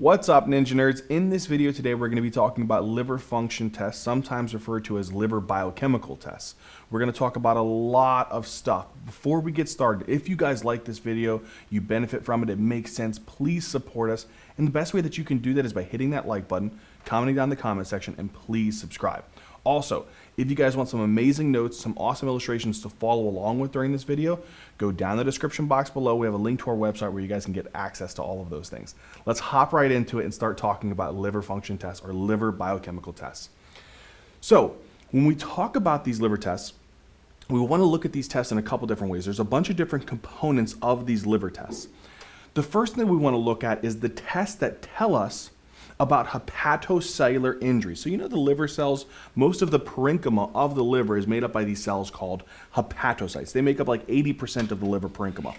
What's up, Ninja Nerds? In this video today, we're going to be talking about liver function tests, sometimes referred to as liver biochemical tests. We're going to talk about a lot of stuff. Before we get started, if you guys like this video, you benefit from it, it makes sense, please support us. And the best way that you can do that is by hitting that like button, commenting down in the comment section, and please subscribe. Also, if you guys want some amazing notes, some awesome illustrations to follow along with during this video, go down the description box below. We have a link to our website where you guys can get access to all of those things. Let's hop right into it and start talking about liver function tests or liver biochemical tests. So when we talk about these liver tests, we want to look at these tests in a couple different ways. There's a bunch of different components of these liver tests. The first thing we want to look at is the tests that tell us about hepatocellular injury. So you know the liver cells, most of the parenchyma of the liver is made up by these cells called hepatocytes. They make up like 80% of the liver parenchyma.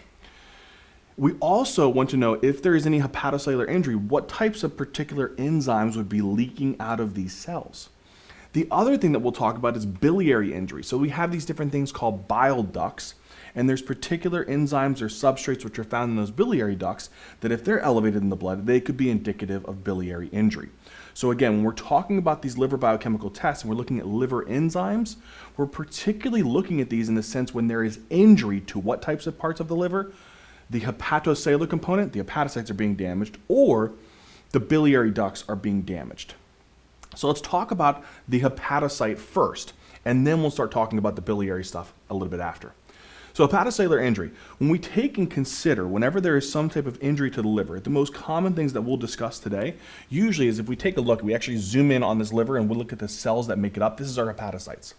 We also want to know if there is any hepatocellular injury, what types of particular enzymes would be leaking out of these cells. The other thing that we'll talk about is biliary injury. So we have these different things called bile ducts, and there's particular enzymes or substrates which are found in those biliary ducts that if they're elevated in the blood, they could be indicative of biliary injury. So again, when we're talking about these liver biochemical tests and we're looking at liver enzymes, we're particularly looking at these in the sense when there is injury to what types of parts of the liver? The hepatocellular component, the hepatocytes are being damaged, or the biliary ducts are being damaged. So let's talk about the hepatocyte first, and then we'll start talking about the biliary stuff a little bit after. So hepatocellular injury, when we take and consider whenever there is some type of injury to the liver, the most common things that we'll discuss today usually is if we take a look, we actually zoom in on this liver and we look at the cells that make it up. This is our hepatocytes.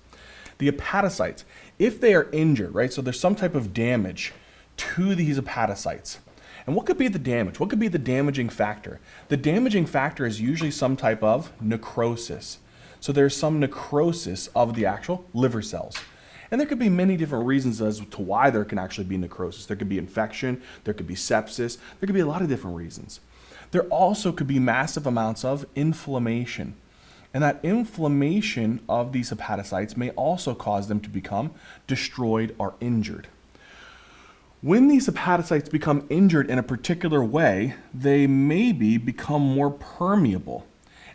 The hepatocytes, if they are injured, right, so there's some type of damage to these hepatocytes. And what could be the damage? What could be the damaging factor? The damaging factor is usually some type of necrosis. So there's some necrosis of the actual liver cells. And there could be many different reasons as to why there can actually be necrosis. There could be infection, there could be sepsis, there could be a lot of different reasons. There also could be massive amounts of inflammation. And that inflammation of these hepatocytes may also cause them to become destroyed or injured. When these hepatocytes become injured in a particular way, they maybe become more permeable.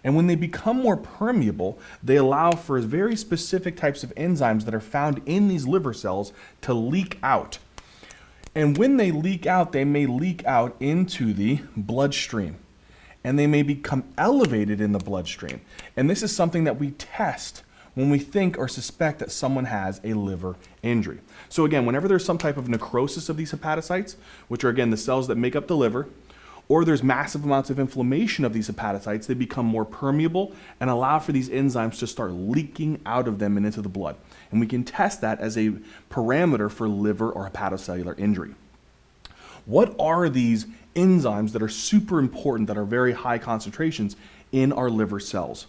And when they become more permeable, they allow for very specific types of enzymes that are found in these liver cells to leak out. And when they leak out, they may leak out into the bloodstream. And they may become elevated in the bloodstream. And this is something that we test when we think or suspect that someone has a liver injury. So again, whenever there's some type of necrosis of these hepatocytes, which are again the cells that make up the liver, or there's massive amounts of inflammation of these hepatocytes, they become more permeable and allow for these enzymes to start leaking out of them and into the blood. And we can test that as a parameter for liver or hepatocellular injury. What are these enzymes that are super important, that are very high concentrations in our liver cells?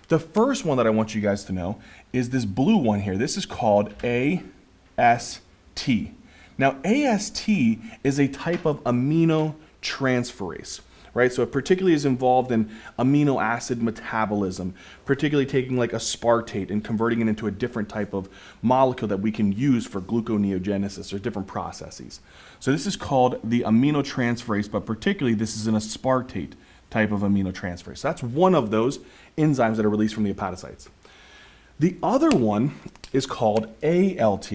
The first one that I want you guys to know is this blue one here. This is called AST. Now, AST is a type of aminotransferase, right? So it particularly is involved in amino acid metabolism, particularly taking like aspartate and converting it into a different type of molecule that we can use for gluconeogenesis or different processes. So this is called the aminotransferase, but particularly this is an aspartate type of aminotransferase. So that's one of those enzymes that are released from the hepatocytes. The other one is called ALT.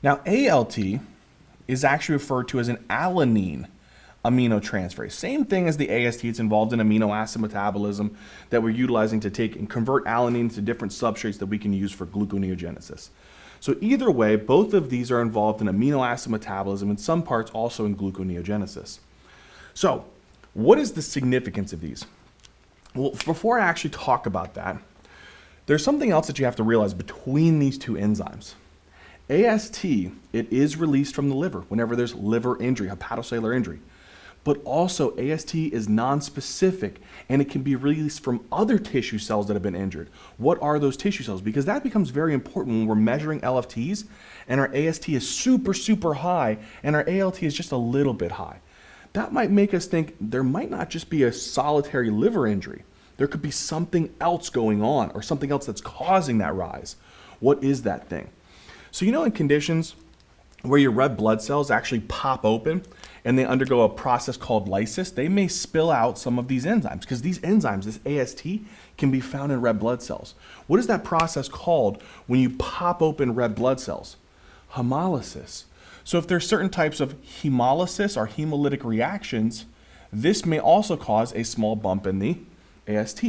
Now, ALT is actually referred to as an alanine aminotransferase. Same thing as the AST, it's involved in amino acid metabolism that we're utilizing to take and convert alanine to different substrates that we can use for gluconeogenesis. So either way, both of these are involved in amino acid metabolism and some parts also in gluconeogenesis. So what is the significance of these? Well, before I actually talk about that, there's something else that you have to realize between these two enzymes. AST, it is released from the liver whenever there's liver injury, hepatocellular injury. But also AST is nonspecific and it can be released from other tissue cells that have been injured. What are those tissue cells? Because that becomes very important when we're measuring LFTs and our AST is super, super high and our ALT is just a little bit high. That might make us think there might not just be a solitary liver injury. There could be something else going on or something else that's causing that rise. What is that thing? So you know in conditions where your red blood cells actually pop open and they undergo a process called lysis, they may spill out some of these enzymes, because these enzymes, this AST, can be found in red blood cells. What is that process called when you pop open red blood cells? Hemolysis. So if there's certain types of hemolysis or hemolytic reactions, this may also cause a small bump in the AST.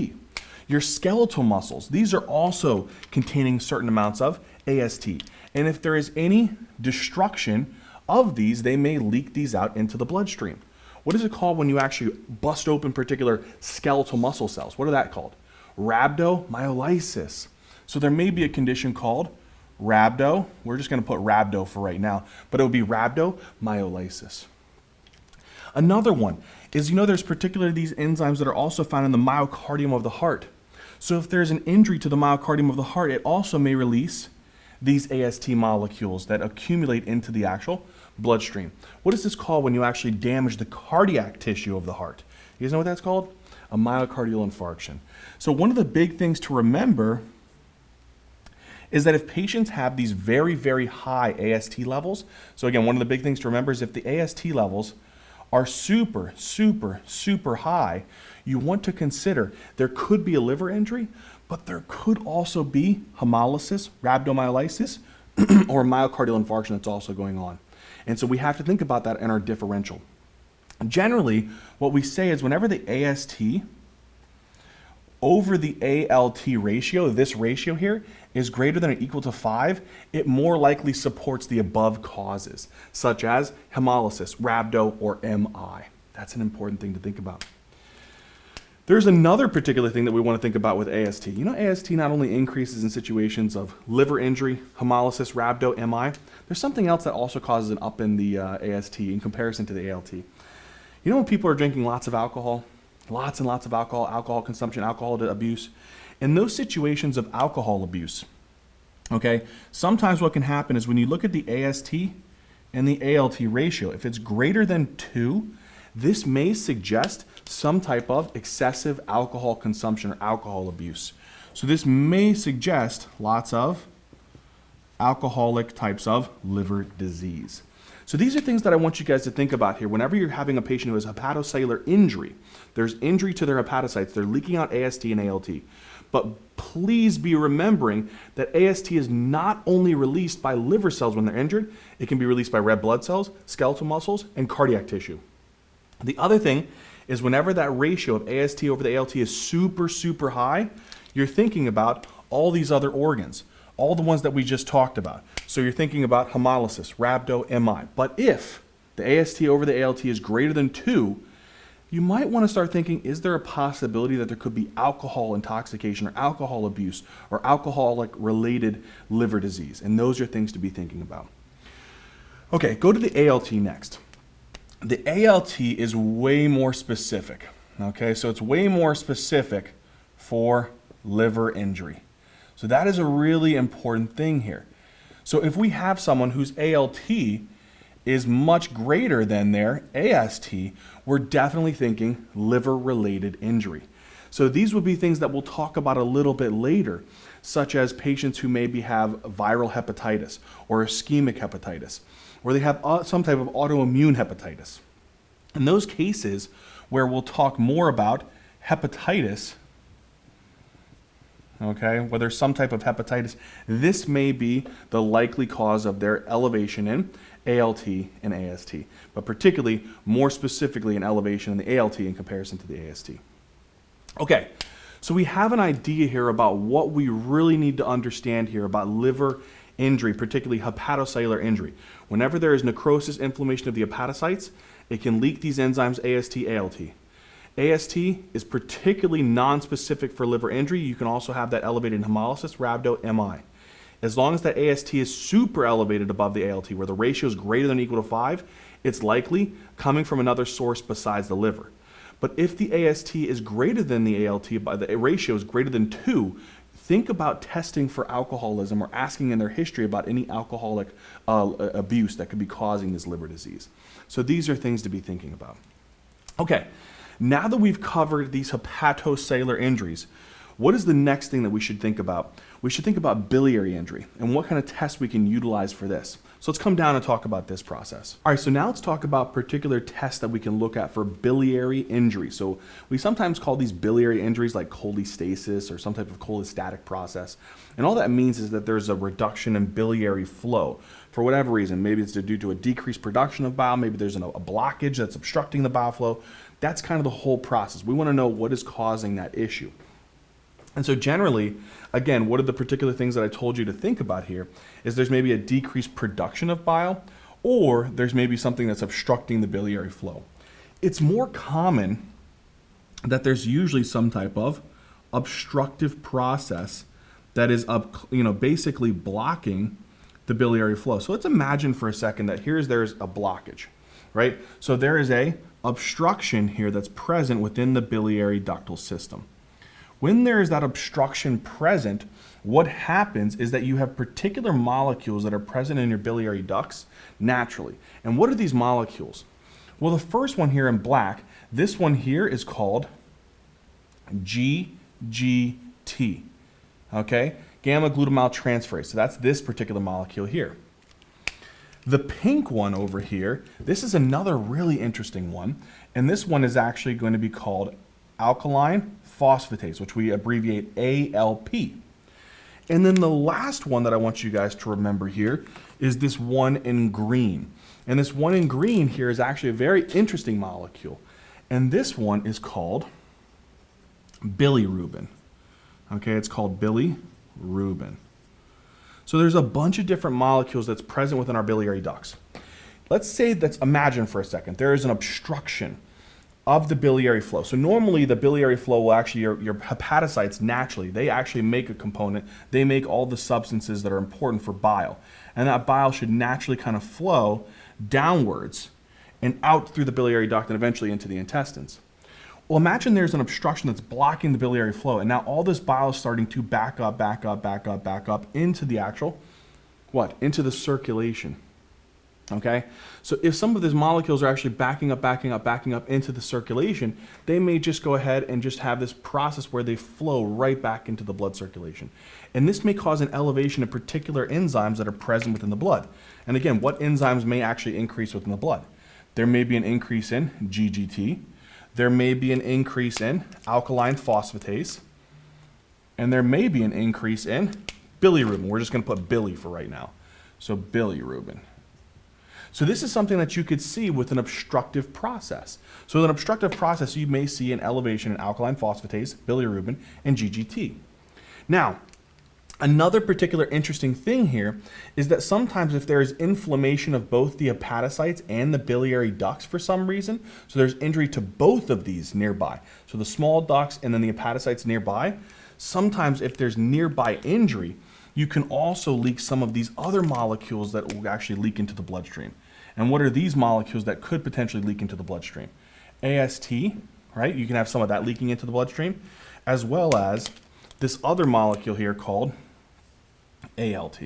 Your skeletal muscles, these are also containing certain amounts of AST. And if there is any destruction of these, they may leak these out into the bloodstream. What is it called when you actually bust open particular skeletal muscle cells? What are that called? Rhabdomyolysis. So there may be a condition called rhabdo. We're just going to put rhabdo for right now, but it would be rhabdomyolysis. Another one is, there's particularly these enzymes that are also found in the myocardium of the heart. So if there's an injury to the myocardium of the heart, it also may release these AST molecules that accumulate into the actual bloodstream. What is this called when you actually damage the cardiac tissue of the heart? You guys know what that's called? A myocardial infarction. So one of the big things to remember is that if patients have these very, very high AST levels, so again, one of the big things to remember is if the AST levels are super, super, super high, you want to consider there could be a liver injury, but there could also be hemolysis, rhabdomyolysis, or myocardial infarction that's also going on. And so we have to think about that in our differential. Generally, what we say is whenever the AST over the ALT ratio, this ratio here, is greater than or equal to 5, it more likely supports the above causes, such as hemolysis, rhabdo, or MI. That's an important thing to think about. There's another particular thing that we want to think about with AST. AST not only increases in situations of liver injury, hemolysis, rhabdo, MI, there's something else that also causes an up in the AST in comparison to the ALT. When people are drinking lots of alcohol, lots and lots of alcohol, alcohol consumption, alcohol abuse, in those situations of alcohol abuse, okay, sometimes what can happen is when you look at the AST and the ALT ratio, if it's greater than 2, this may suggest some type of excessive alcohol consumption or alcohol abuse. So this may suggest lots of alcoholic types of liver disease. So these are things that I want you guys to think about here. Whenever you're having a patient who has hepatocellular injury, there's injury to their hepatocytes, they're leaking out AST and ALT. But please be remembering that AST is not only released by liver cells when they're injured, it can be released by red blood cells, skeletal muscles, and cardiac tissue. The other thing is whenever that ratio of AST over the ALT is super, super high, you're thinking about all these other organs, all the ones that we just talked about. So you're thinking about hemolysis, rhabdo, MI. But if the AST over the ALT is greater than 2, you might want to start thinking, is there a possibility that there could be alcohol intoxication or alcohol abuse or alcoholic-related liver disease? And those are things to be thinking about. Okay, go to the ALT next. The ALT is way more specific. Okay, so it's way more specific for liver injury. So that is a really important thing here. So if we have someone whose ALT is much greater than their AST, we're definitely thinking liver-related injury. So these would be things that we'll talk about a little bit later, such as patients who maybe have viral hepatitis or ischemic hepatitis, or they have some type of autoimmune hepatitis. In those cases where we'll talk more about hepatitis, okay, whether some type of hepatitis, this may be the likely cause of their elevation in ALT and AST, but particularly, more specifically, an elevation in the ALT in comparison to the AST. Okay, so we have an idea here about what we really need to understand here about liver injury, particularly hepatocellular injury. Whenever there is necrosis, inflammation of the hepatocytes, it can leak these enzymes AST, ALT. AST is particularly non-specific for liver injury. You can also have that elevated in hemolysis, rhabdo, MI. As long as that AST is super elevated above the ALT, where the ratio is greater than or equal to 5, it's likely coming from another source besides the liver. But if the AST is greater than the ALT, the ratio is greater than 2, think about testing for alcoholism or asking in their history about any alcoholic abuse that could be causing this liver disease. So these are things to be thinking about. Okay, now that we've covered these hepatocellular injuries, What is the next thing that we should think about? We should think about biliary injury and what kind of tests we can utilize for this. So let's come down and talk about this process. All right, so now let's talk about particular tests that we can look at for biliary injury. So we sometimes call these biliary injuries like cholestasis or some type of cholestatic process. And all that means is that there's a reduction in biliary flow for whatever reason. Maybe it's due to a decreased production of bile, maybe there's a blockage that's obstructing the bile flow. That's kind of the whole process. We want to know what is causing that issue. And so generally, again, what are the particular things that I told you to think about here is there's maybe a decreased production of bile, or there's maybe something that's obstructing the biliary flow. It's more common that there's usually some type of obstructive process that is basically blocking the biliary flow. So let's imagine for a second that there's a blockage, right? So there is a obstruction here that's present within the biliary ductal system. When there is that obstruction present, what happens is that you have particular molecules that are present in your biliary ducts naturally. And what are these molecules? Well, the first one here in black, this one here is called GGT, okay? Gamma glutamyl transferase. So that's this particular molecule here. The pink one over here, this is another really interesting one. And this one is actually going to be called alkaline phosphatase, which we abbreviate ALP. And then the last one that I want you guys to remember here is this one in green. And this one in green here is actually a very interesting molecule. And this one is called bilirubin. Okay, it's called bilirubin. So there's a bunch of different molecules that's present within our biliary ducts. Let's imagine for a second, there is an obstruction of the biliary flow. So normally the biliary flow will actually, your hepatocytes naturally, they actually make a component. They make all the substances that are important for bile. And that bile should naturally kind of flow downwards and out through the biliary duct and eventually into the intestines. Well, imagine there's an obstruction that's blocking the biliary flow, and now all this bile is starting to back up into the actual, into the circulation. Okay, so if some of these molecules are actually backing up into the circulation, they may just go ahead and just have this process where they flow right back into the blood circulation. And this may cause an elevation of particular enzymes that are present within the blood. And again, what enzymes may actually increase within the blood? There may be an increase in GGT, there may be an increase in alkaline phosphatase, and there may be an increase in bilirubin. We're just going to put Billy for right now. So bilirubin. So this is something that you could see with an obstructive process. So with an obstructive process, you may see an elevation in alkaline phosphatase, bilirubin, and GGT. Now, another particular interesting thing here is that sometimes if there is inflammation of both the hepatocytes and the biliary ducts for some reason, so there's injury to both of these nearby, so the small ducts and then the hepatocytes nearby, sometimes if there's nearby injury, you can also leak some of these other molecules that will actually leak into the bloodstream. And what are these molecules that could potentially leak into the bloodstream? AST, right? You can have some of that leaking into the bloodstream, as well as this other molecule here called ALT.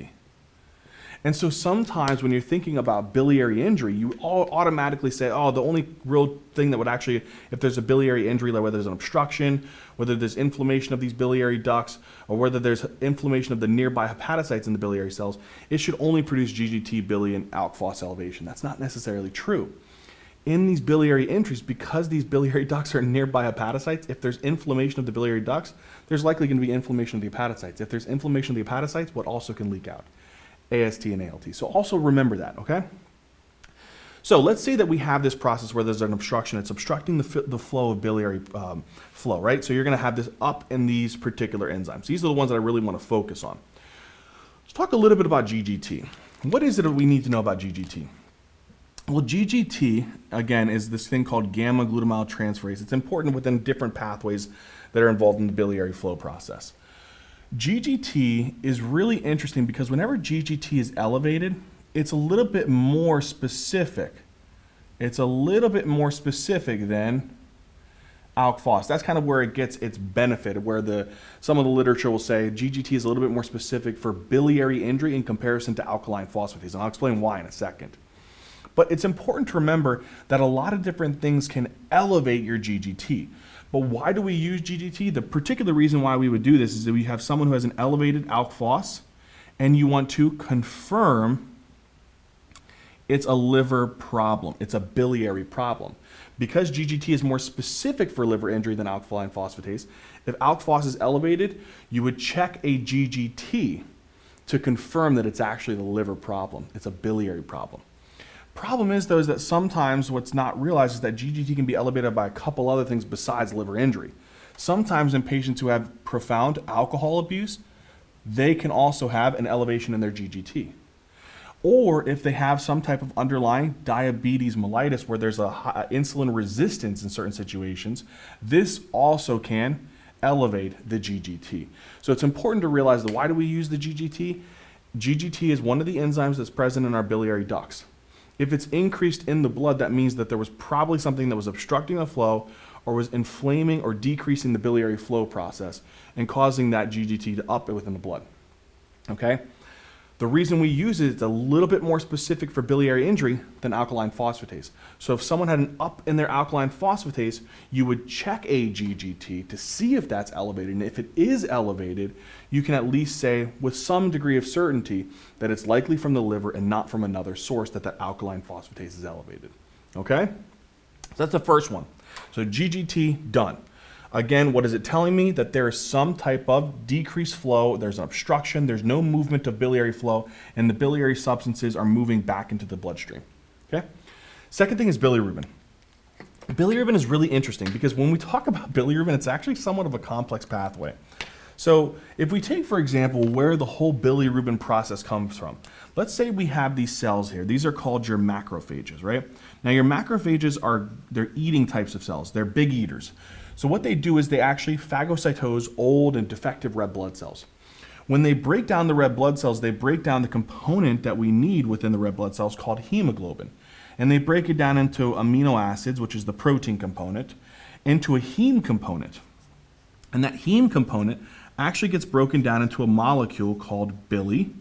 And so sometimes when you're thinking about biliary injury, you all automatically say, oh, the only real thing that would actually, if there's a biliary injury, like whether there's an obstruction, whether there's inflammation of these biliary ducts, or whether there's inflammation of the nearby hepatocytes in the biliary cells, it should only produce GGT, bili, and ALK phos elevation. That's not necessarily true. In these biliary injuries, because these biliary ducts are nearby hepatocytes, if there's inflammation of the biliary ducts, there's likely going to be inflammation of the hepatocytes. If there's inflammation of the hepatocytes, what also can leak out? AST and ALT. So also remember that, okay? So let's say that we have this process where there's an obstruction. It's obstructing the flow of biliary flow, right? So you're going to have this up in these particular enzymes. These are the ones that I really want to focus on. Let's talk a little bit about GGT. What is it that we need to know about GGT? Well, GGT, again, is this thing called gamma glutamyl transferase. It's important within different pathways that are involved in the biliary flow process. GGT is really interesting because whenever GGT is elevated, it's a little bit more specific. It's a little bit more specific than ALK phos. That's kind of where it gets its benefit, where some of the literature will say GGT is a little bit more specific for biliary injury in comparison to alkaline phosphatase. And I'll explain why in a second. But it's important to remember that a lot of different things can elevate your GGT. But why do we use GGT? The particular reason why we would do this is that we have someone who has an elevated ALK phos, and you want to confirm it's a liver problem. It's a biliary problem. Because GGT is more specific for liver injury than alkaline phosphatase, if ALK phos is elevated, you would check a GGT to confirm that it's actually the liver problem. It's a biliary problem. Problem is, though, is that sometimes what's not realized is that GGT can be elevated by a couple other things besides liver injury. Sometimes in patients who have profound alcohol abuse, they can also have an elevation in their GGT. Or if they have some type of underlying diabetes mellitus where there's a high insulin resistance in certain situations, this also can elevate the GGT. So it's important to realize that why do we use the GGT? GGT is one of the enzymes that's present in our biliary ducts. If it's increased in the blood, that means that there was probably something that was obstructing the flow or was inflaming or decreasing the biliary flow process and causing that GGT to up within the blood. Okay? The reason we use it is a little bit more specific for biliary injury than alkaline phosphatase. So if someone had an up in their alkaline phosphatase, you would check a GGT to see if that's elevated. And if it is elevated, you can at least say with some degree of certainty that it's likely from the liver and not from another source that alkaline phosphatase is elevated. Okay? So that's the first one. So GGT, done. Again, what is it telling me? That there is some type of decreased flow, there's an obstruction, there's no movement of biliary flow, and the biliary substances are moving back into the bloodstream. Okay? Second thing is bilirubin. Bilirubin is really interesting because when we talk about bilirubin, it's actually somewhat of a complex pathway. So if we take, for example, where the whole bilirubin process comes from, let's say we have these cells here. These are called your macrophages, right? Now your macrophages they're eating types of cells. They're big eaters. So what they do is they actually phagocytose old and defective red blood cells. When they break down the red blood cells, they break down the component that we need within the red blood cells called hemoglobin. And they break it down into amino acids, which is the protein component, into a heme component. And that heme component actually gets broken down into a molecule called bilirubin.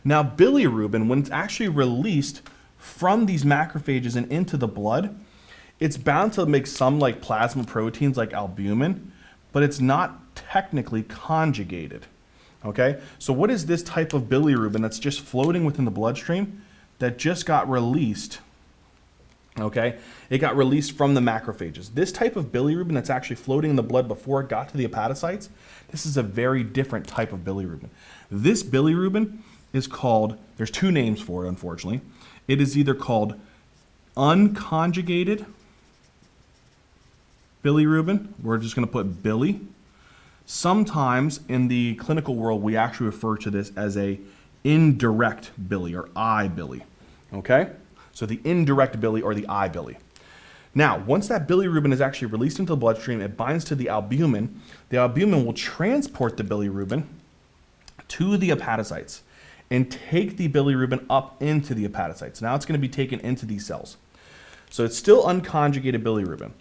Now bilirubin, when it's actually released from these macrophages and into the blood, it's bound to make some like plasma proteins like albumin, but it's not technically conjugated. Okay? So what is this type of bilirubin that's just floating within the bloodstream that just got released? Okay? It got released from the macrophages. This type of bilirubin that's actually floating in the blood before it got to the hepatocytes, this is a very different type of bilirubin. This bilirubin is called, there's two names for it, unfortunately. It is either called unconjugated bilirubin, we're just going to put Billy. Sometimes in the clinical world, we actually refer to this as a indirect Billy or I-Billy. Okay? So the indirect Billy or the I-Billy. Now, once that bilirubin is actually released into the bloodstream, it binds to the albumin. The albumin will transport the bilirubin to the hepatocytes and take the bilirubin up into the hepatocytes. Now it's going to be taken into these cells. So it's still unconjugated bilirubin.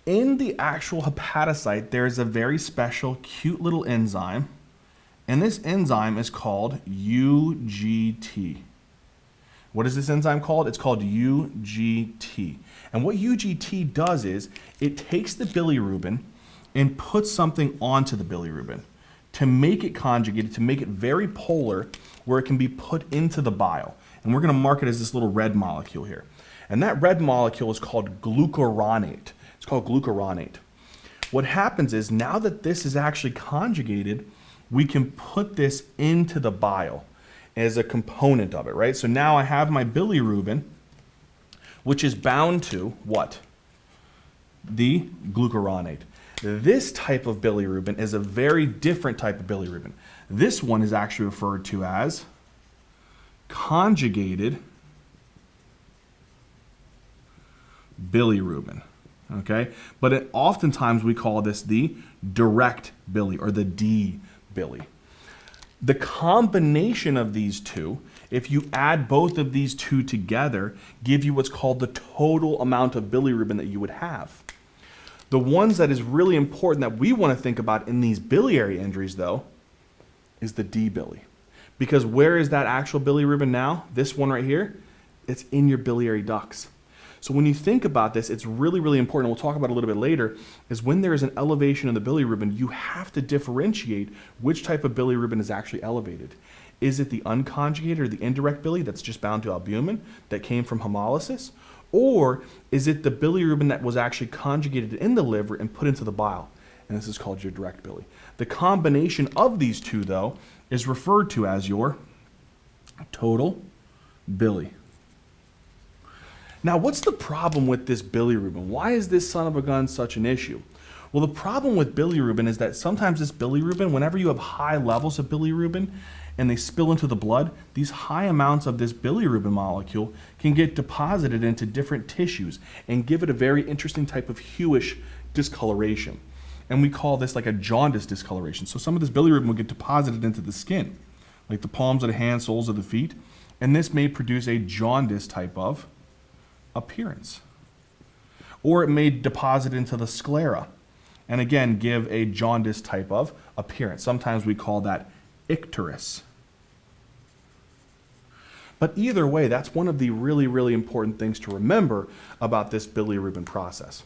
In the actual hepatocyte, there is a very special, cute little enzyme, and this enzyme is called UGT. What is this enzyme called? It's called UGT. And what UGT does is it takes the bilirubin and puts something onto the bilirubin to make it conjugated, to make it very polar, where it can be put into the bile. And we're going to mark it as this little red molecule here. And that red molecule is called glucuronate. It's called glucuronate. What happens is now that this is actually conjugated, we can put this into the bile as a component of it, right? So now I have my bilirubin, which is bound to what? The glucuronate. This type of bilirubin is a very different type of bilirubin. This one is actually referred to as conjugated bilirubin. Okay, but oftentimes we call this the direct Billy or the D-Billy. The combination of these two, if you add both of these two together, give you what's called the total amount of bilirubin that you would have. The ones that is really important that we want to think about in these biliary injuries, though, is the D-Billy. Because where is that actual bilirubin now? This one right here, it's in your biliary ducts. So when you think about this, it's really, really important, we'll talk about it a little bit later, is when there is an elevation in the bilirubin, you have to differentiate which type of bilirubin is actually elevated. Is it the unconjugated or the indirect bili that's just bound to albumin that came from hemolysis? Or is it the bilirubin that was actually conjugated in the liver and put into the bile? And this is called your direct bili. The combination of these two, though, is referred to as your total bili. Now, what's the problem with this bilirubin? Why is this son of a gun such an issue? Well, the problem with bilirubin is that sometimes this bilirubin, whenever you have high levels of bilirubin and they spill into the blood, these high amounts of this bilirubin molecule can get deposited into different tissues and give it a very interesting type of hueish discoloration. And we call this like a jaundice discoloration. So some of this bilirubin will get deposited into the skin, like the palms of the hands, soles of the feet, and this may produce a jaundice type of appearance. Or it may deposit into the sclera and again give a jaundice type of appearance. Sometimes we call that icterus. But either way, that's one of the really, really important things to remember about this bilirubin process.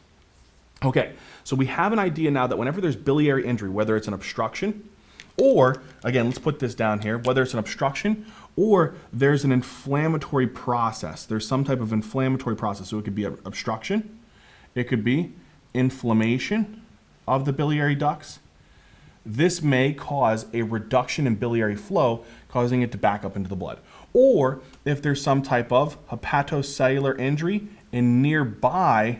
Okay, so we have an idea now that whenever there's biliary injury, whether it's an obstruction or, again, let's put this down here, whether it's an obstruction or there's an inflammatory process. There's some type of inflammatory process. So it could be an obstruction. It could be inflammation of the biliary ducts. This may cause a reduction in biliary flow, causing it to back up into the blood. Or if there's some type of hepatocellular injury and nearby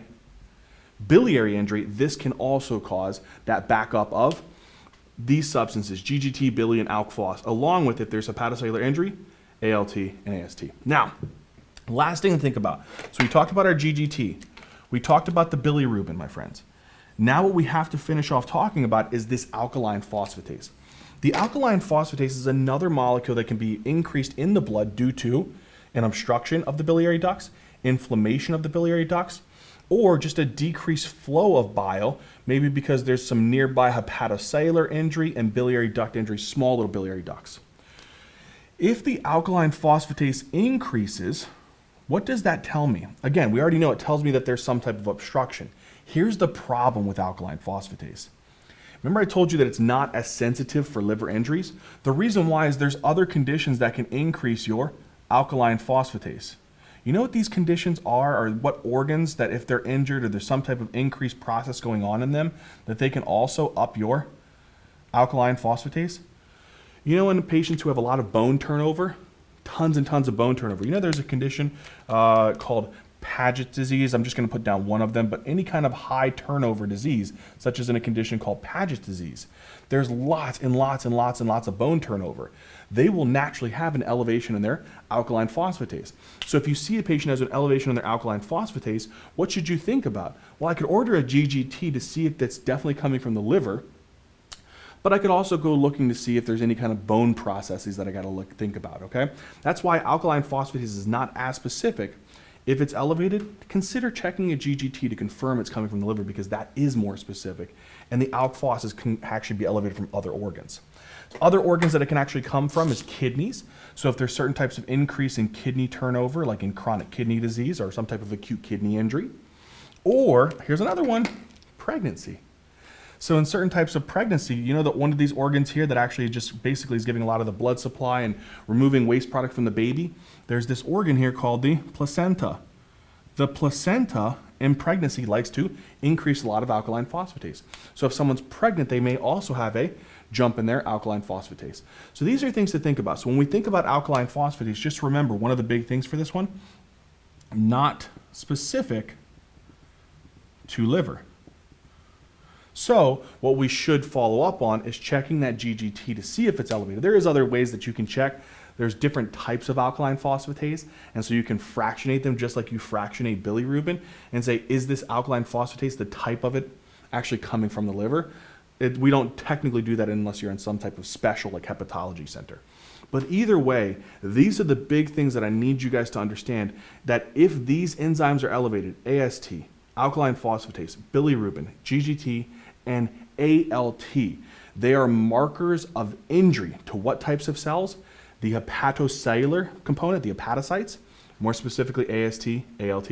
biliary injury, this can also cause that backup of these substances, GGT, bili, and alk phos, along with if there's hepatocellular injury, ALT, and AST. Now, last thing to think about. So we talked about our GGT. We talked about the bilirubin, my friends. Now what we have to finish off talking about is this alkaline phosphatase. The alkaline phosphatase is another molecule that can be increased in the blood due to an obstruction of the biliary ducts, inflammation of the biliary ducts, or just a decreased flow of bile, maybe because there's some nearby hepatocellular injury and biliary duct injury, small little biliary ducts. If the alkaline phosphatase increases, what does that tell me? Again, we already know it tells me that there's some type of obstruction. Here's the problem with alkaline phosphatase. Remember I told you that it's not as sensitive for liver injuries? The reason why is there's other conditions that can increase your alkaline phosphatase. You know what these conditions are, or what organs that if they're injured or there's some type of increased process going on in them, that they can also up your alkaline phosphatase? You know, in patients who have a lot of bone turnover, tons and tons of bone turnover, you know there's a condition called Paget's disease. I'm just going to put down one of them, but any kind of high turnover disease, such as in a condition called Paget's disease, there's lots and lots and lots and lots of bone turnover. They will naturally have an elevation in their alkaline phosphatase. So if you see a patient has an elevation in their alkaline phosphatase, what should you think about? Well, I could order a GGT to see if that's definitely coming from the liver, but I could also go looking to see if there's any kind of bone processes that I got to think about, okay? That's why alkaline phosphatase is not as specific. If it's elevated, consider checking a GGT to confirm it's coming from the liver because that is more specific. And the alk phos can actually be elevated from other organs. Other organs that it can actually come from is kidneys. So if there's certain types of increase in kidney turnover, like in chronic kidney disease or some type of acute kidney injury. Or, here's another one, pregnancy. So in certain types of pregnancy, you know that one of these organs here that actually just basically is giving a lot of the blood supply and removing waste product from the baby, there's this organ here called the placenta. The placenta in pregnancy likes to increase a lot of alkaline phosphatase. So if someone's pregnant, they may also have a jump in their alkaline phosphatase. So these are things to think about. So when we think about alkaline phosphatase, just remember one of the big things for this one, not specific to liver. So what we should follow up on is checking that GGT to see if it's elevated. There is other ways that you can check. There's different types of alkaline phosphatase, and so you can fractionate them just like you fractionate bilirubin and say, is this alkaline phosphatase, the type of it, actually coming from the liver? We don't technically do that unless you're in some type of special like hepatology center. But either way, these are the big things that I need you guys to understand, that if these enzymes are elevated, AST, alkaline phosphatase, bilirubin, GGT, and ALT, they are markers of injury to what types of cells? The hepatocellular component, the hepatocytes, more specifically AST, ALT,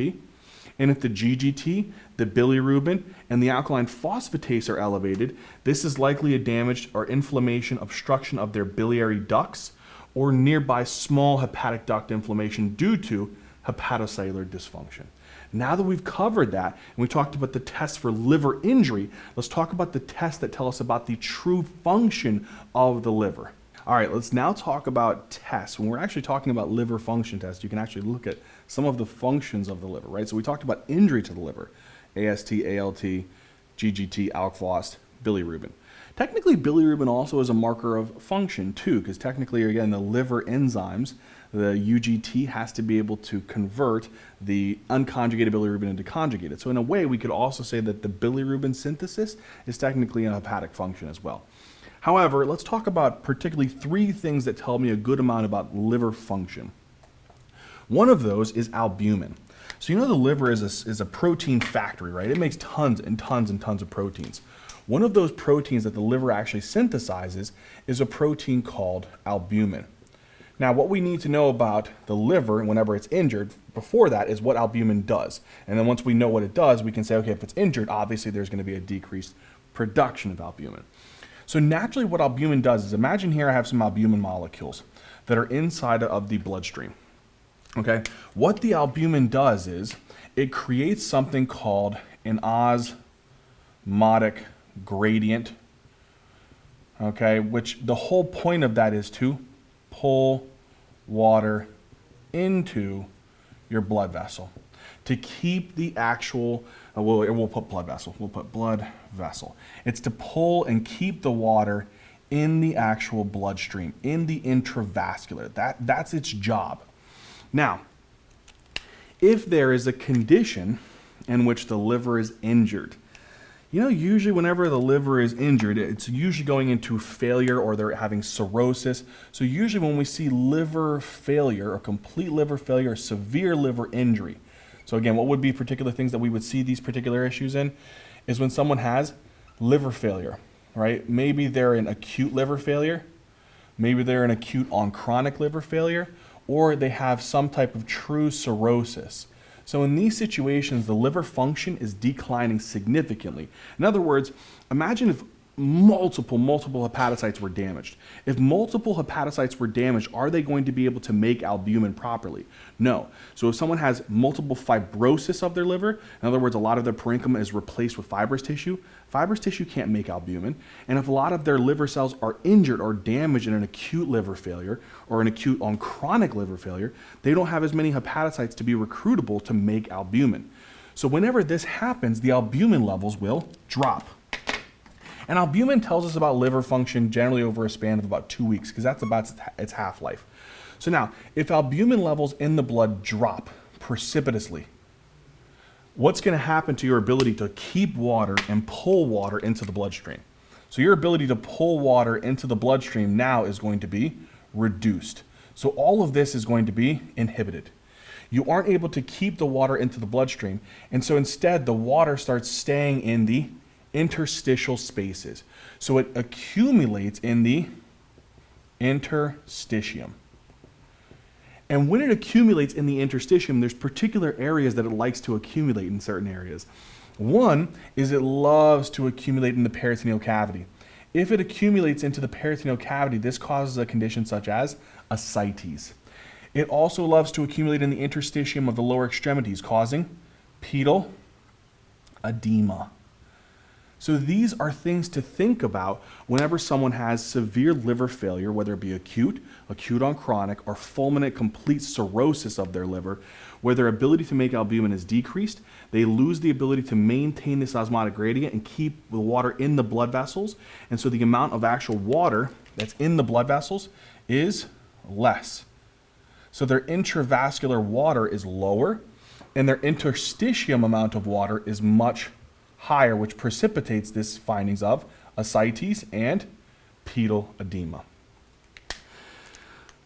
And if the GGT, the bilirubin, and the alkaline phosphatase are elevated, this is likely a damage or inflammation, obstruction of their biliary ducts, or nearby small hepatic duct inflammation due to hepatocellular dysfunction. Now that we've covered that, and we talked about the tests for liver injury, let's talk about the tests that tell us about the true function of the liver. All right, let's now talk about tests. When we're actually talking about liver function tests, you can actually look at some of the functions of the liver, right? So we talked about injury to the liver, AST, ALT, GGT, alk phos, bilirubin. Technically, bilirubin also is a marker of function too, because technically, again, the liver enzymes, the UGT has to be able to convert the unconjugated bilirubin into conjugated. So in a way, we could also say that the bilirubin synthesis is technically a hepatic function as well. However, let's talk about particularly 3 things that tell me a good amount about liver function. One of those is albumin. So you know the liver is a protein factory, right? It makes tons and tons and tons of proteins. One of those proteins that the liver actually synthesizes is a protein called albumin. Now, what we need to know about the liver whenever it's injured before that is what albumin does. And then once we know what it does, we can say, okay, if it's injured, obviously there's going to be a decreased production of albumin. So naturally what albumin does is, imagine here I have some albumin molecules that are inside of the bloodstream. Okay, what the albumin does is it creates something called an osmotic gradient, okay, which the whole point of that is to pull water into your blood vessel to keep the actual, we'll put blood vessel, we'll put blood vessel. It's to pull and keep the water in the actual bloodstream, in the intravascular. That's its job. Now, if there is a condition in which the liver is injured, you know, usually whenever the liver is injured, it's usually going into failure or they're having cirrhosis. So usually when we see liver failure or complete liver failure or severe liver injury, so again, what would be particular things that we would see these particular issues in is when someone has liver failure, right? Maybe they're in acute liver failure, maybe they're in acute on chronic liver failure, or they have some type of true cirrhosis. So in these situations, the liver function is declining significantly. In other words, imagine if multiple hepatocytes were damaged. If multiple hepatocytes were damaged, are they going to be able to make albumin properly? No. So if someone has multiple fibrosis of their liver, in other words, a lot of their parenchyma is replaced with fibrous tissue can't make albumin. And if a lot of their liver cells are injured or damaged in an acute liver failure or an acute on chronic liver failure, they don't have as many hepatocytes to be recruitable to make albumin. So whenever this happens, the albumin levels will drop. And albumin tells us about liver function generally over a span of about 2 weeks, because that's about its half-life. So now, if albumin levels in the blood drop precipitously, what's going to happen to your ability to keep water and pull water into the bloodstream? So your ability to pull water into the bloodstream now is going to be reduced. So all of this is going to be inhibited. You aren't able to keep the water into the bloodstream, and so instead the water starts staying in the interstitial spaces. So it accumulates in the interstitium. And when it accumulates in the interstitium, there's particular areas that it likes to accumulate in certain areas. One is it loves to accumulate in the peritoneal cavity. If it accumulates into the peritoneal cavity, this causes a condition such as ascites. It also loves to accumulate in the interstitium of the lower extremities, causing pedal edema. So these are things to think about whenever someone has severe liver failure, whether it be acute on chronic, or fulminant complete cirrhosis of their liver, where their ability to make albumin is decreased. They lose the ability to maintain this osmotic gradient and keep the water in the blood vessels. And so the amount of actual water that's in the blood vessels is less. So their intravascular water is lower, and their interstitium amount of water is much higher, which precipitates this findings of ascites and pedal edema.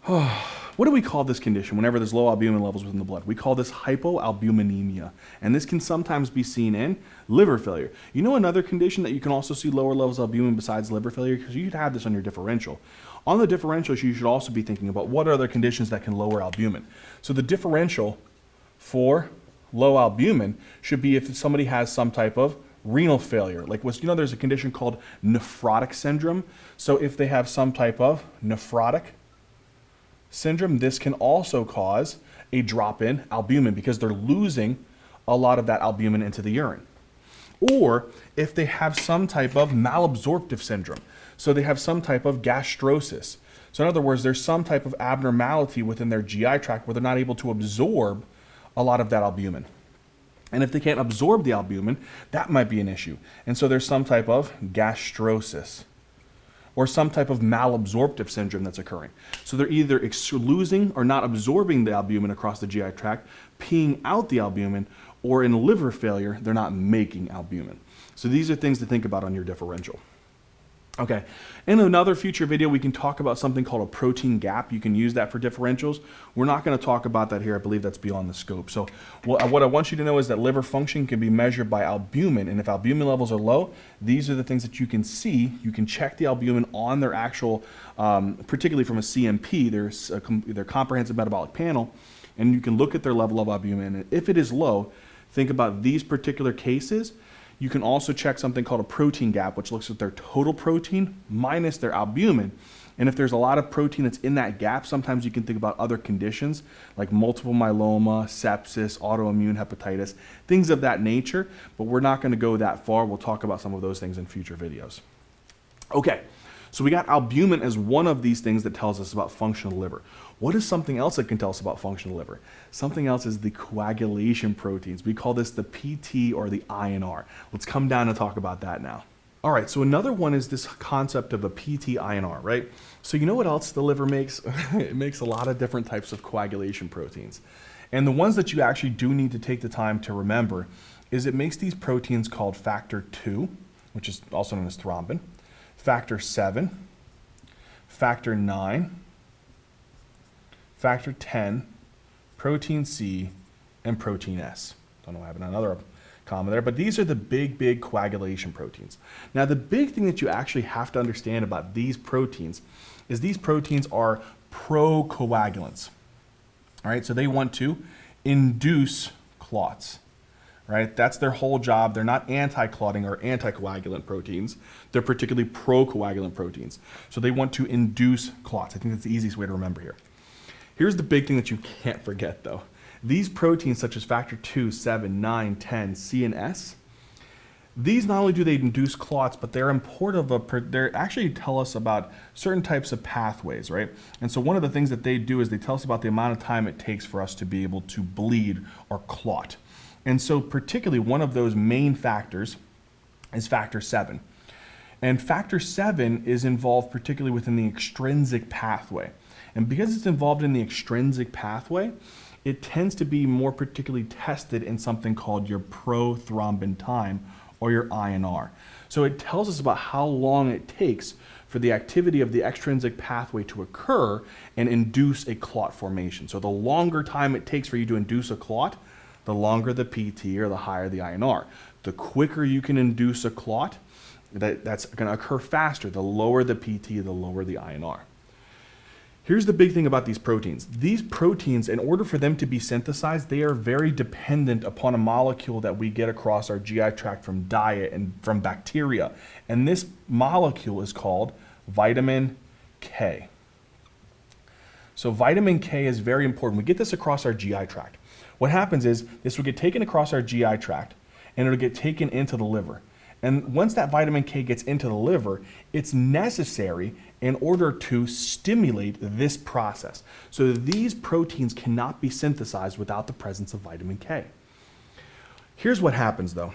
What do we call this condition whenever there's low albumin levels within the blood? We call this hypoalbuminemia, and this can sometimes be seen in liver failure. You know another condition that you can also see lower levels of albumin besides liver failure? Because you could have this on your differential. On the differentials, you should also be thinking about what other conditions that can lower albumin. So the differential for low albumin should be if somebody has some type of renal failure. Like, there's a condition called nephrotic syndrome. So if they have some type of nephrotic syndrome, this can also cause a drop in albumin because they're losing a lot of that albumin into the urine. Or if they have some type of malabsorptive syndrome, so they have some type of gastrosis. So in other words, there's some type of abnormality within their GI tract where they're not able to absorb a lot of that albumin. And if they can't absorb the albumin, that might be an issue. And so there's some type of gastrosis or some type of malabsorptive syndrome that's occurring. So they're either losing or not absorbing the albumin across the GI tract, peeing out the albumin, or in liver failure, they're not making albumin. So these are things to think about on your differential. Okay, in another future video, we can talk about something called a protein gap. You can use that for differentials. We're not going to talk about that here. I believe that's beyond the scope. So what I want you to know is that liver function can be measured by albumin. And if albumin levels are low, these are the things that you can see. You can check the albumin on their actual, particularly from a CMP, their comprehensive metabolic panel, and you can look at their level of albumin. And if it is low, think about these particular cases. You can also check something called a protein gap, which looks at their total protein minus their albumin. And if there's a lot of protein that's in that gap, sometimes you can think about other conditions like multiple myeloma, sepsis, autoimmune hepatitis, things of that nature. But we're not going to go that far. We'll talk about some of those things in future videos. Okay, so we got albumin as one of these things that tells us about functional liver. What is something else that can tell us about functional liver? Something else is the coagulation proteins. We call this the PT or the INR. Let's come down and talk about that now. All right, so another one is this concept of a PT INR, right? So you know what else the liver makes? It makes a lot of different types of coagulation proteins. And the ones that you actually do need to take the time to remember is it makes these proteins called factor 2, which is also known as thrombin, factor 7, factor 9, factor 10, protein C, and protein S. Don't know why I have another comma there, but these are the big coagulation proteins. Now, the big thing that you actually have to understand about these proteins is these proteins are procoagulants. All right, so they want to induce clots. Right? That's their whole job. They're not anti-clotting or anticoagulant proteins. They're particularly procoagulant proteins. So they want to induce clots. I think that's the easiest way to remember here. Here's the big thing that you can't forget though. These proteins such as factor 2, 7, 9, 10, C, and S, these not only do they induce clots, but they're they actually tell us about certain types of pathways, right? And so one of the things that they do is they tell us about the amount of time it takes for us to be able to bleed or clot. And so particularly one of those main factors is factor 7. And factor 7 is involved particularly within the extrinsic pathway. And because it's involved in the extrinsic pathway, it tends to be more particularly tested in something called your prothrombin time or your INR. So it tells us about how long it takes for the activity of the extrinsic pathway to occur and induce a clot formation. So the longer time it takes for you to induce a clot, the longer the PT or the higher the INR. The quicker you can induce a clot, that's going to occur faster. The lower the PT, the lower the INR. Here's the big thing about these proteins. These proteins, in order for them to be synthesized, they are very dependent upon a molecule that we get across our GI tract from diet and from bacteria. And this molecule is called vitamin K. So vitamin K is very important. We get this across our GI tract. What happens is this will get taken across our GI tract and it'll get taken into the liver. And once that vitamin K gets into the liver, it's necessary in order to stimulate this process. So these proteins cannot be synthesized without the presence of vitamin K. Here's what happens though,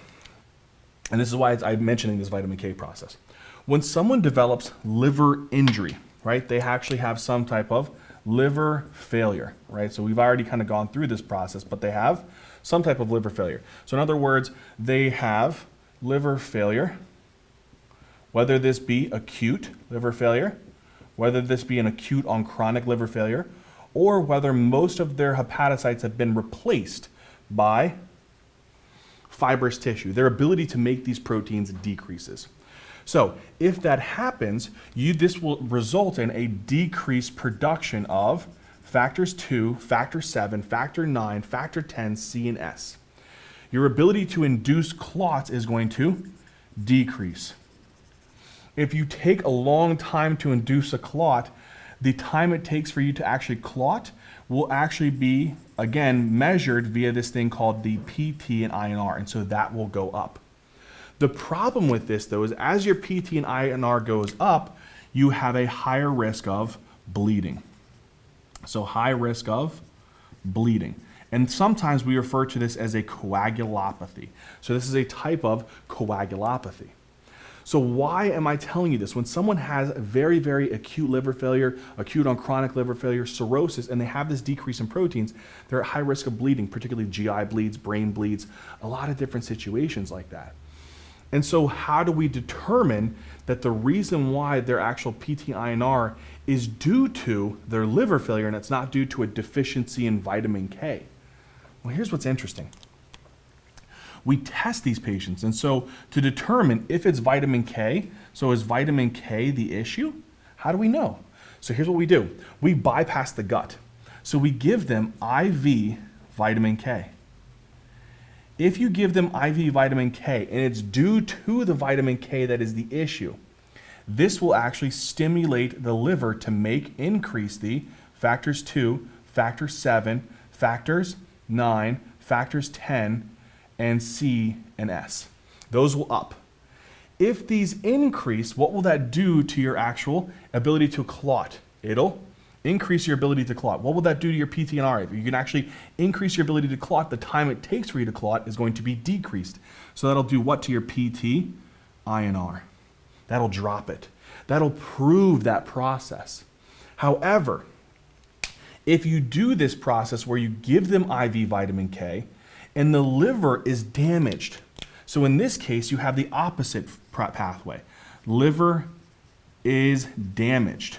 and this is why I'm mentioning this vitamin K process. When someone develops liver injury, right, they actually have some type of liver failure, right? So we've already kind of gone through this process, but they have some type of liver failure. So in other words, they have liver failure, whether this be acute liver failure, whether this be an acute on chronic liver failure, or whether most of their hepatocytes have been replaced by fibrous tissue. Their ability to make these proteins decreases. So if that happens, this will result in a decreased production of factors 2, factor 7, factor 9, factor 10, C, and S. your ability to induce clots is going to decrease. If you take a long time to induce a clot, the time it takes for you to actually clot will actually be, again, measured via this thing called the PT and INR, and so that will go up. The problem with this, though, is as your PT and INR goes up, you have a higher risk of bleeding. So high risk of bleeding. And sometimes we refer to this as a coagulopathy. So this is a type of coagulopathy. So why am I telling you this? When someone has very, very acute liver failure, acute on chronic liver failure, cirrhosis, and they have this decrease in proteins, they're at high risk of bleeding, particularly GI bleeds, brain bleeds, a lot of different situations like that. And so how do we determine that the reason why their actual PT-INR is due to their liver failure and it's not due to a deficiency in vitamin K? Well, here's what's interesting. We test these patients, and so to determine if it's vitamin K, so is vitamin K the issue? How do we know? So here's what we do. We bypass the gut. So we give them IV vitamin K. If you give them IV vitamin K and it's due to the vitamin K that is the issue, this will actually stimulate the liver to increase the factors 2, factor 7, factors 9, factors 10, and C and S. Those will up. If these increase, what will that do to your actual ability to clot? It'll increase your ability to clot. What will that do to your PT&R? If you can actually increase your ability to clot, the time it takes for you to clot is going to be decreased. So that'll do what to your PT-INR? That'll drop it. That'll prove that process. However, if you do this process where you give them IV vitamin K and the liver is damaged, so in this case, you have the opposite pathway. Liver is damaged.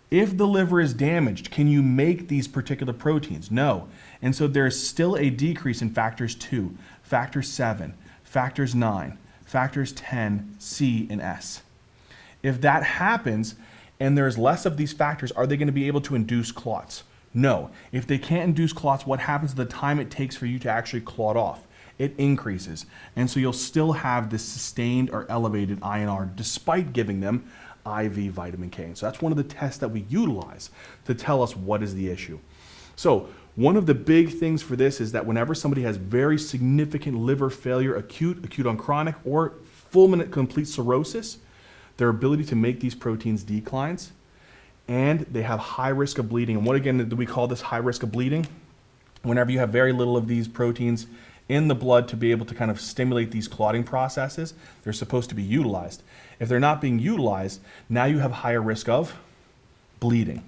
If the liver is damaged, can you make these particular proteins? No. And so there is still a decrease in factors 2, factor 7, factors 9, factors 10, C, and S. If that happens and there's less of these factors, are they going to be able to induce clots? No. If they can't induce clots, what happens to the time it takes for you to actually clot off? It increases. And so you'll still have this sustained or elevated INR despite giving them IV vitamin K. And so that's one of the tests that we utilize to tell us what is the issue. So one of the big things for this is that whenever somebody has very significant liver failure, acute on chronic, or fulminant complete cirrhosis, their ability to make these proteins declines, and they have high risk of bleeding. And what again do we call this high risk of bleeding? Whenever you have very little of these proteins in the blood to be able to kind of stimulate these clotting processes, they're supposed to be utilized. If they're not being utilized, now you have higher risk of bleeding.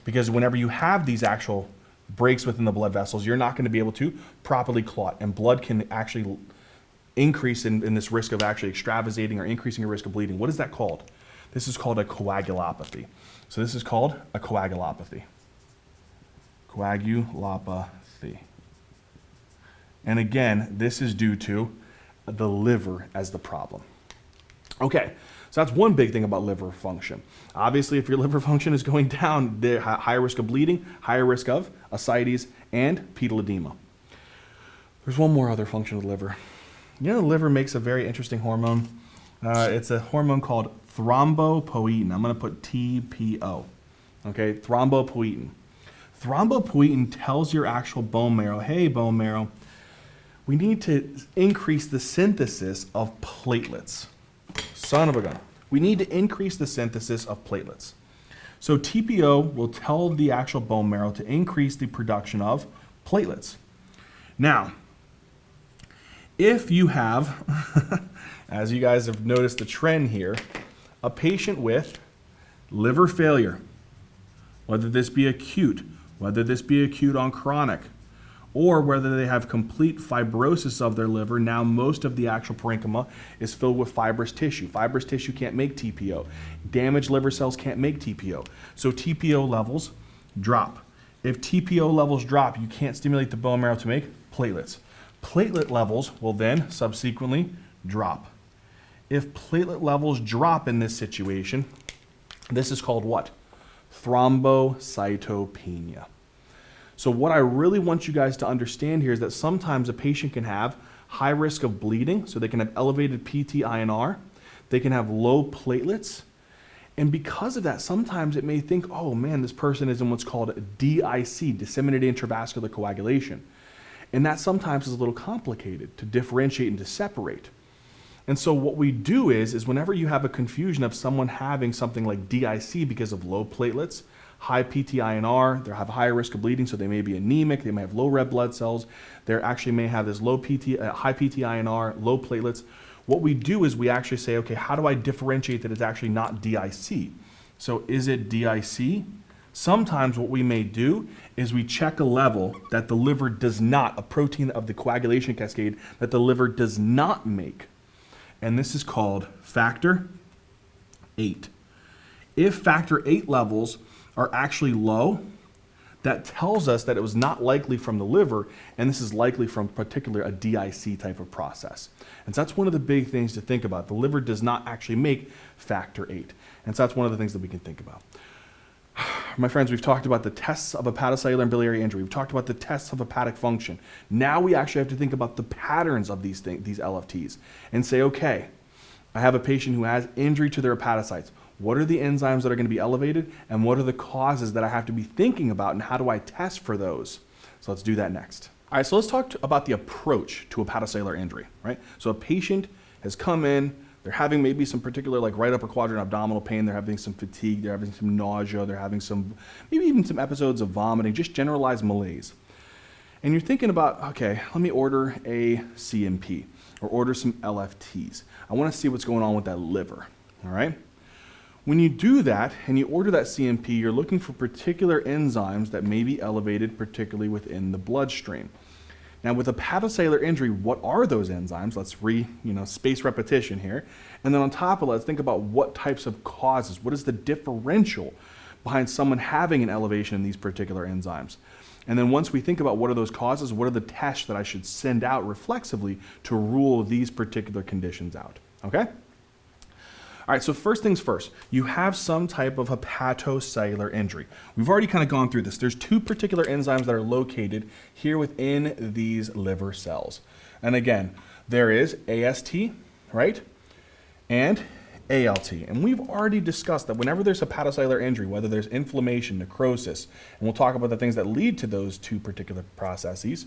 Because whenever you have these actual breaks within the blood vessels, you're not going to be able to properly clot, and blood can actually increase in this risk of actually extravasating or increasing your risk of bleeding. What is that called? This is called a coagulopathy. So this is called a coagulopathy. Coagulopathy. And again, this is due to the liver as the problem. Okay, so that's one big thing about liver function. Obviously, if your liver function is going down, there's higher risk of bleeding, higher risk of ascites, and pedal edema. There's one more other function of the liver. You know, the liver makes a very interesting hormone. It's a hormone called thrombopoietin. I'm going to put TPO. Okay, thrombopoietin. Thrombopoietin tells your actual bone marrow, hey, bone marrow, we need to increase the synthesis of platelets. Son of a gun. We need to increase the synthesis of platelets. So TPO will tell the actual bone marrow to increase the production of platelets. Now, if you have, as you guys have noticed the trend here, a patient with liver failure, whether this be acute, whether this be acute on chronic, or whether they have complete fibrosis of their liver, now most of the actual parenchyma is filled with fibrous tissue. Fibrous tissue can't make TPO. Damaged liver cells can't make TPO. So TPO levels drop. If TPO levels drop, you can't stimulate the bone marrow to make platelets. Platelet levels will then subsequently drop. If platelet levels drop in this situation, this is called what? Thrombocytopenia. So what I really want you guys to understand here is that sometimes a patient can have high risk of bleeding, so they can have elevated PT-INR, they can have low platelets, and because of that, sometimes it may think, oh man, this person is in what's called DIC, disseminated intravascular coagulation. And that sometimes is a little complicated to differentiate and to separate. And so what we do is whenever you have a confusion of someone having something like DIC because of low platelets, high PT-INR, they have a higher risk of bleeding, so they may be anemic, they may have low red blood cells, they actually may have this high PT-INR, low platelets. What we do is we actually say, okay, how do I differentiate that it's actually not DIC? So is it DIC? Sometimes what we may do is we check a level that the liver does not, a protein of the coagulation cascade that the liver does not make. And this is called factor VIII. If factor VIII levels are actually low, that tells us that it was not likely from the liver, and this is likely from particular a DIC type of process. And so that's one of the big things to think about. The liver does not actually make factor VIII. And so that's one of the things that we can think about. My friends, we've talked about the tests of hepatocellular and biliary injury. We've talked about the tests of hepatic function. Now we actually have to think about the patterns of these LFTs and say, okay, I have a patient who has injury to their hepatocytes. What are the enzymes that are going to be elevated, and what are the causes that I have to be thinking about, and how do I test for those? So let's do that next. All right, so let's talk about the approach to hepatocellular injury, right? So a patient has come in, they're having maybe some particular like right upper quadrant abdominal pain, they're having some fatigue, they're having some nausea, they're having some, maybe even some episodes of vomiting, just generalized malaise. And you're thinking about, okay, let me order a CMP or order some LFTs. I want to see what's going on with that liver, all right? When you do that and you order that CMP, you're looking for particular enzymes that may be elevated, particularly within the bloodstream. Now with hepatocellular injury, what are those enzymes? Let's space repetition here. And then on top of it, let's think about what types of causes, what is the differential behind someone having an elevation in these particular enzymes? And then once we think about what are those causes, what are the tests that I should send out reflexively to rule these particular conditions out, okay? All right, so first things first, you have some type of hepatocellular injury. We've already kind of gone through this. There's two particular enzymes that are located here within these liver cells. And again, there is AST, right, and ALT. And we've already discussed that whenever there's hepatocellular injury, whether there's inflammation, necrosis, and we'll talk about the things that lead to those two particular processes,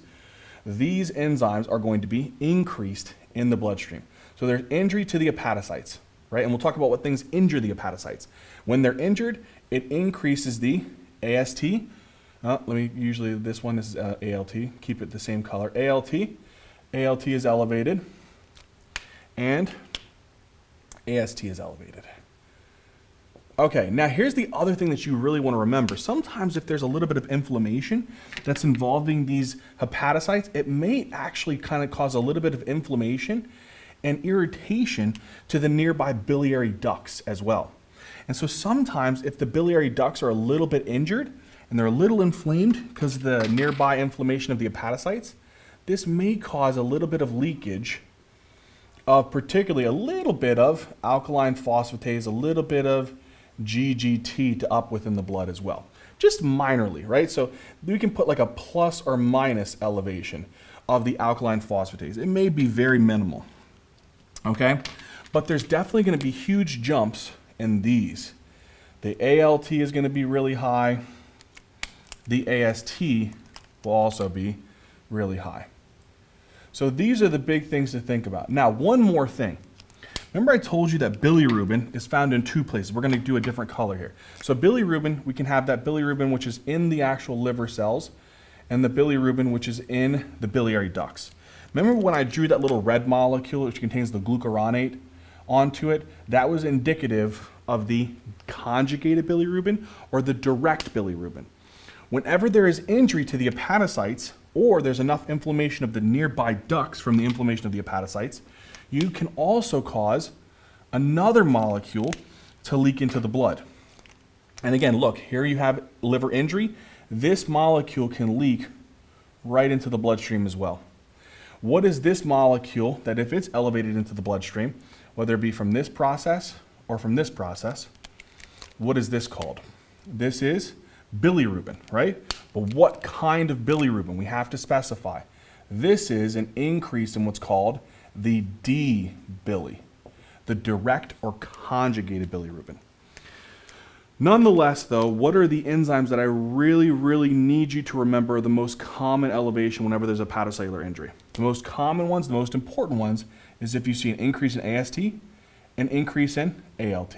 these enzymes are going to be increased in the bloodstream. So there's injury to the hepatocytes. Right? And we'll talk about what things injure the hepatocytes. When they're injured, it increases the AST. This one is ALT. Keep it the same color. ALT is elevated, and AST is elevated. Okay, now here's the other thing that you really want to remember. Sometimes if there's a little bit of inflammation that's involving these hepatocytes, it may actually kind of cause a little bit of inflammation and irritation to the nearby biliary ducts as well. And so sometimes if the biliary ducts are a little bit injured and they're a little inflamed because of the nearby inflammation of the hepatocytes, this may cause a little bit of leakage of particularly a little bit of alkaline phosphatase, a little bit of GGT to up within the blood as well. Just minorly, right? So we can put like a plus or minus elevation of the alkaline phosphatase. It may be very minimal. Okay, but there's definitely going to be huge jumps in these. The ALT is going to be really high. The AST will also be really high. So these are the big things to think about. Now, one more thing. Remember I told you that bilirubin is found in two places. We're going to do a different color here. So bilirubin, we can have that bilirubin which is in the actual liver cells and the bilirubin which is in the biliary ducts. Remember when I drew that little red molecule which contains the glucuronate onto it? That was indicative of the conjugated bilirubin or the direct bilirubin. Whenever there is injury to the hepatocytes or there's enough inflammation of the nearby ducts from the inflammation of the hepatocytes, you can also cause another molecule to leak into the blood. And again, look, here you have liver injury. This molecule can leak right into the bloodstream as well. What is this molecule that if it's elevated into the bloodstream, whether it be from this process or from this process, what is this called? This is bilirubin, right? But what kind of bilirubin? We have to specify. This is an increase in what's called the D-bili, the direct or conjugated bilirubin. Nonetheless, though, what are the enzymes that I really need you to remember are the most common elevation whenever there's a hepatocellular injury? The most common ones, the most important ones, is if you see an increase in AST, an increase in ALT.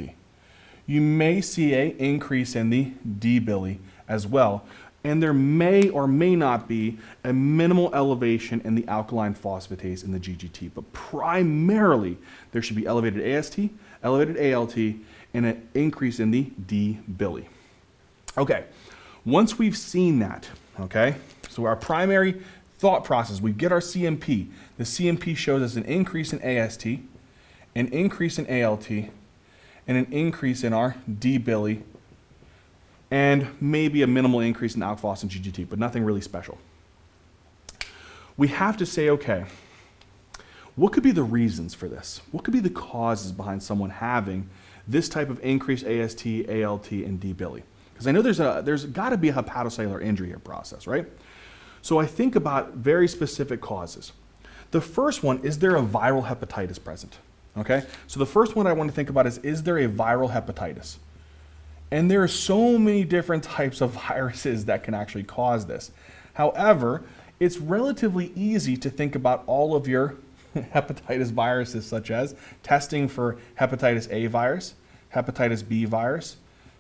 You may see an increase in the D-bili as well, and there may or may not be a minimal elevation in the alkaline phosphatase in the GGT, but primarily there should be elevated AST, elevated ALT, and an increase in the D-bili. Okay, once we've seen that, okay, so our primary thought process, we get our CMP. The CMP shows us an increase in AST, an increase in ALT, and an increase in our D-bili, and maybe a minimal increase in alk phos and GGT, but nothing really special. We have to say, okay, what could be the reasons for this? What could be the causes behind someone having this type of increased AST, ALT, and D-bili? Because I know there's got to be a hepatocellular injury here process, right? So I think about very specific causes. The first one, is there a viral hepatitis present? Okay, so the first one I want to think about is there a viral hepatitis? And there are so many different types of viruses that can actually cause this. However, it's relatively easy to think about all of your hepatitis viruses, such as testing for hepatitis A virus, hepatitis B virus,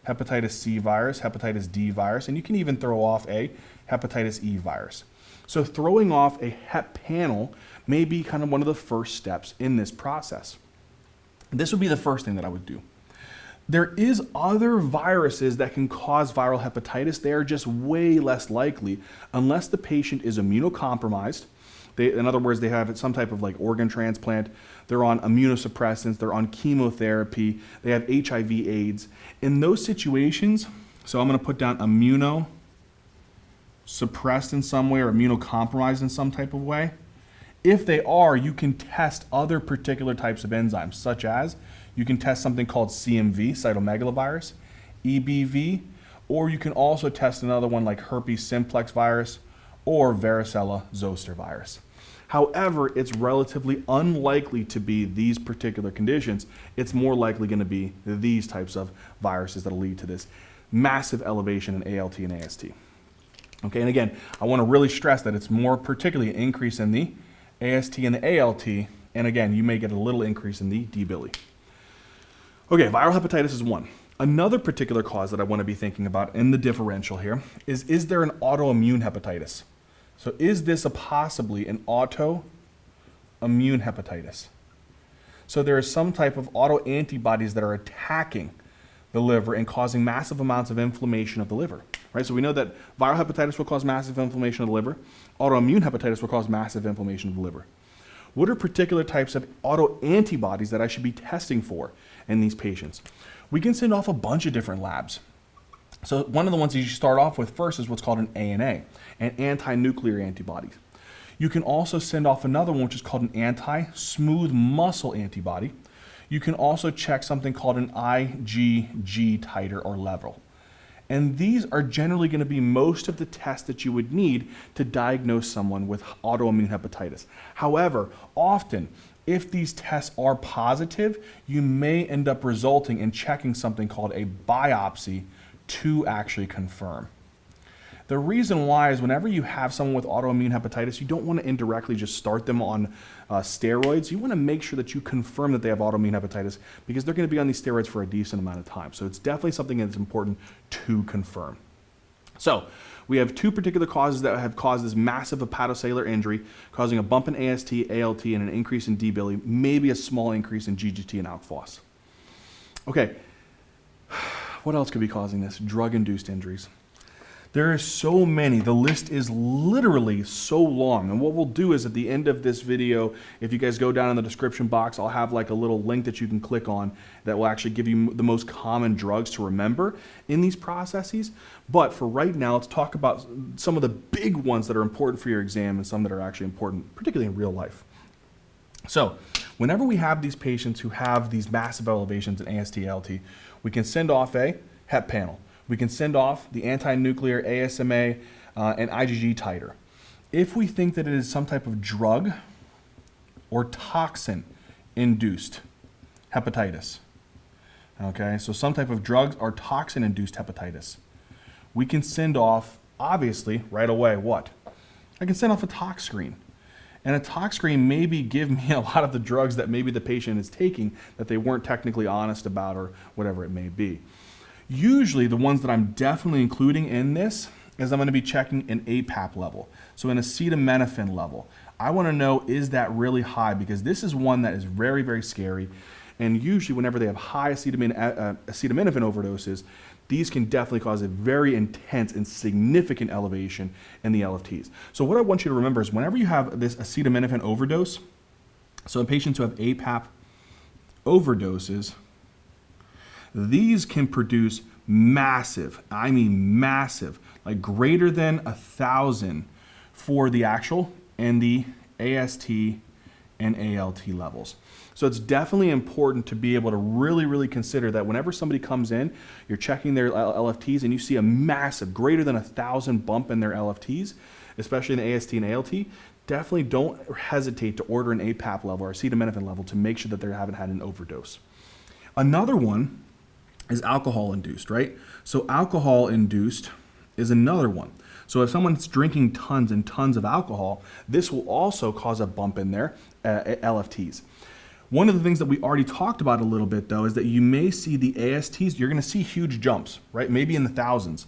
hepatitis C virus, hepatitis D virus, and you can even throw off a hepatitis E virus. So throwing off a hep panel may be kind of one of the first steps in this process. This would be the first thing that I would do. There is other viruses that can cause viral hepatitis. They are just way less likely unless the patient is immunocompromised. In other words, they have some type of like organ transplant, they're on immunosuppressants, they're on chemotherapy, they have HIV AIDS. In those situations, so I'm going to put down immunosuppressed in some way or immunocompromised in some type of way. If they are, you can test other particular types of enzymes, such as you can test something called CMV, cytomegalovirus, EBV, or you can also test another one like herpes simplex virus or varicella zoster virus. However, it's relatively unlikely to be these particular conditions. It's more likely going to be these types of viruses that will lead to this massive elevation in ALT and AST. Okay, and again, I want to really stress that it's more particularly an increase in the AST and the ALT, and again, you may get a little increase in the D-bili. Okay, viral hepatitis is one. Another particular cause that I want to be thinking about in the differential here is there an autoimmune hepatitis? So is this possibly an autoimmune hepatitis? So there is some type of autoantibodies that are attacking the liver and causing massive amounts of inflammation of the liver, right? So we know that viral hepatitis will cause massive inflammation of the liver. Autoimmune hepatitis will cause massive inflammation of the liver. What are particular types of autoantibodies that I should be testing for in these patients? We can send off a bunch of different labs. So one of the ones that you should start off with first is what's called an ANA, an anti-nuclear antibody. You can also send off another one which is called an anti-smooth muscle antibody. You can also check something called an IgG titer or level. And these are generally going to be most of the tests that you would need to diagnose someone with autoimmune hepatitis. However, often, if these tests are positive, you may end up resulting in checking something called a biopsy to actually confirm. The reason why is whenever you have someone with autoimmune hepatitis, you don't want to indirectly just start them on steroids. You want to make sure that you confirm that they have autoimmune hepatitis because they're going to be on these steroids for a decent amount of time. So it's definitely something that's important to confirm. So we have two particular causes that have caused this massive hepatocellular injury, causing a bump in AST, ALT, and an increase in D-bili, maybe a small increase in GGT and alk phos. Okay, what else could be causing this? Drug-induced injuries. There are so many. The list is literally so long. And what we'll do is at the end of this video, if you guys go down in the description box, I'll have like a little link that you can click on that will actually give you the most common drugs to remember in these processes. But for right now, let's talk about some of the big ones that are important for your exam and some that are actually important, particularly in real life. So whenever we have these patients who have these massive elevations in AST, ALT, we can send off a hep panel. We can send off the anti-nuclear ASMA and IgG titer. If we think that it is some type of drug or toxin-induced hepatitis, okay, so some type of drugs or toxin-induced hepatitis, we can send off, obviously, right away, what? I can send off a tox screen. And a tox screen maybe give me a lot of the drugs that maybe the patient is taking that they weren't technically honest about or whatever it may be. Usually the ones that I'm definitely including in this is I'm going to be checking an APAP level, so an acetaminophen level. I want to know, is that really high? Because this is one that is very, very scary. And usually whenever they have high acetaminophen overdoses, these can definitely cause a very intense and significant elevation in the LFTs. So what I want you to remember is whenever you have this acetaminophen overdose, so in patients who have APAP overdoses, these can produce massive, I mean massive, like greater than 1,000 for the actual and the AST and ALT levels. So it's definitely important to be able to really, really consider that whenever somebody comes in, you're checking their LFTs and you see a massive, greater than 1,000 bump in their LFTs, especially in the AST and ALT, definitely don't hesitate to order an APAP level or acetaminophen level to make sure that they haven't had an overdose. Another one is alcohol-induced, right? So alcohol-induced is another one. So if someone's drinking tons and tons of alcohol, this will also cause a bump in their LFTs. One of the things that we already talked about a little bit though is that you may see the ASTs, you're going to see huge jumps, right? Maybe in the thousands.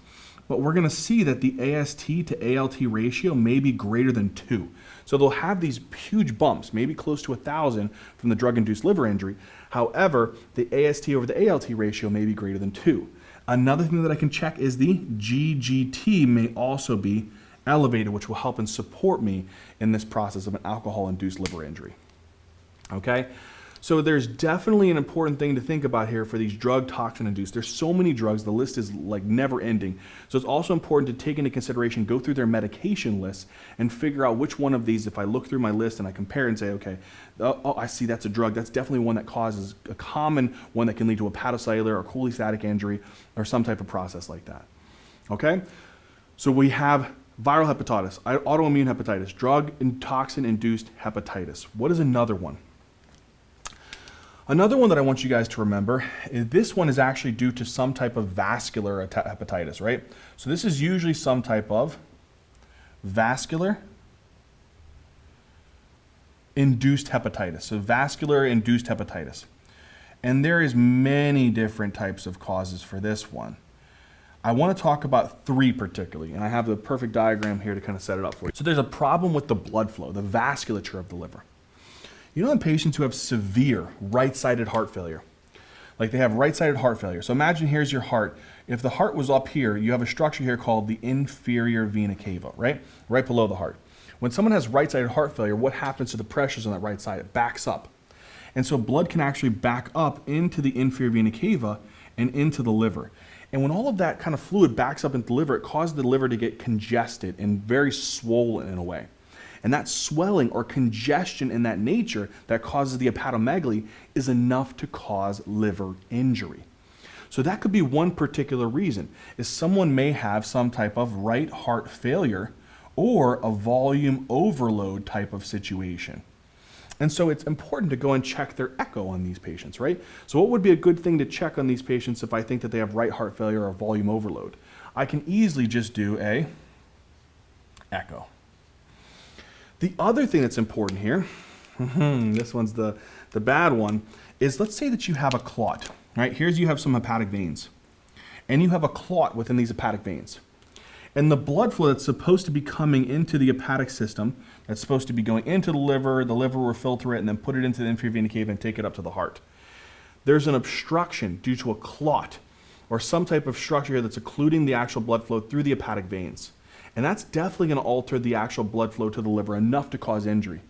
But we're going to see that the AST to ALT ratio may be greater than 2. So they'll have these huge bumps, maybe close to 1,000 from the drug-induced liver injury. However, the AST over the ALT ratio may be greater than 2. Another thing that I can check is the GGT may also be elevated, which will help and support me in this process of an alcohol-induced liver injury. Okay? So there's definitely an important thing to think about here for these drug toxin-induced. There's so many drugs, the list is like never ending. So it's also important to take into consideration, go through their medication lists and figure out which one of these, if I look through my list and I compare and say, okay, oh, I see that's a drug, that's definitely one that causes a common one that can lead to a hepatocellular or cholestatic injury or some type of process like that. Okay? So we have viral hepatitis, autoimmune hepatitis, drug and toxin-induced hepatitis. What is another one? Another one that I want you guys to remember is this one is actually due to some type of vascular hepatitis, right? So this is usually some type of vascular induced hepatitis. So vascular induced hepatitis. And there is many different types of causes for this one. I want to talk about 3 particularly, and I have the perfect diagram here to kind of set it up for you. So there's a problem with the blood flow, the vasculature of the liver. You know, in patients who have severe right-sided heart failure, like they have right-sided heart failure. So imagine here's your heart. If the heart was up here, you have a structure here called the inferior vena cava, right? Right below the heart. When someone has right-sided heart failure, what happens to the pressures on that right side? It backs up. And so blood can actually back up into the inferior vena cava and into the liver. And when all of that kind of fluid backs up into the liver, it causes the liver to get congested and very swollen in a way. And that swelling or congestion in that nature that causes the hepatomegaly is enough to cause liver injury. So that could be one particular reason, is someone may have some type of right heart failure or a volume overload type of situation. And so it's important to go and check their echo on these patients, right? So what would be a good thing to check on these patients if I think that they have right heart failure or volume overload? I can easily just do a echo. The other thing that's important here, this one's the bad one, is let's say that you have a clot, right? Here's you have some hepatic veins, and you have a clot within these hepatic veins. And the blood flow that's supposed to be coming into the hepatic system, that's supposed to be going into the liver will filter it and then put it into the inferior vena cava and take it up to the heart. There's an obstruction due to a clot or some type of structure here that's occluding the actual blood flow through the hepatic veins. And that's definitely going to alter the actual blood flow to the liver enough to cause injury.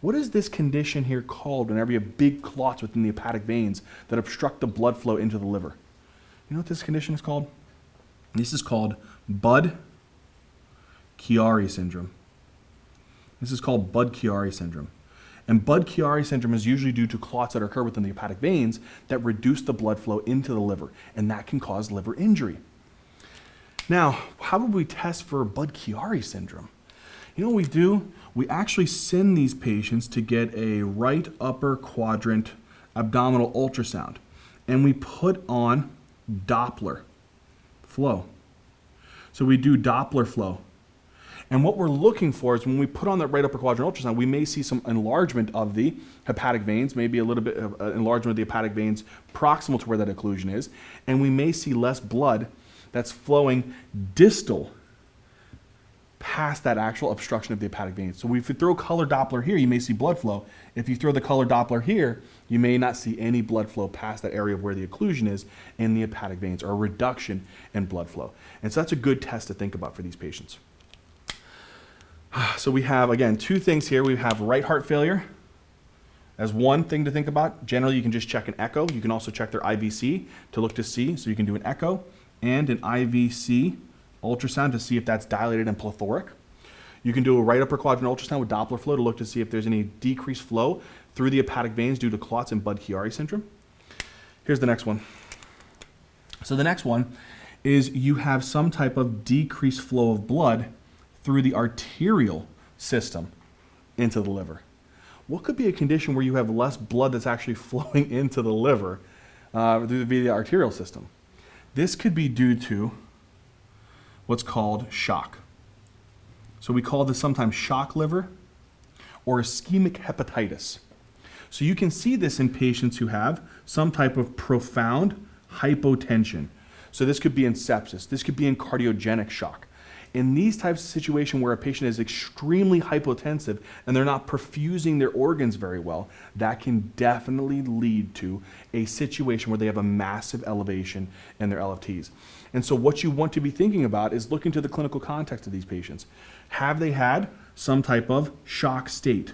What is this condition here called whenever you have big clots within the hepatic veins that obstruct the blood flow into the liver? You know what this condition is called? This is called Budd-Chiari syndrome. This is called Budd-Chiari syndrome. And Budd-Chiari syndrome is usually due to clots that occur within the hepatic veins that reduce the blood flow into the liver, and that can cause liver injury. Now, how would we test for Biliary syndrome? You know what we do? We actually send these patients to get a right upper quadrant abdominal ultrasound, and we put on Doppler flow. So we do Doppler flow. And what we're looking for is when we put on that right upper quadrant ultrasound, we may see some enlargement of the hepatic veins, maybe a little bit of enlargement of the hepatic veins proximal to where that occlusion is, and we may see less blood that's flowing distal past that actual obstruction of the hepatic veins. So if you throw color Doppler here, you may see blood flow. If you throw the color Doppler here, you may not see any blood flow past that area where the occlusion is in the hepatic veins, or a reduction in blood flow. And so that's a good test to think about for these patients. So we have, again, two things here. We have right heart failure as one thing to think about. Generally, you can just check an echo. You can also check their IVC to look to see. So you can do an echo and an IVC ultrasound to see if that's dilated and plethoric. You can do a right upper quadrant ultrasound with Doppler flow to look to see if there's any decreased flow through the hepatic veins due to clots and Biliary syndrome. Here's the next one. So the next one is you have some type of decreased flow of blood through the arterial system into the liver. What could be a condition where you have less blood that's actually flowing into the liver via the arterial system? This could be due to what's called shock. So we call this sometimes shock liver or ischemic hepatitis. So you can see this in patients who have some type of profound hypotension. So this could be in sepsis. This could be in cardiogenic shock. In these types of situations where a patient is extremely hypotensive and they're not perfusing their organs very well, that can definitely lead to a situation where they have a massive elevation in their LFTs. And so what you want to be thinking about is looking to the clinical context of these patients. Have they had some type of shock state?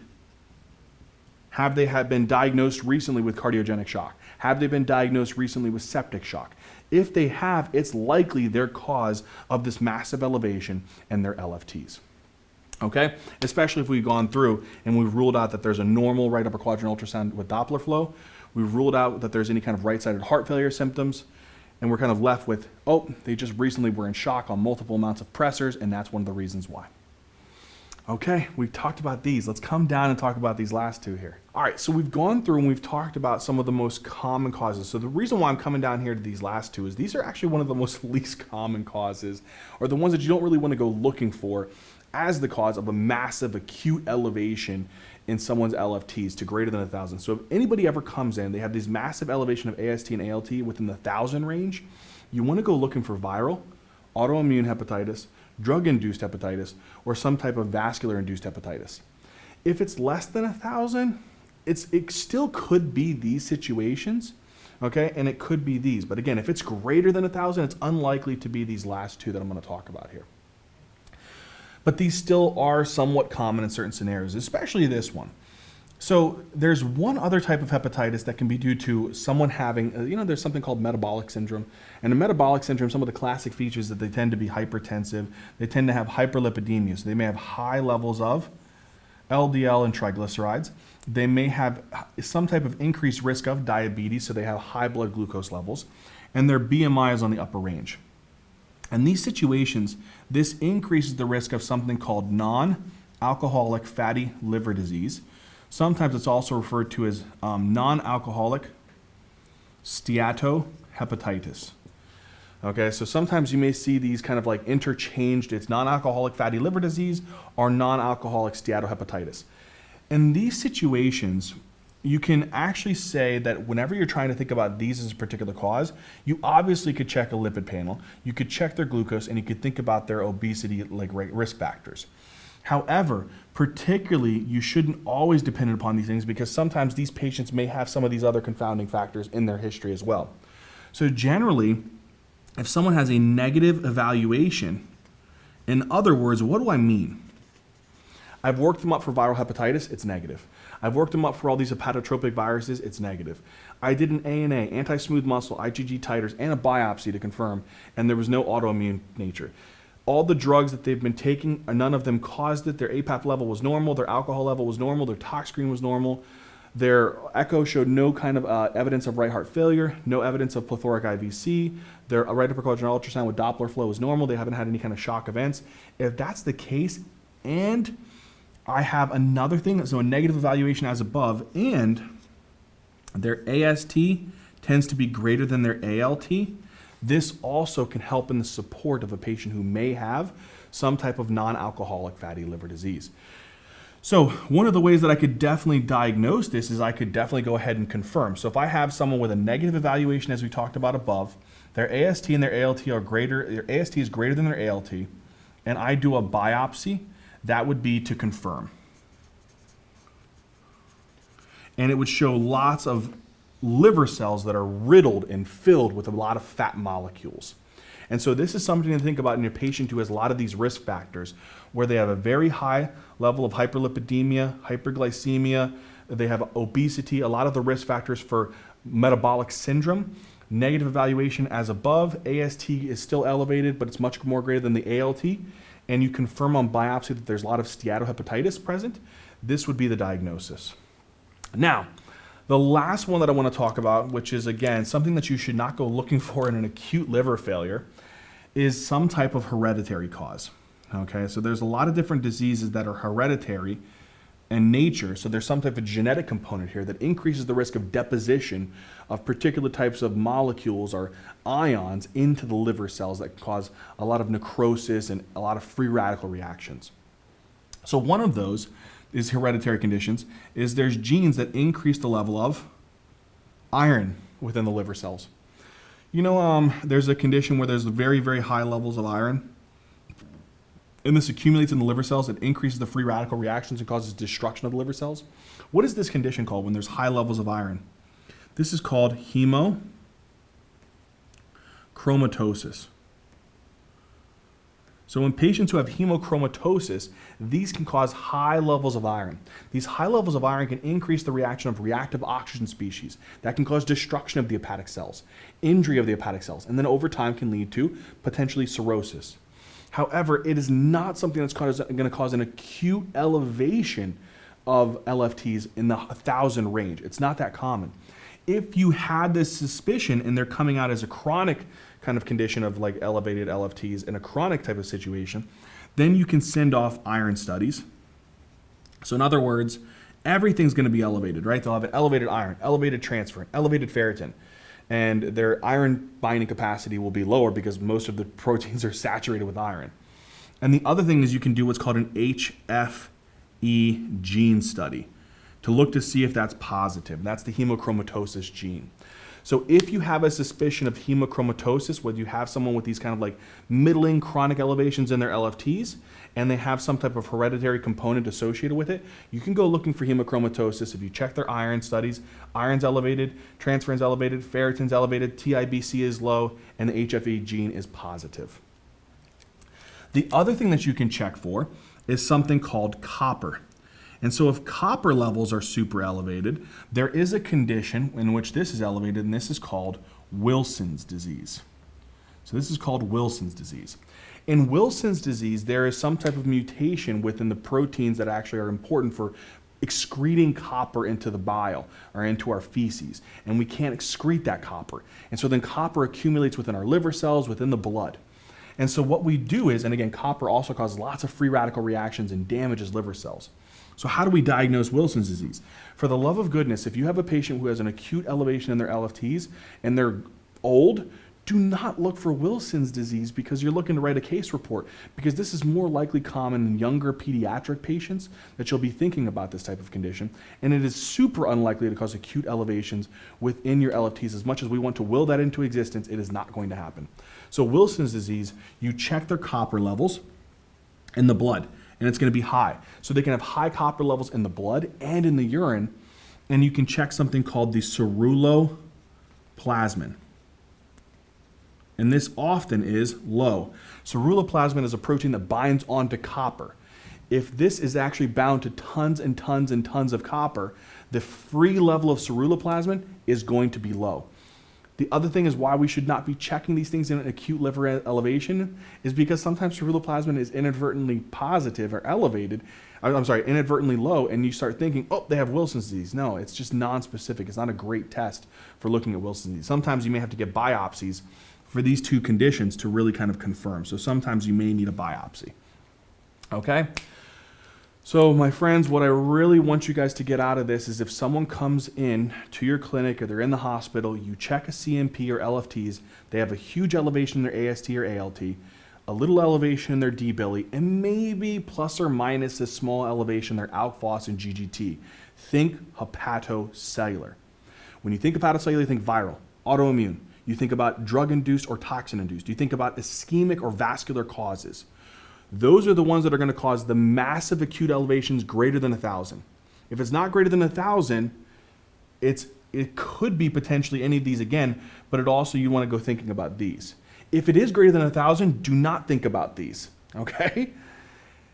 Have they been diagnosed recently with cardiogenic shock? Have they been diagnosed recently with septic shock? If they have, it's likely their cause of this massive elevation in their LFTs. Okay? Especially if we've gone through and we've ruled out that there's a normal right upper quadrant ultrasound with Doppler flow. We've ruled out that there's any kind of right-sided heart failure symptoms. And we're kind of left with, oh, they just recently were in shock on multiple amounts of pressors, and that's one of the reasons why. Okay, we've talked about these. Let's come down and talk about these last two here. All right, so we've gone through and we've talked about some of the most common causes. So the reason why I'm coming down here to these last two is these are actually one of the most least common causes, or the ones that you don't really want to go looking for as the cause of a massive acute elevation in someone's LFTs to greater than 1,000. So if anybody ever comes in, they have this massive elevation of AST and ALT within the 1,000 range, you want to go looking for viral, autoimmune hepatitis, drug-induced hepatitis, or some type of vascular-induced hepatitis. If it's less than 1,000, it still could be these situations, okay? And it could be these. But again, if it's greater than 1,000, it's unlikely to be these last two that I'm going to talk about here. But these still are somewhat common in certain scenarios, especially this one. So there's one other type of hepatitis that can be due to someone having, there's something called metabolic syndrome. And in metabolic syndrome, some of the classic features that they tend to be hypertensive, they tend to have hyperlipidemia. So they may have high levels of LDL and triglycerides. They may have some type of increased risk of diabetes, so they have high blood glucose levels. And their BMI is on the upper range. In these situations, this increases the risk of something called non-alcoholic fatty liver disease. Sometimes it's also referred to as non-alcoholic steatohepatitis. Okay, so sometimes you may see these kind of like interchanged. It's non-alcoholic fatty liver disease or non-alcoholic steatohepatitis. In these situations, you can actually say that whenever you're trying to think about these as a particular cause, you obviously could check a lipid panel, you could check their glucose, and you could think about their obesity like risk factors. However, particularly, you shouldn't always depend upon these things because sometimes these patients may have some of these other confounding factors in their history as well. So generally, if someone has a negative evaluation, in other words, what do I mean? I've worked them up for viral hepatitis, it's negative. I've worked them up for all these hepatotropic viruses, it's negative. I did an ANA, anti-smooth muscle, IgG titers, and a biopsy to confirm, and there was no autoimmune nature. All the drugs that they've been taking, none of them caused it. Their APAP level was normal, their alcohol level was normal, their tox screen was normal. Their echo showed no kind of evidence of right heart failure, no evidence of plethoric IVC. Their right upper quadrant ultrasound with Doppler flow is normal. They haven't had any kind of shock events. If that's the case, and I have another thing, so a negative evaluation as above, and their AST tends to be greater than their ALT, this also can help in the support of a patient who may have some type of non-alcoholic fatty liver disease. So one of the ways that I could definitely diagnose this is I could definitely go ahead and confirm. So if I have someone with a negative evaluation, as we talked about above, their AST and their ALT are greater, their AST is greater than their ALT, and I do a biopsy, that would be to confirm. And it would show lots of liver cells that are riddled and filled with a lot of fat molecules. And so this is something to think about in a patient who has a lot of these risk factors where they have a very high level of hyperlipidemia, hyperglycemia, they have obesity, a lot of the risk factors for metabolic syndrome. Negative evaluation as above, AST is still elevated, but it's much more greater than the ALT, and you confirm on biopsy that there's a lot of steatohepatitis present. This would be the diagnosis. Now, the last one that I want to talk about, which is again something that you should not go looking for in an acute liver failure, is some type of hereditary cause. Okay, so there's a lot of different diseases that are hereditary in nature, so there's some type of genetic component here that increases the risk of deposition of particular types of molecules or ions into the liver cells that can cause a lot of necrosis and a lot of free radical reactions. So one of those is hereditary conditions, is there's genes that increase the level of iron within the liver cells. You know, there's a condition where there's very, very high levels of iron, and this accumulates in the liver cells. It increases the free radical reactions and causes destruction of the liver cells. What is this condition called when there's high levels of iron? This is called hemochromatosis. So in patients who have hemochromatosis, these can cause high levels of iron. These high levels of iron can increase the reaction of reactive oxygen species. That can cause destruction of the hepatic cells, injury of the hepatic cells, and then over time can lead to potentially cirrhosis. However, it is not something that's going to cause an acute elevation of LFTs in the 1,000 range. It's not that common. If you had this suspicion and they're coming out as a chronic kind of condition of like elevated LFTs in a chronic type of situation, then you can send off iron studies. So in other words, everything's going to be elevated, right? They'll have an elevated iron, elevated transferrin, elevated ferritin, and their iron binding capacity will be lower because most of the proteins are saturated with iron. And the other thing is you can do what's called an HFE gene study to look to see if that's positive. That's the hemochromatosis gene. So if you have a suspicion of hemochromatosis, whether you have someone with these kind of like middling chronic elevations in their LFTs, and they have some type of hereditary component associated with it, you can go looking for hemochromatosis. If you check their iron studies, iron's elevated, transferin's elevated, ferritin's elevated, TIBC is low, and the HFE gene is positive. The other thing that you can check for is something called copper. And so if copper levels are super elevated, there is a condition in which this is elevated, and this is called Wilson's disease. So this is called Wilson's disease. In Wilson's disease, there is some type of mutation within the proteins that actually are important for excreting copper into the bile or into our feces, and we can't excrete that copper. And so then copper accumulates within our liver cells, within the blood. And so what we do is, and again, copper also causes lots of free radical reactions and damages liver cells. So how do we diagnose Wilson's disease? For the love of goodness, if you have a patient who has an acute elevation in their LFTs and they're old, do not look for Wilson's disease because you're looking to write a case report, because this is more likely common in younger pediatric patients that you'll be thinking about this type of condition, and it is super unlikely to cause acute elevations within your LFTs. As much as we want to will that into existence, it is not going to happen. So Wilson's disease, you check their copper levels in the blood, and it's going to be high. So they can have high copper levels in the blood and in the urine, and you can check something called the ceruloplasmin. And this often is low. Ceruloplasmin is a protein that binds onto copper. If this is actually bound to tons and tons and tons of copper, the free level of ceruloplasmin is going to be low. The other thing is why we should not be checking these things in an acute liver elevation is because sometimes ceruloplasmin is inadvertently positive or elevated. I'm sorry, inadvertently low, and you start thinking, oh, they have Wilson's disease. No, it's just non-specific. It's not a great test for looking at Wilson's disease. Sometimes you may have to get biopsies for these two conditions to really kind of confirm. So sometimes you may need a biopsy. Okay? So my friends, what I really want you guys to get out of this is if someone comes in to your clinic or they're in the hospital, you check a CMP or LFTs, they have a huge elevation in their AST or ALT, a little elevation in their D-Bili, and maybe plus or minus a small elevation in their ALK, phos, and GGT. Think hepatocellular. When you think hepatocellular, you think viral, autoimmune. You think about drug-induced or toxin-induced. You think about ischemic or vascular causes. Those are the ones that are going to cause the massive acute elevations greater than 1,000. If it's not greater than 1,000, it could be potentially any of these again, but it also, you want to go thinking about these. If it is greater than 1,000, do not think about these, okay?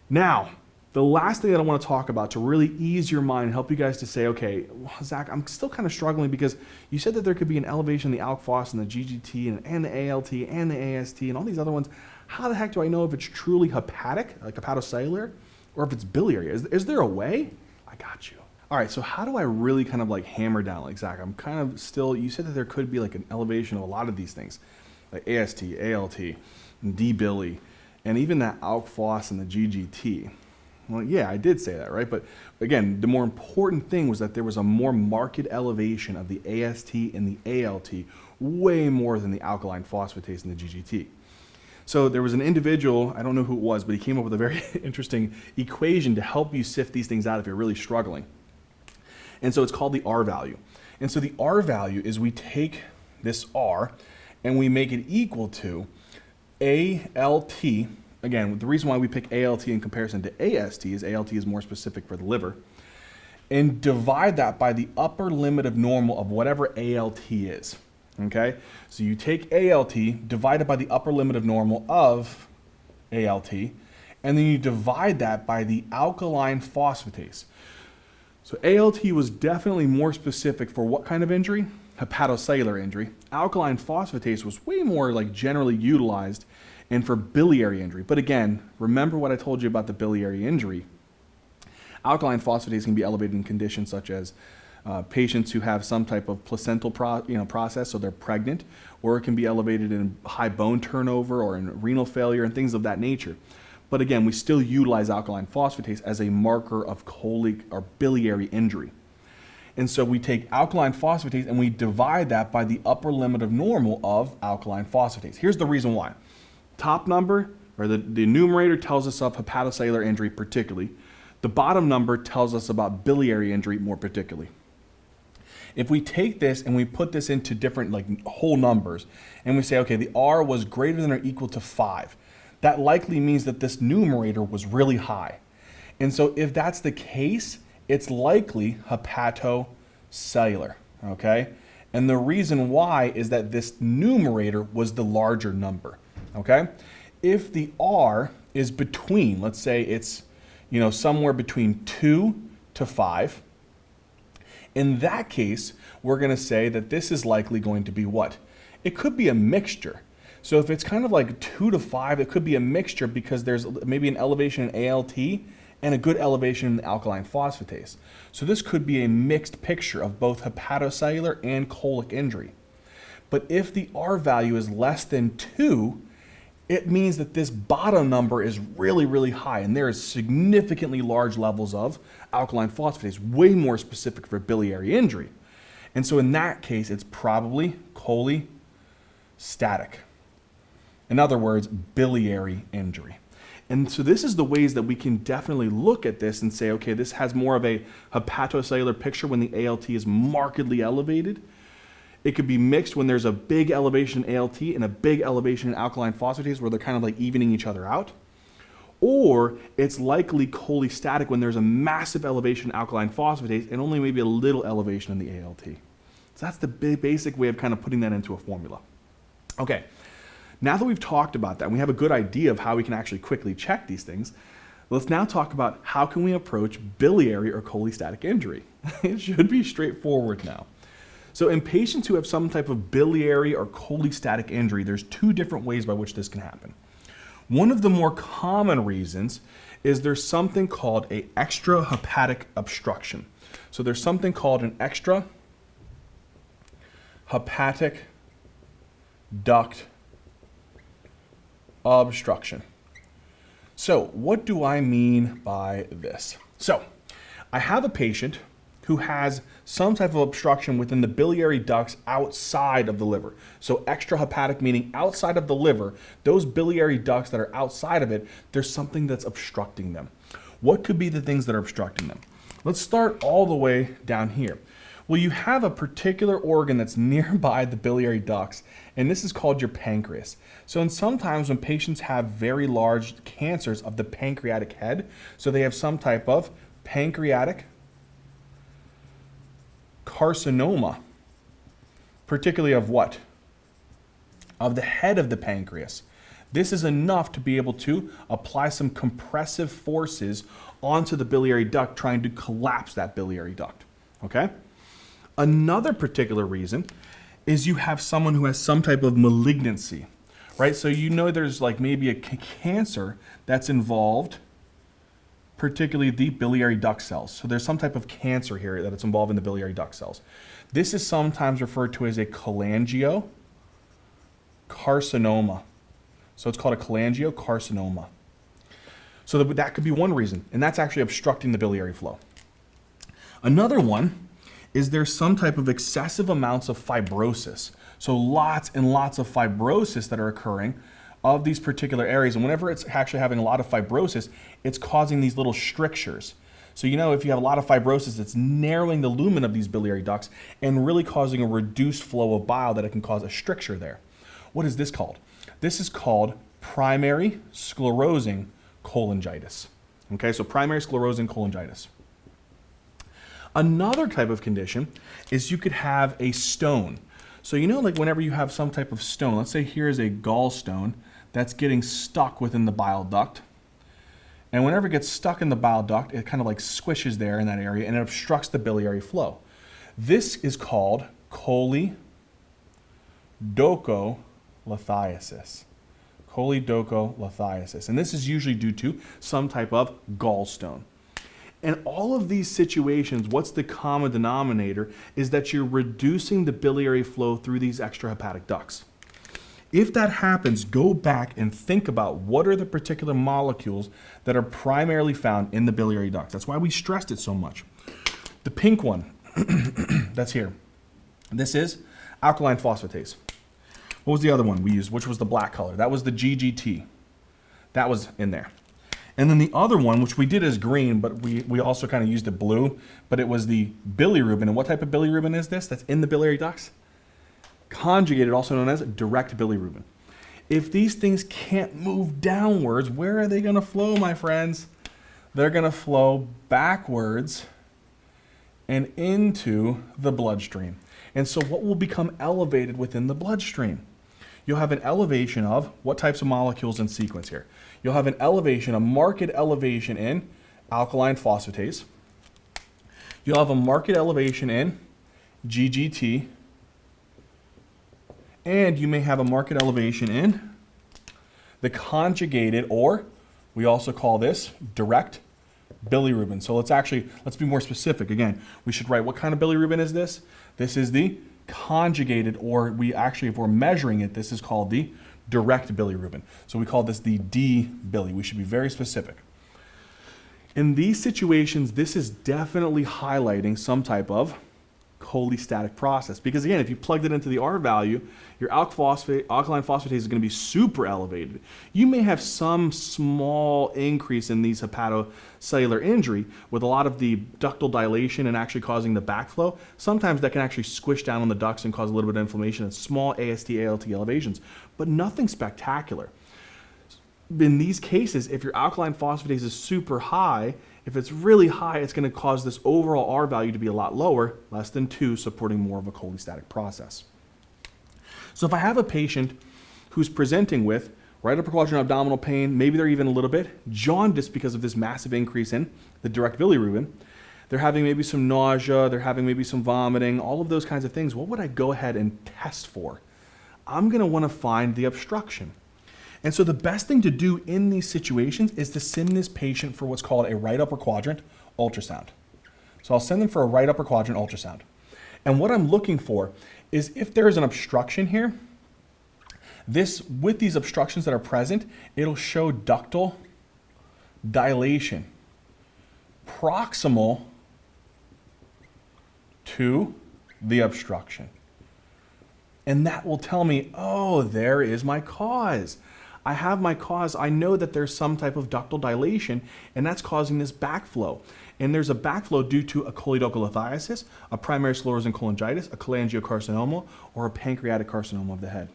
Now, the last thing that I want to talk about to really ease your mind and help you guys to say, okay, well, Zach, I'm still kind of struggling because you said that there could be an elevation in the ALK, phos, and the GGT, and the ALT, and the AST, and all these other ones. How the heck do I know if it's truly hepatic, like hepatocellular, or if it's biliary? Is there a way? I got you. All right, so how do I really kind of like hammer down, like, Zach, I'm kind of still, you said that there could be like an elevation of a lot of these things, like AST, ALT, and D-Bili, and even that ALK, phos, and the GGT. Well, yeah, I did say that, right? But again, the more important thing was that there was a more marked elevation of the AST and the ALT, way more than the alkaline phosphatase and the GGT. So there was an individual, I don't know who it was, but he came up with a very interesting equation to help you sift these things out if you're really struggling. And so it's called the R value. And so the R value is we take this R and we make it equal to ALT. Again, the reason why we pick ALT in comparison to AST is ALT is more specific for the liver, and divide that by the upper limit of normal of whatever ALT is. Okay, so you take ALT divided by the upper limit of normal of ALT, and then you divide that by the alkaline phosphatase. So ALT was definitely more specific for what kind of injury? Hepatocellular injury. Alkaline phosphatase was way more like generally utilized and for biliary injury. But again, remember what I told you about the biliary injury. Alkaline phosphatase can be elevated in conditions such as patients who have some type of placental process, so they're pregnant, or it can be elevated in high bone turnover or in renal failure and things of that nature. But again, we still utilize alkaline phosphatase as a marker of colic or biliary injury. And so we take alkaline phosphatase and we divide that by the upper limit of normal of alkaline phosphatase. Here's the reason why. Top number, or the numerator, tells us of hepatocellular injury particularly. The bottom number tells us about biliary injury more particularly. If we take this and we put this into different like whole numbers and we say, okay, the R was greater than or equal to 5, that likely means that this numerator was really high. And so if that's the case, it's likely hepatocellular, okay? And the reason why is that this numerator was the larger number, okay? If the R is between, let's say it's, somewhere between 2 to 5, in that case, we're going to say that this is likely going to be what? It could be a mixture. So if it's kind of like 2 to 5, it could be a mixture because there's maybe an elevation in ALT and a good elevation in the alkaline phosphatase. So this could be a mixed picture of both hepatocellular and colic injury. But if the R value is less than 2, it means that this bottom number is really, really high, and there is significantly large levels of alkaline phosphatase, way more specific for biliary injury. And so in that case, it's probably cholestatic. In other words, biliary injury. And so this is the ways that we can definitely look at this and say, okay, this has more of a hepatocellular picture when the ALT is markedly elevated. It could be mixed when there's a big elevation in ALT and a big elevation in alkaline phosphatase where they're kind of like evening each other out. Or it's likely cholestatic when there's a massive elevation in alkaline phosphatase and only maybe a little elevation in the ALT. So that's the basic way of kind of putting that into a formula. Okay, now that we've talked about that and we have a good idea of how we can actually quickly check these things, let's now talk about how can we approach biliary or cholestatic injury. It should be straightforward now. So in patients who have some type of biliary or cholestatic injury, there's two different ways by which this can happen. One of the more common reasons is there's something called an extrahepatic obstruction. So there's something called an extrahepatic duct obstruction. So what do I mean by this? So I have a patient who has some type of obstruction within the biliary ducts outside of the liver. So extrahepatic meaning outside of the liver, those biliary ducts that are outside of it, there's something that's obstructing them. What could be the things that are obstructing them? Let's start all the way down here. Well, you have a particular organ that's nearby the biliary ducts, and this is called your pancreas. So sometimes when patients have very large cancers of the pancreatic head, so they have some type of pancreatic carcinoma, particularly of what? Of the head of the pancreas. This is enough to be able to apply some compressive forces onto the biliary duct, trying to collapse that biliary duct, okay? Another particular reason is you have someone who has some type of malignancy, right? So you know there's like maybe a cancer that's involved, particularly the biliary duct cells. So there's some type of cancer here that it's involved in the biliary duct cells. This is sometimes referred to as a cholangiocarcinoma. So it's called a cholangiocarcinoma. So that could be one reason, and that's actually obstructing the biliary flow. Another one is there's some type of excessive amounts of fibrosis. So lots and lots of fibrosis that are occurring of these particular areas. And whenever it's actually having a lot of fibrosis, it's causing these little strictures. So you know if you have a lot of fibrosis, it's narrowing the lumen of these biliary ducts and really causing a reduced flow of bile that it can cause a stricture there. What is this called? This is called primary sclerosing cholangitis. Okay, so primary sclerosing cholangitis. Another type of condition is you could have a stone. So you know like whenever you have some type of stone, let's say here's a gallstone that's getting stuck within the bile duct. And whenever it gets stuck in the bile duct, it kind of like squishes there in that area and it obstructs the biliary flow. This is called choledocholithiasis. Choledocholithiasis. And this is usually due to some type of gallstone. And all of these situations, what's the common denominator is that you're reducing the biliary flow through these extrahepatic ducts. If that happens, go back and think about what are the particular molecules that are primarily found in the biliary ducts. That's why we stressed it so much. The pink one that's here, this is alkaline phosphatase. What was the other one we used, which was the black color? That was the GGT. That was in there. And then the other one, which we did as green, but we also kind of used it blue, but it was the bilirubin. And what type of bilirubin is this that's in the biliary ducts? Conjugated, also known as direct bilirubin. If these things can't move downwards, where are they going to flow, my friends? They're going to flow backwards and into the bloodstream. And so what will become elevated within the bloodstream? You'll have an elevation of what types of molecules in sequence here? You'll have an elevation, a marked elevation in alkaline phosphatase. You'll have a marked elevation in GGT. And you may have a marked elevation in the conjugated, or we also call this direct bilirubin. So let's be more specific. Again, we should write what kind of bilirubin is this? This is the conjugated, or if we're measuring it, this is called the direct bilirubin. So we call this the D-bili. We should be very specific. In these situations, this is definitely highlighting some type of cholestatic process. Because again, if you plugged it into the R value, your alkaline phosphatase is going to be super elevated. You may have some small increase in these hepatocellular injury with a lot of the ductal dilation and actually causing the backflow. Sometimes that can actually squish down on the ducts and cause a little bit of inflammation and small AST ALT elevations, but nothing spectacular. In these cases, if your alkaline phosphatase is super high, if it's really high, it's going to cause this overall R value to be a lot lower, less than 2, supporting more of a cholestatic process. So if I have a patient who's presenting with right upper quadrant abdominal pain, maybe they're even a little bit jaundiced because of this massive increase in the direct bilirubin, they're having maybe some nausea, they're having maybe some vomiting, all of those kinds of things, what would I go ahead and test for? I'm going to want to find the obstruction. And so the best thing to do in these situations is to send this patient for what's called a right upper quadrant ultrasound. So I'll send them for a right upper quadrant ultrasound. And what I'm looking for is if there is an obstruction here, with these obstructions that are present, it'll show ductal dilation proximal to the obstruction. And that will tell me, oh, there is my cause. I have my cause. I know that there's some type of ductal dilation, and that's causing this backflow. And there's a backflow due to a choledocholithiasis, a primary sclerosing cholangitis, a cholangiocarcinoma, or a pancreatic carcinoma of the head.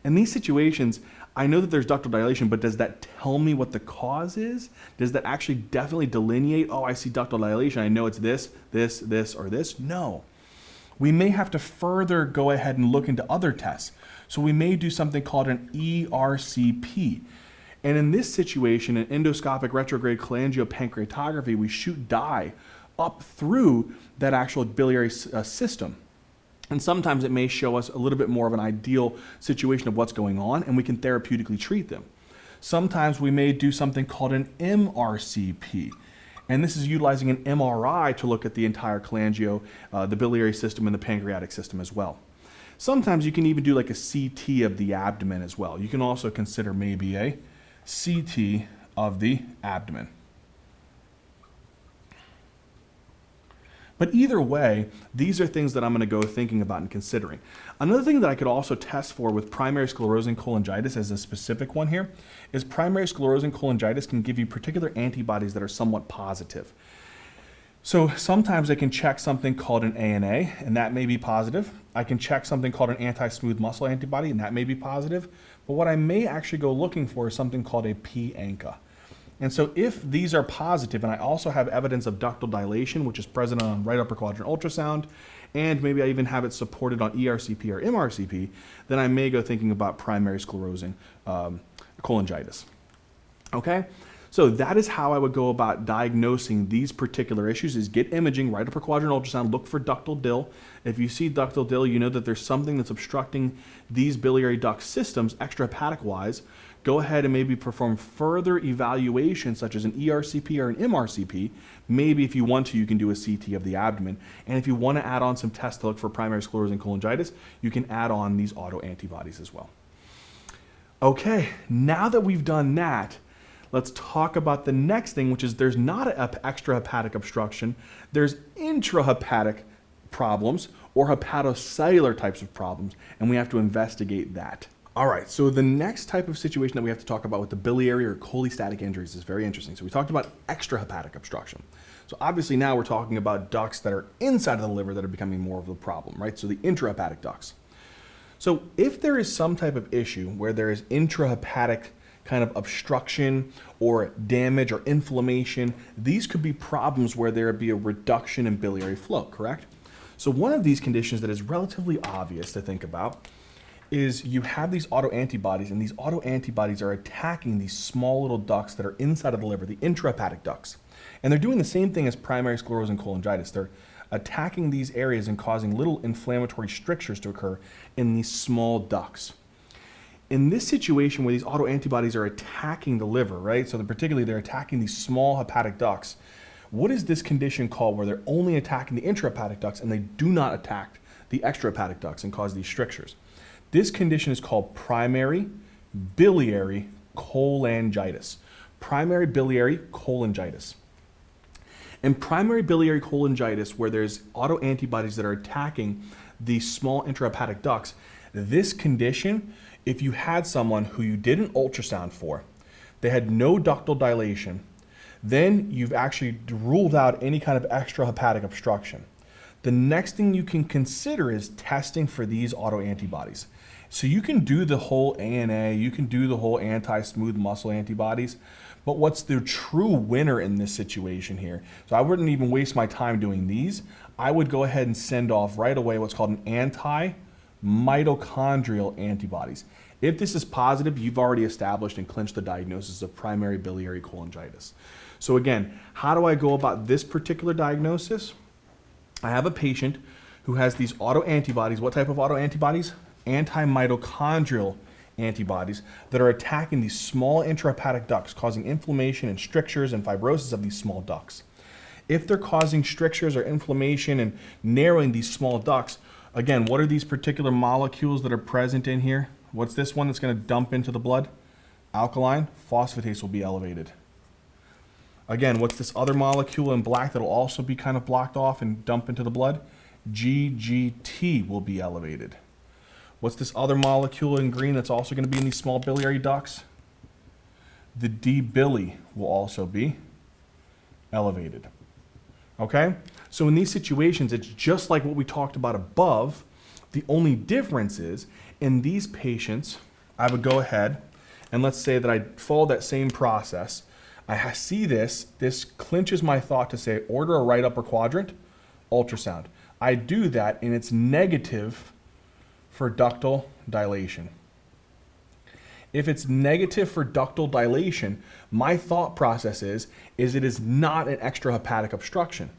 In these situations, I know that there's ductal dilation, but does that tell me what the cause is? Does that actually definitely delineate, oh, I see ductal dilation, I know it's this, this, this, or this? No. We may have to further go ahead and look into other tests. So we may do something called an ERCP. And in this situation, an endoscopic retrograde cholangiopancreatography, we shoot dye up through that actual biliary system. And sometimes it may show us a little bit more of an ideal situation of what's going on, and we can therapeutically treat them. Sometimes we may do something called an MRCP. And this is utilizing an MRI to look at the entire cholangio, the biliary system, and the pancreatic system as well. Sometimes you can even do like a CT of the abdomen as well. You can also consider maybe a CT of the abdomen. But either way, these are things that I'm going to go thinking about and considering. Another thing that I could also test for with primary sclerosing cholangitis as a specific one here is primary sclerosing cholangitis can give you particular antibodies that are somewhat positive. So sometimes I can check something called an ANA, and that may be positive. I can check something called an anti-smooth muscle antibody, and that may be positive. But what I may actually go looking for is something called a P-ANCA. And so if these are positive, and I also have evidence of ductal dilation, which is present on right upper quadrant ultrasound, and maybe I even have it supported on ERCP or MRCP, then I may go thinking about primary sclerosing cholangitis. Okay? So that is how I would go about diagnosing these particular issues, is get imaging, right upper quadrant ultrasound, look for ductal DIL. If you see ductal DIL, you know that there's something that's obstructing these biliary duct systems extrahepatic-wise. Go ahead and maybe perform further evaluation, such as an ERCP or an MRCP. Maybe if you want to, you can do a CT of the abdomen. And if you want to add on some tests to look for primary sclerosing cholangitis, you can add on these autoantibodies as well. Okay, now that we've done that, let's talk about the next thing, which is there's not an extrahepatic obstruction, there's intrahepatic problems or hepatocellular types of problems, and we have to investigate that. All right, so the next type of situation that we have to talk about with the biliary or cholestatic injuries is very interesting. So we talked about extrahepatic obstruction. So obviously now we're talking about ducts that are inside of the liver that are becoming more of a problem, right? So the intrahepatic ducts. So if there is some type of issue where there is intrahepatic kind of obstruction or damage or inflammation, these could be problems where there would be a reduction in biliary flow, correct? So one of these conditions that is relatively obvious to think about is you have these autoantibodies, and these autoantibodies are attacking these small little ducts that are inside of the liver, the intrahepatic ducts. And they're doing the same thing as primary sclerosing cholangitis. They're attacking these areas and causing little inflammatory strictures to occur in these small ducts. In this situation where these autoantibodies are attacking the liver, right? So particularly they're attacking these small hepatic ducts. What is this condition called where they're only attacking the intrahepatic ducts and they do not attack the extrahepatic ducts and cause these strictures? This condition is called primary biliary cholangitis. Primary biliary cholangitis. In primary biliary cholangitis, where there's autoantibodies that are attacking these small intrahepatic ducts, this condition, if you had someone who you did an ultrasound for, they had no ductal dilation, then you've actually ruled out any kind of extrahepatic obstruction. The next thing you can consider is testing for these autoantibodies. So you can do the whole ANA, you can do the whole anti-smooth muscle antibodies, but what's the true winner in this situation here? So I wouldn't even waste my time doing these. I would go ahead and send off right away what's called an anti-mitochondrial antibodies. If this is positive, you've already established and clinched the diagnosis of primary biliary cholangitis. So again, how do I go about this particular diagnosis? I have a patient who has these autoantibodies. What type of autoantibodies? Anti-mitochondrial antibodies that are attacking these small intrahepatic ducts, causing inflammation and strictures and fibrosis of these small ducts. If they're causing strictures or inflammation and narrowing these small ducts, again, what are these particular molecules that are present in here? What's this one that's going to dump into the blood? Alkaline phosphatase will be elevated. Again, what's this other molecule in black that will also be kind of blocked off and dump into the blood? GGT will be elevated. What's this other molecule in green that's also going to be in these small biliary ducts? The D-bili will also be elevated. Okay? So in these situations, it's just like what we talked about above. The only difference is, in these patients, I would go ahead and let's say that I follow that same process. I see this clinches my thought to say, order a right upper quadrant ultrasound. I do that and it's negative for ductal dilation. If it's negative for ductal dilation, my thought process is it is not an extrahepatic obstruction.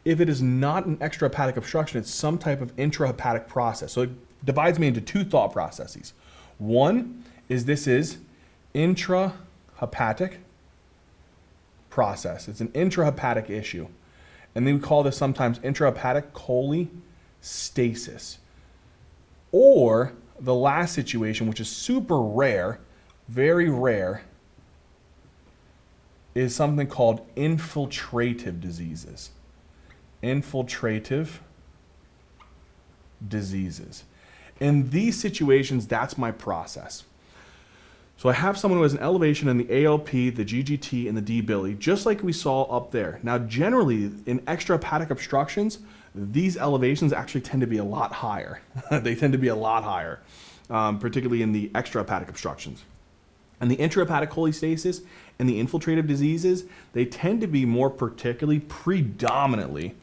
If it is not an extrahepatic obstruction, it's some type of intrahepatic process. So it divides me into two thought processes. One is this is intrahepatic process. It's an intrahepatic issue. And then we call this sometimes intrahepatic cholestasis. Or the last situation, which is super rare, very rare, is something called infiltrative diseases. Infiltrative diseases. In these situations, that's my process. So I have someone who has an elevation in the ALP, the GGT, and the D-bili, just like we saw up there. Now, generally, in extrahepatic obstructions, these elevations actually tend to be a lot higher. They tend to be a lot higher, particularly in the extrahepatic obstructions. And the intrahepatic cholestasis and the infiltrative diseases, they tend to be more particularly, predominantly,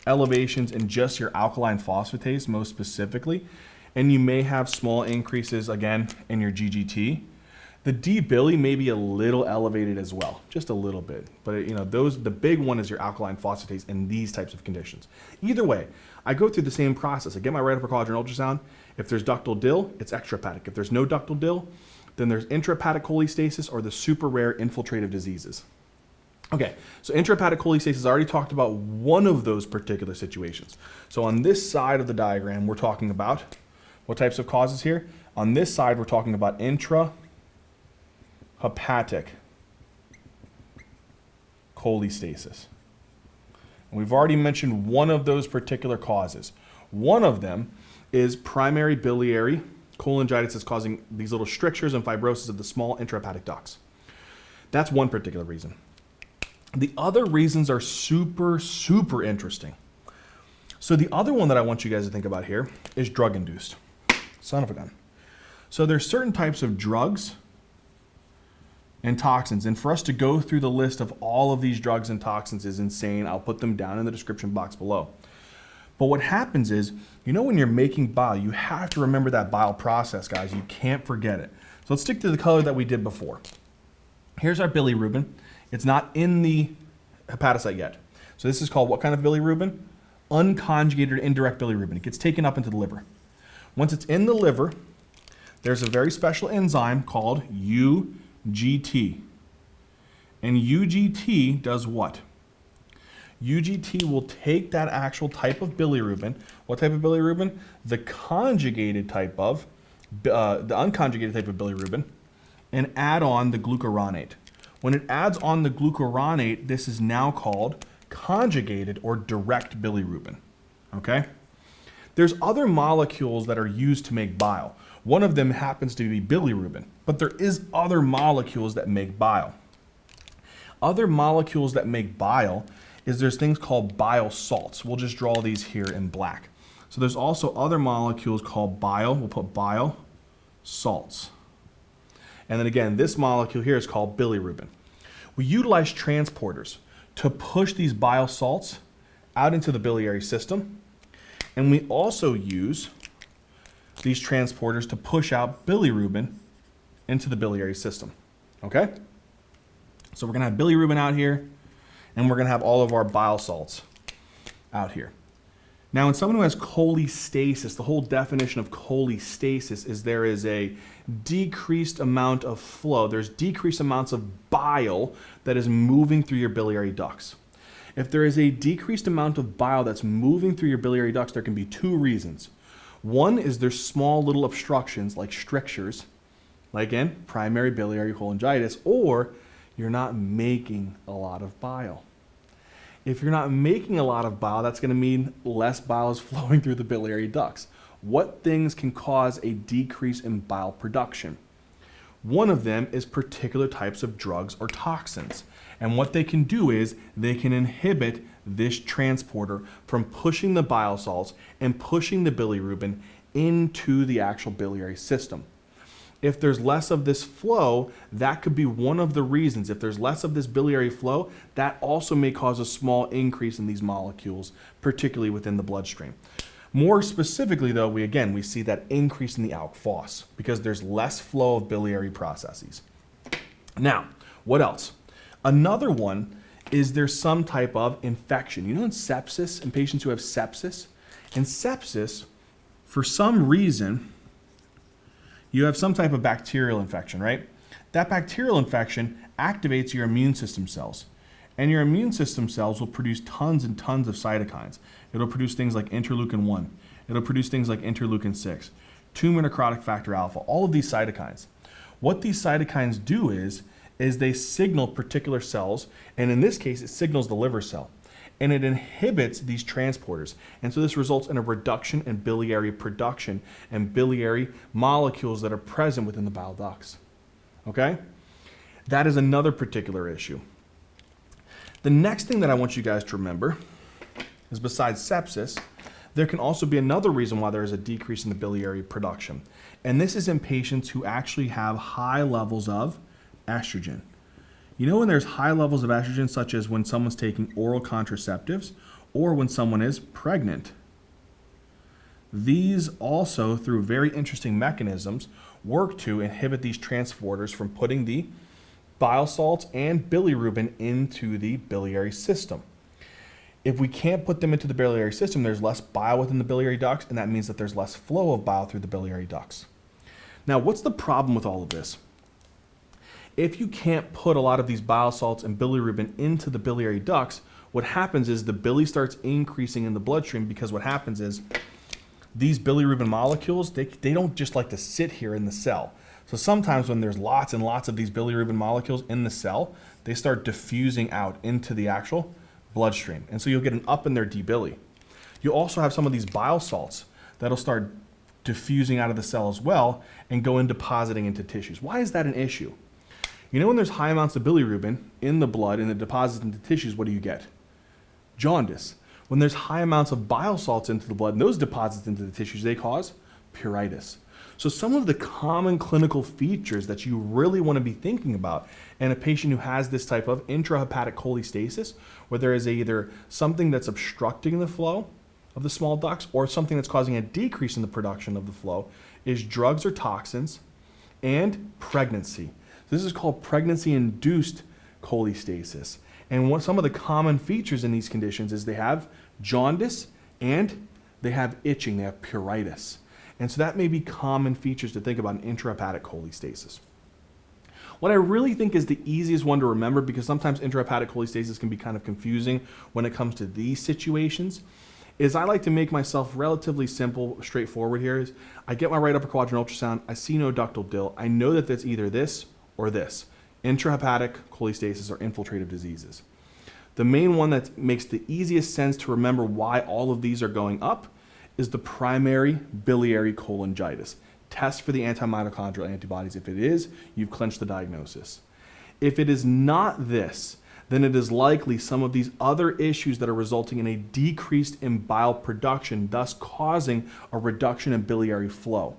elevations in just your alkaline phosphatase, most specifically. And you may have small increases, again, in your GGT. The D-bili may be a little elevated as well, just a little bit. But the big one is your alkaline phosphatase in these types of conditions. Either way, I go through the same process. I get my right upper quadrant ultrasound. If there's ductal DIL, it's extrahepatic. If there's no ductal DIL, then there's intrahepatic cholestasis or the super rare infiltrative diseases. Okay, so intrahepatic cholestasis, I already talked about one of those particular situations. So on this side of the diagram, we're talking about what types of causes here? On this side, we're talking about intrahepatic cholestasis. And we've already mentioned one of those particular causes. One of them is primary biliary cholangitis that's causing these little strictures and fibrosis of the small intrahepatic ducts. That's one particular reason. The other reasons are super, super interesting. So the other one that I want you guys to think about here is drug-induced. Son of a gun. So there's certain types of drugs and toxins, and for us to go through the list of all of these drugs and toxins is insane. I'll put them down in the description box below. But what happens is, when you're making bile, you have to remember that bile process, guys. You can't forget it. So let's stick to the color that we did before. Here's our bilirubin. It's not in the hepatocyte yet. So this is called what kind of bilirubin? Unconjugated indirect bilirubin. It gets taken up into the liver. Once it's in the liver, there's a very special enzyme called UGT. And UGT does what? UGT will take that actual type of bilirubin. What type of bilirubin? The unconjugated type of bilirubin, and add on the glucuronate. When it adds on the glucuronate, this is now called conjugated or direct bilirubin. Okay? There's other molecules that are used to make bile. One of them happens to be bilirubin, but there is other molecules that make bile. Other molecules that make bile is there's things called bile salts. We'll just draw these here in black. So there's also other molecules called we'll put bile salts. And then again, this molecule here is called bilirubin. We utilize transporters to push these bile salts out into the biliary system. And we also use these transporters to push out bilirubin into the biliary system, okay? So we're gonna have bilirubin out here, and we're gonna have all of our bile salts out here. Now, in someone who has cholestasis, the whole definition of cholestasis is there is a decreased amount of flow. There's decreased amounts of bile that is moving through your biliary ducts. If there is a decreased amount of bile that's moving through your biliary ducts, there can be two reasons. One is there's small little obstructions like strictures, like in primary biliary cholangitis, or you're not making a lot of bile. If you're not making a lot of bile, that's going to mean less bile is flowing through the biliary ducts. What things can cause a decrease in bile production? One of them is particular types of drugs or toxins. And what they can do is they can inhibit this transporter from pushing the bile salts and pushing the bilirubin into the actual biliary system. If there's less of this flow, that could be one of the reasons. If there's less of this biliary flow, that also may cause a small increase in these molecules, particularly within the bloodstream. More specifically, though, we see that increase in the ALK phos because there's less flow of biliary processes. Now, what else? Another one is there's some type of infection. You know, in sepsis, in patients who have sepsis, in sepsis, for some reason, you have some type of bacterial infection, right? That bacterial infection activates your immune system cells. And your immune system cells will produce tons and tons of cytokines. It'll produce things like interleukin 1. It'll produce things like interleukin 6, tumor necrotic factor alpha, all of these cytokines. What these cytokines do is they signal particular cells, and in this case, it signals the liver cell. And it inhibits these transporters. And so this results in a reduction in biliary production and biliary molecules that are present within the bile ducts. Okay? That is another particular issue. The next thing that I want you guys to remember is besides sepsis, there can also be another reason why there is a decrease in the biliary production. And this is in patients who actually have high levels of estrogen. You know, when there's high levels of estrogen, such as when someone's taking oral contraceptives or when someone is pregnant, these also, through very interesting mechanisms, work to inhibit these transporters from putting the bile salts and bilirubin into the biliary system. If we can't put them into the biliary system, there's less bile within the biliary ducts, and that means that there's less flow of bile through the biliary ducts. Now, what's the problem with all of this? If you can't put a lot of these bile salts and bilirubin into the biliary ducts, what happens is the bili starts increasing in the bloodstream, because what happens is these bilirubin molecules, they don't just like to sit here in the cell. So sometimes when there's lots and lots of these bilirubin molecules in the cell, they start diffusing out into the actual bloodstream. And so you'll get an up in their D-bili. You'll also have some of these bile salts that'll start diffusing out of the cell as well and go and depositing into tissues. Why is that an issue? You know, when there's high amounts of bilirubin in the blood and it deposits into tissues, what do you get? Jaundice. When there's high amounts of bile salts into the blood and those deposits into the tissues, they cause pruritus. So some of the common clinical features that you really want to be thinking about in a patient who has this type of intrahepatic cholestasis, where there is either something that's obstructing the flow of the small ducts or something that's causing a decrease in the production of the flow, is drugs or toxins and pregnancy. This is called pregnancy-induced cholestasis. And some of the common features in these conditions is they have jaundice and they have itching, they have pruritus. And so that may be common features to think about in intrahepatic cholestasis. What I really think is the easiest one to remember, because sometimes intrahepatic cholestasis can be kind of confusing when it comes to these situations, is I like to make myself relatively simple, straightforward here. Is I get my right upper quadrant ultrasound, I see no ductal DIL, I know that it's either this or this, intrahepatic cholestasis or infiltrative diseases. The main one that makes the easiest sense to remember why all of these are going up is the primary biliary cholangitis. Test for the antimitochondrial antibodies. If it is, you've clinched the diagnosis. If it is not this, then it is likely some of these other issues that are resulting in a decrease in bile production, thus causing a reduction in biliary flow.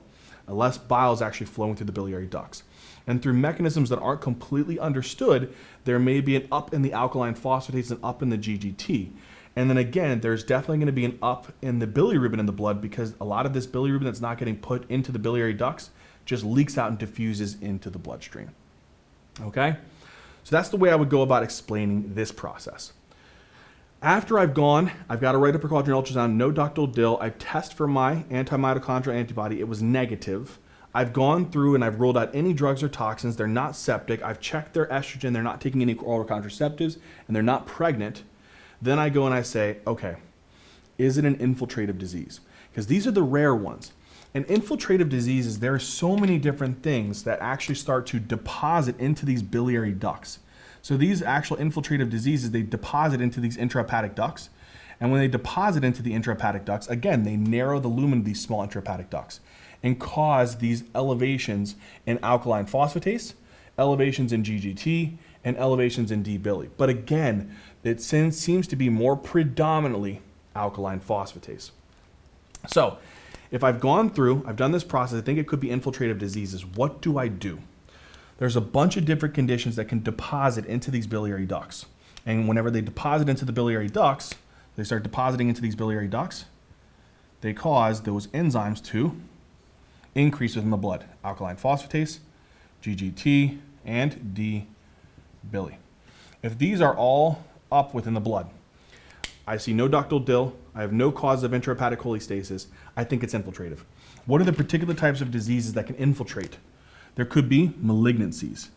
Less bile is actually flowing through the biliary ducts. And through mechanisms that aren't completely understood, there may be an up in the alkaline phosphatase and up in the GGT. And then again, there's definitely going to be an up in the bilirubin in the blood because a lot of this bilirubin that's not getting put into the biliary ducts just leaks out and diffuses into the bloodstream. Okay? So that's the way I would go about explaining this process. After I've got a right upper quadrant ultrasound, no ductal DIL, I test for my anti-mitochondrial antibody, it was negative. I've gone through and I've ruled out any drugs or toxins, they're not septic, I've checked their estrogen, they're not taking any oral contraceptives, and they're not pregnant. Then I go and I say, okay, is it an infiltrative disease? Because these are the rare ones. And infiltrative diseases, there are so many different things that actually start to deposit into these biliary ducts. So these actual infiltrative diseases, they deposit into these intrahepatic ducts. And when they deposit into the intrahepatic ducts, again, they narrow the lumen of these small intrahepatic ducts and cause these elevations in alkaline phosphatase, elevations in GGT, and elevations in D-bili. But again, it seems to be more predominantly alkaline phosphatase. So if I've gone through, I've done this process, I think it could be infiltrative diseases. What do I do? There's a bunch of different conditions that can deposit into these biliary ducts. And whenever they deposit into the biliary ducts, they start depositing into these biliary ducts, they cause those enzymes to increase within the blood. Alkaline phosphatase, GGT, and D-bili. If these are all up within the blood, I see no ductal DIL, I have no cause of intrahepatic cholestasis, I think it's infiltrative. What are the particular types of diseases that can infiltrate? There could be malignancies.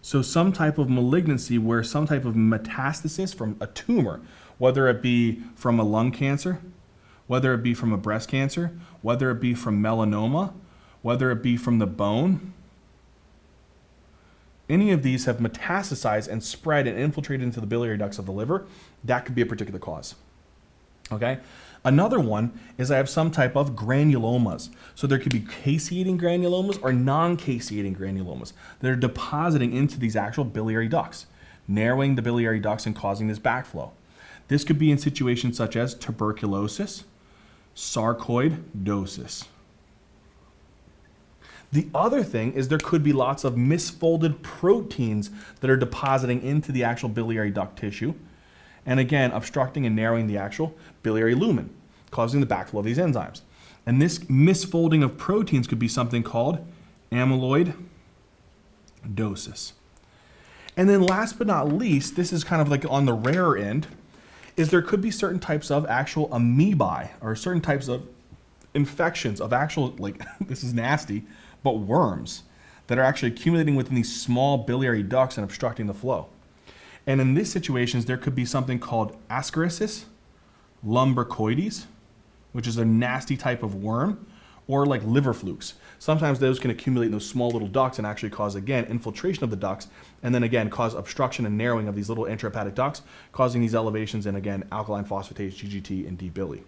So some type of malignancy where some type of metastasis from a tumor, whether it be from a lung cancer, whether it be from a breast cancer, whether it be from melanoma, whether it be from the bone, any of these have metastasized and spread and infiltrated into the biliary ducts of the liver, that could be a particular cause. Okay? Another one is I have some type of granulomas. So there could be caseating granulomas or non-caseating granulomas that are depositing into these actual biliary ducts, narrowing the biliary ducts and causing this backflow. This could be in situations such as tuberculosis, sarcoidosis. The other thing is there could be lots of misfolded proteins that are depositing into the actual biliary duct tissue, and again, obstructing and narrowing the actual biliary lumen, causing the backflow of these enzymes. And this misfolding of proteins could be something called amyloidosis. And then last but not least, this is kind of like on the rarer end, is there could be certain types of actual amoebae or certain types of infections of actual, like, this is nasty, but worms that are actually accumulating within these small biliary ducts and obstructing the flow. And in these situations, there could be something called Ascaris lumbricoides, which is a nasty type of worm, or like liver flukes. Sometimes those can accumulate in those small little ducts and actually cause, again, infiltration of the ducts, and then again, cause obstruction and narrowing of these little intrahepatic ducts, causing these elevations in, again, alkaline phosphatase, GGT, and D-bili.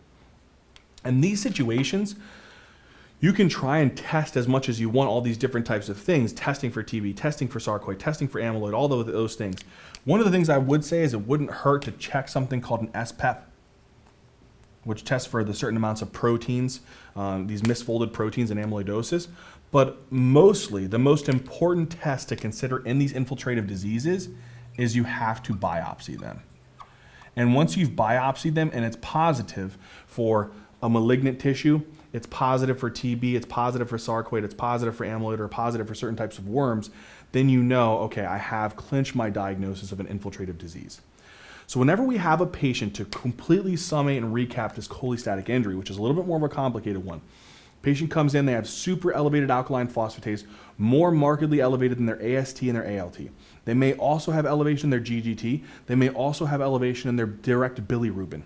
In these situations, you can try and test as much as you want all these different types of things, testing for TB, testing for sarcoid, testing for amyloid, all those things. One of the things I would say is it wouldn't hurt to check something called an SPEP, which tests for the certain amounts of proteins, these misfolded proteins and amyloidosis. But mostly, the most important test to consider in these infiltrative diseases is you have to biopsy them. And once you've biopsied them and it's positive for a malignant tissue, it's positive for TB, it's positive for sarcoid, it's positive for amyloid, or positive for certain types of worms, then you know, okay, I have clinched my diagnosis of an infiltrative disease. So whenever we have a patient, to completely summate and recap this cholestatic injury, which is a little bit more of a complicated one, patient comes in, they have super elevated alkaline phosphatase, more markedly elevated than their AST and their ALT. They may also have elevation in their GGT. They may also have elevation in their direct bilirubin.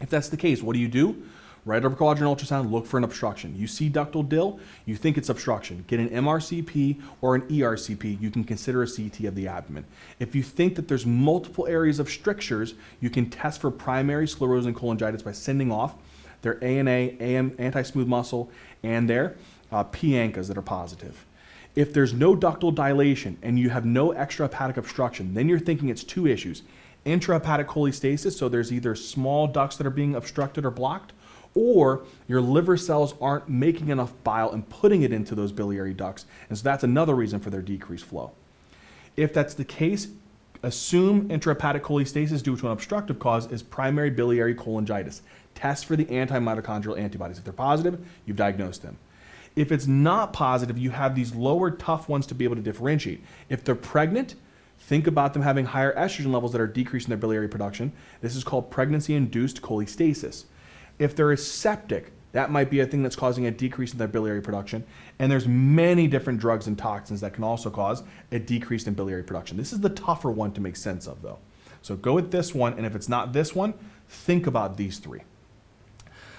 If that's the case, what do? Right upper quadrant ultrasound, look for an obstruction. You see ductal DIL, you think it's obstruction. Get an MRCP or an ERCP, you can consider a CT of the abdomen. If you think that there's multiple areas of strictures, you can test for primary sclerosing cholangitis by sending off their ANA, anti-smooth muscle, and their P-ANCAs that are positive. If there's no ductal dilation and you have no extrahepatic obstruction, then you're thinking it's two issues. Intrahepatic cholestasis, so there's either small ducts that are being obstructed or blocked, or your liver cells aren't making enough bile and putting it into those biliary ducts, and so that's another reason for their decreased flow. If that's the case, Assume intrahepatic cholestasis due to an obstructive cause is primary biliary cholangitis. Test for the anti-mitochondrial antibodies. If they're positive, you've diagnosed them. If it's not positive, you have these lower tough ones to be able to differentiate. If they're pregnant, think about them having higher estrogen levels that are decreasing their biliary production. This is called pregnancy-induced cholestasis. If they're septic, that might be a thing that's causing a decrease in their biliary production. And there's many different drugs and toxins that can also cause a decrease in biliary production. This is the tougher one to make sense of, though. So go with this one, and if it's not this one, think about these three.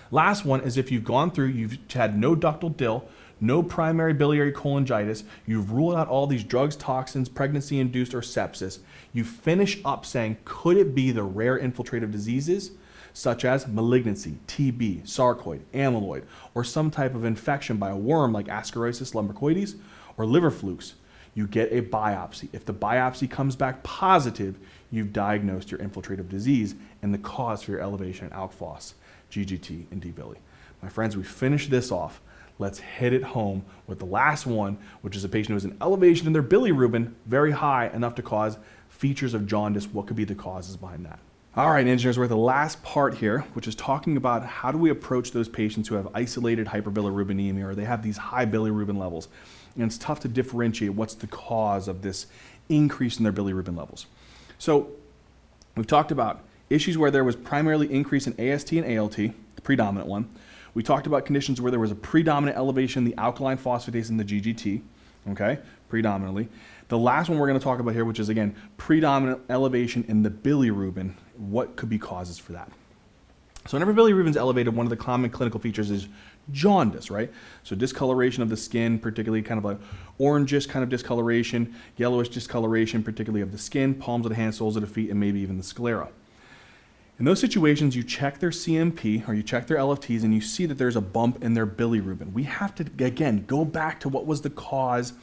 Last one is if you've gone through, you've had no ductal DIL, no primary biliary cholangitis, you've ruled out all these drugs, toxins, pregnancy-induced, or sepsis, you finish up saying, could it be the rare infiltrative diseases such as malignancy, TB, sarcoid, amyloid, or some type of infection by a worm like Ascarosis lumbricoides or liver flukes? You get a biopsy. If the biopsy comes back positive, you've diagnosed your infiltrative disease and the cause for your elevation in alk phos, GGT, and D-bili. My friends, we finished this off. Let's hit it home with the last one, which is a patient who has an elevation in their bilirubin, very high, enough to cause features of jaundice. What could be the causes behind that? All right, engineers, we're at the last part here, which is talking about how do we approach those patients who have isolated hyperbilirubinemia or they have these high bilirubin levels. And it's tough to differentiate what's the cause of this increase in their bilirubin levels. So we've talked about issues where there was primarily increase in AST and ALT, the predominant one. We talked about conditions where there was a predominant elevation in the alkaline phosphatase and the GGT, okay, predominantly. The last one we're going to talk about here, which is, again, predominant elevation in the bilirubin. What could be causes for that? So whenever bilirubin is elevated, one of the common clinical features is jaundice, right? So discoloration of the skin, particularly kind of like orangish kind of discoloration, yellowish discoloration, particularly of the skin, palms of the hands, soles of the feet, and maybe even the sclera. In those situations, you check their CMP or you check their LFTs and you see that there's a bump in their bilirubin. We have to, again, go back to what was the cause,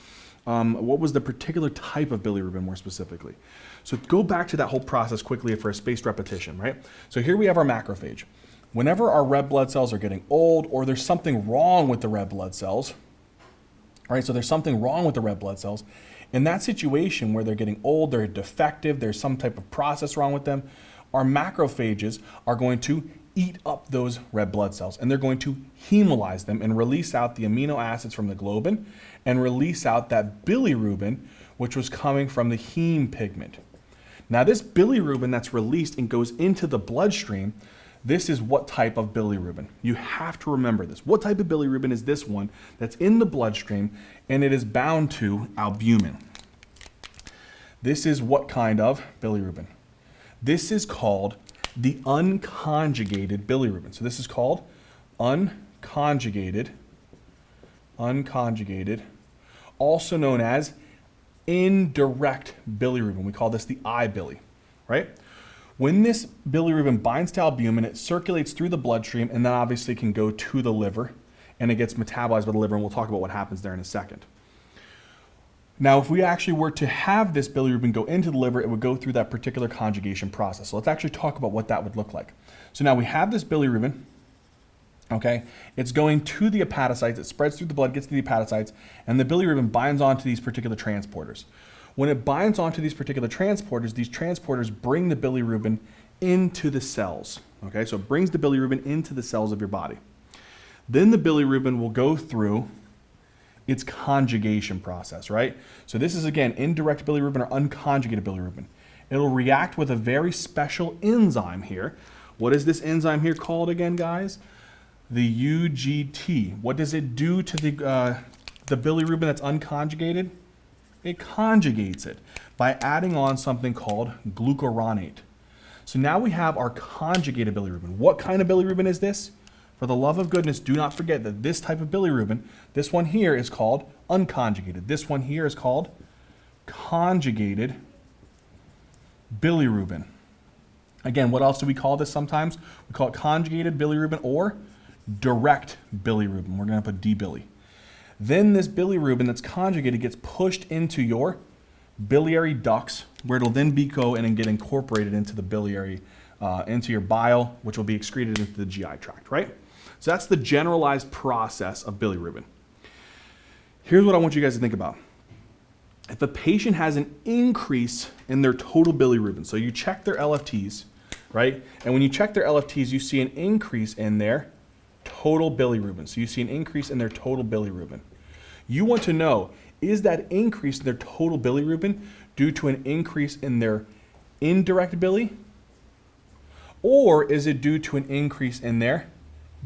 what was the particular type of bilirubin more specifically. So go back to that whole process quickly for a spaced repetition, right? So here we have our macrophage. Whenever our red blood cells are getting old or there's something wrong with the red blood cells, all right, so there's something wrong with the red blood cells. In that situation where they're getting old, they're defective, there's some type of process wrong with them, our macrophages are going to eat up those red blood cells and they're going to hemolyze them and release out the amino acids from the globin and release out that bilirubin, which was coming from the heme pigment. Now this bilirubin that's released and goes into the bloodstream, this is what type of bilirubin. You have to remember this. What type of bilirubin is this one that's in the bloodstream and it is bound to albumin? This is what kind of bilirubin? This is called the unconjugated bilirubin. So this is called unconjugated, also known as indirect bilirubin. We call this the I-bili, right? When this bilirubin binds to albumin, it circulates through the bloodstream and then obviously can go to the liver and it gets metabolized by the liver, and we'll talk about what happens there in a second. Now, if we actually were to have this bilirubin go into the liver, it would go through that particular conjugation process. So let's actually talk about what that would look like. So now we have this bilirubin, okay? It's going to the hepatocytes, it spreads through the blood, gets to the hepatocytes, and the bilirubin binds onto these particular transporters. When it binds onto these particular transporters, these transporters bring the bilirubin into the cells, okay? So it brings the bilirubin into the cells of your body. Then the bilirubin will go through its conjugation process, right? So this is, again, indirect bilirubin or unconjugated bilirubin. It'll react with a very special enzyme here. What is this enzyme here called again, guys? The UGT. What does it do to the bilirubin that's unconjugated? It conjugates it by adding on something called glucuronate. So now we have our conjugated bilirubin. What kind of bilirubin is this? For the love of goodness, do not forget that this type of bilirubin, this one here is called unconjugated. This one here is called conjugated bilirubin. Again, what else do we call this sometimes? We call it conjugated bilirubin or direct bilirubin. We're going to put D-bili. Then this bilirubin that's conjugated gets pushed into your biliary ducts, where it'll then go in and get incorporated into the biliary, into your bile, which will be excreted into the GI tract, right? So that's the generalized process of bilirubin. Here's what I want you guys to think about. if a patient has an increase in their total bilirubin, so you check their LFTs, right? And when you check their LFTs, you see an increase in their total bilirubin. So you see an increase in their total bilirubin. You want to know, is that increase in their total bilirubin due to an increase in their indirect bili? Or is it due to an increase in their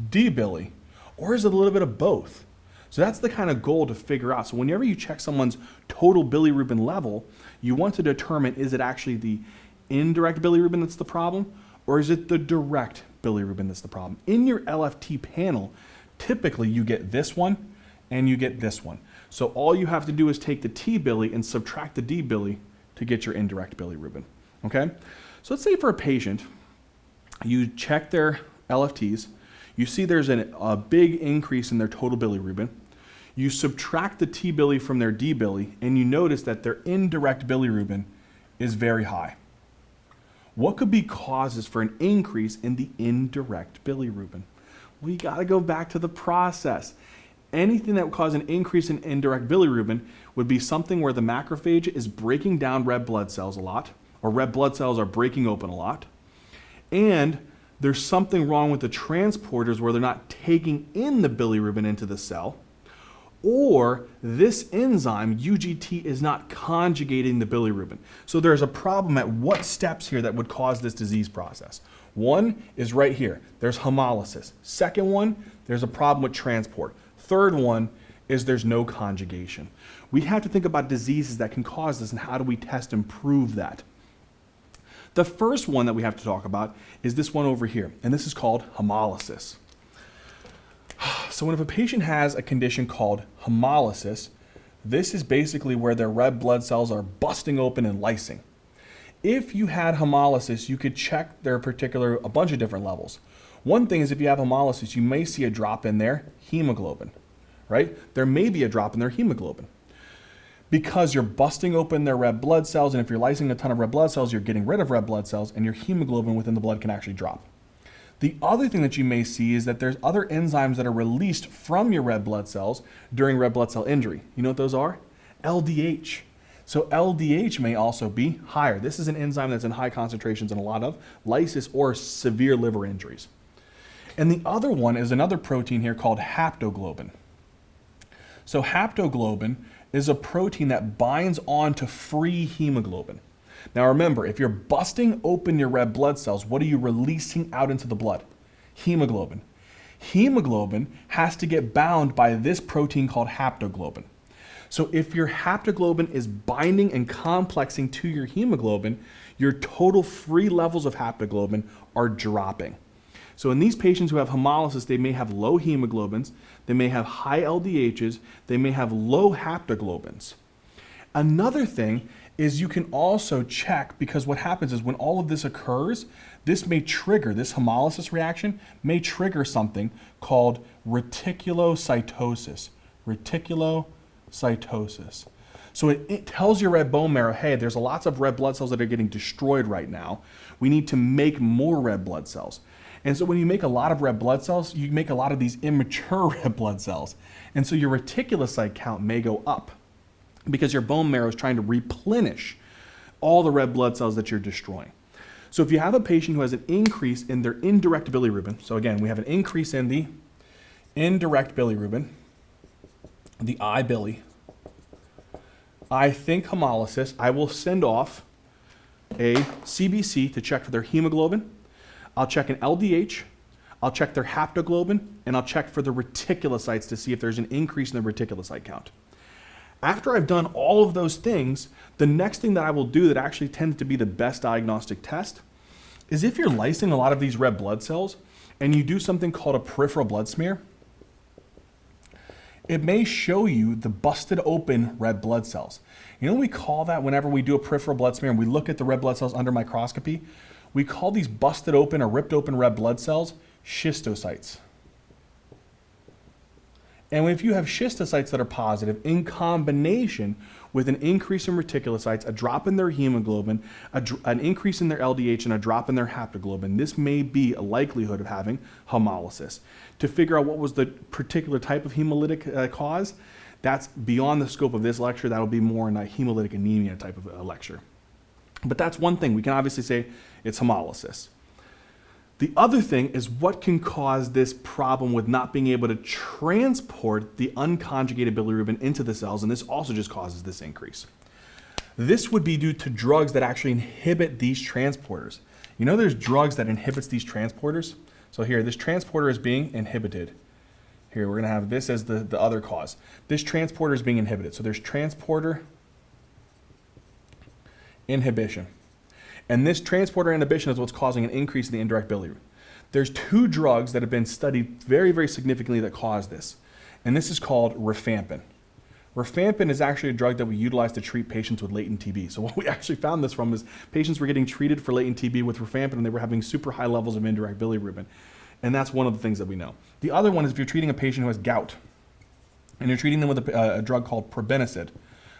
D-bili? Or is it a little bit of both? So that's the kind of goal to figure out. So whenever you check someone's total bilirubin level, you want to determine, is it actually the indirect bilirubin that's the problem, or is it the direct bilirubin that's the problem? In your LFT panel, typically you get this one and you get this one. So all you have to do is take the T-bili and subtract the D-bili to get your indirect bilirubin, okay? So let's say for a patient, you check their LFTs, you see there's a big increase in their total bilirubin. You subtract the T-bili from their D-bili, and you notice that their indirect bilirubin is very high. What could be causes for an increase in the indirect bilirubin? We got to go back to the process. Anything that would cause an increase in indirect bilirubin would be something where the macrophage is breaking down red blood cells a lot, or red blood cells are breaking open a lot, and there's something wrong with the transporters where they're not taking in the bilirubin into the cell, or this enzyme, UGT, is not conjugating the bilirubin. So there's a problem at what steps here that would cause this disease process. One is right here. There's hemolysis. Second one, there's a problem with transport. Third one is there's no conjugation. We have to think about diseases that can cause this and how do we test and prove that. The first one that we have to talk about is this one over here, and this is called hemolysis. So when if a patient has a condition called hemolysis, this is basically where their red blood cells are busting open and lysing. If you had hemolysis, you could check a bunch of different levels. One thing is if you have hemolysis, you may see a drop in their hemoglobin, right? There may be a drop in their hemoglobin, because you're busting open their red blood cells, and if you're lysing a ton of red blood cells, you're getting rid of red blood cells, and your hemoglobin within the blood can actually drop. The other thing that you may see is that there's other enzymes that are released from your red blood cells during red blood cell injury. You know what those are? LDH. So LDH may also be higher. This is an enzyme that's in high concentrations in a lot of lysis or severe liver injuries. And the other one is another protein here called haptoglobin. So haptoglobin is a protein that binds on to free hemoglobin. Now remember, if you're busting open your red blood cells, what are you releasing out into the blood? Hemoglobin. Hemoglobin has to get bound by this protein called haptoglobin. So if your haptoglobin is binding and complexing to your hemoglobin, your total free levels of haptoglobin are dropping. So in these patients who have hemolysis, they may have low hemoglobins, they may have high LDHs, they may have low haptoglobins. Another thing is you can also check, because what happens is when all of this occurs, this hemolysis reaction may trigger something called reticulocytosis. Reticulocytosis. So it tells your red bone marrow, hey, there's lots of red blood cells that are getting destroyed right now. We need to make more red blood cells. And so when you make a lot of red blood cells, you make a lot of these immature red blood cells. And so your reticulocyte count may go up because your bone marrow is trying to replenish all the red blood cells that you're destroying. So if you have a patient who has an increase in their indirect bilirubin, so again, we have an increase in the indirect bilirubin, the I-bili, I think hemolysis, I will send off a CBC to check for their hemoglobin. I'll check an LDH, I'll check their haptoglobin, and I'll check for the reticulocytes to see if there's an increase in the reticulocyte count. After I've done all of those things, the next thing that I will do that actually tends to be the best diagnostic test is if you're lysing a lot of these red blood cells and you do something called a peripheral blood smear, it may show you the busted open red blood cells. You know what we call that whenever we do a peripheral blood smear and we look at the red blood cells under microscopy? We call these busted open or ripped open red blood cells schistocytes. And if you have schistocytes that are positive in combination with an increase in reticulocytes, a drop in their hemoglobin, an increase in their LDH, and a drop in their haptoglobin, this may be a likelihood of having hemolysis. To figure out what was the particular type of hemolytic cause, That's beyond the scope of this lecture. That'll be more in a hemolytic anemia type of a lecture. But that's one thing. We can obviously say it's hemolysis. The other thing is what can cause this problem with not being able to transport the unconjugated bilirubin into the cells, and this also just causes this increase. This would be due to drugs that actually inhibit these transporters. You know there's drugs that inhibits these transporters? So here, this transporter is being inhibited. Here, we're gonna have this as the other cause. This transporter is being inhibited. So there's transporter inhibition. And this transporter inhibition is what's causing an increase in the indirect bilirubin. There's two drugs that have been studied very, very significantly that cause this. And this is called rifampin. Rifampin is actually a drug that we utilize to treat patients with latent TB. So what we actually found this from is patients were getting treated for latent TB with rifampin and they were having super high levels of indirect bilirubin. And that's one of the things that we know. The other one is if you're treating a patient who has gout and you're treating them with a drug called probenecid.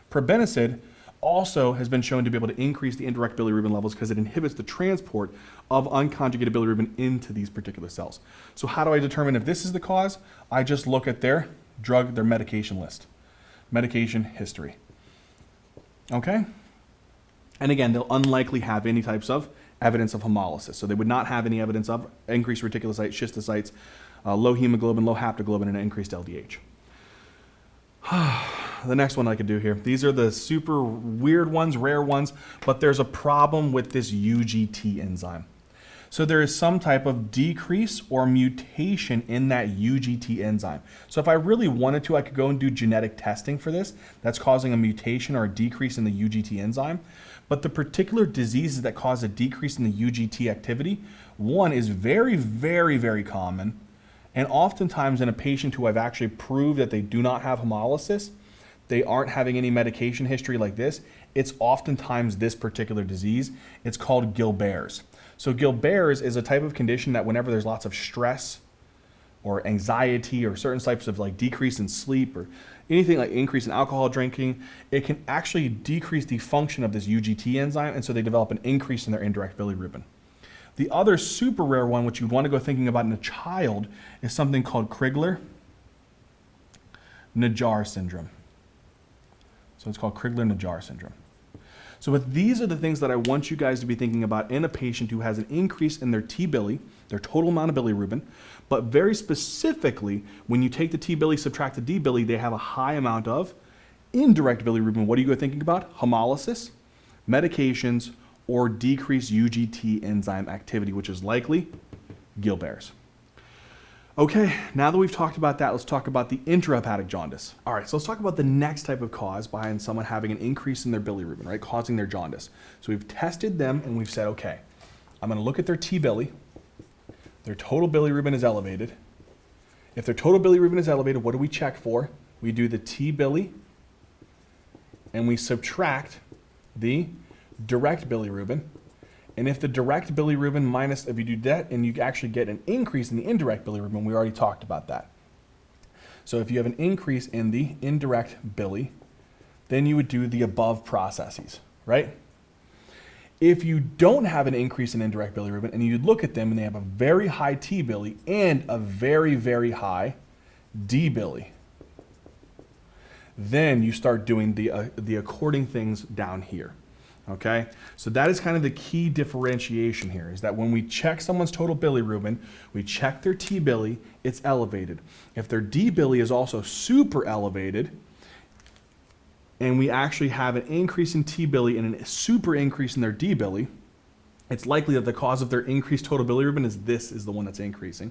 Probenecid also has been shown to be able to increase the indirect bilirubin levels because it inhibits the transport of unconjugated bilirubin into these particular cells. So how do I determine if this is the cause? I just look at their medication list, medication history. Okay? And again, they'll unlikely have any types of evidence of hemolysis. So they would not have any evidence of increased reticulocytes, schistocytes, low hemoglobin, low haptoglobin, and an increased LDH. The next one I could do here. These are the super weird ones, rare ones, but there's a problem with this UGT enzyme. So there is some type of decrease or mutation in that UGT enzyme. So if I really wanted to, I could go and do genetic testing for this. That's causing a mutation or a decrease in the UGT enzyme. But the particular diseases that cause a decrease in the UGT activity, one is very, very, very common. And oftentimes in a patient who I've actually proved that they do not have hemolysis, they aren't having any medication history like this, it's oftentimes this particular disease. It's called Gilbert's. So Gilbert's is a type of condition that whenever there's lots of stress or anxiety or certain types of like decrease in sleep or anything like increase in alcohol drinking, it can actually decrease the function of this UGT enzyme, and so they develop an increase in their indirect bilirubin. The other super rare one, which you want to go thinking about in a child, is something called Crigler-Najjar syndrome. So it's called Crigler-Najjar syndrome. So these are the things that I want you guys to be thinking about in a patient who has an increase in their T-bili, their total amount of bilirubin, but very specifically, when you take the T-bili, subtract the D-bili, they have a high amount of indirect bilirubin. What are you going to think about? Hemolysis, medications, or decreased UGT enzyme activity, which is likely Gilbert's. Okay, now that we've talked about that, let's talk about the intrahepatic jaundice. All right, so let's talk about the next type of cause behind someone having an increase in their bilirubin, right, causing their jaundice. So we've tested them and we've said, okay, I'm gonna look at their T-bili. Their total bilirubin is elevated. If their total bilirubin is elevated, what do we check for? We do the T-bili and we subtract the direct bilirubin. And if the direct bilirubin minus, if you do that and you actually get an increase in the indirect bilirubin, we already talked about that. So if you have an increase in the indirect bili, then you would do the above processes, right? If you don't have an increase in indirect bilirubin and you look at them and they have a very high T-bili and a very, very high D-bili, then you start doing the according things down here. Okay, so that is kind of the key differentiation here, is that when we check someone's total bilirubin, we check their T-bili, it's elevated. If their D-bili is also super elevated, and we actually have an increase in T-bili and a super increase in their D-bili, it's likely that the cause of their increased total bilirubin is this is the one that's increasing.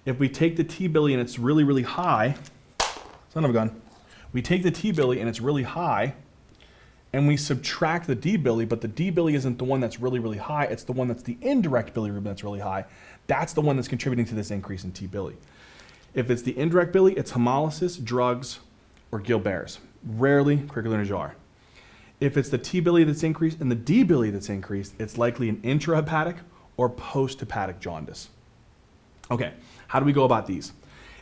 If we take the T-bili and it's really, really high, son of a gun, we take the T-bili and it's really high, and we subtract the D-bili, but the D-bili isn't the one that's really, really high, it's the one that's the indirect bilirubin that's really high. That's the one that's contributing to this increase in T-bili. If it's the indirect bili, it's hemolysis, drugs, or Gilbert's. Rarely Crigler-Najjar. If it's the T-bili that's increased and the D-bili that's increased, it's likely an intrahepatic or post-hepatic jaundice. Okay, how do we go about these?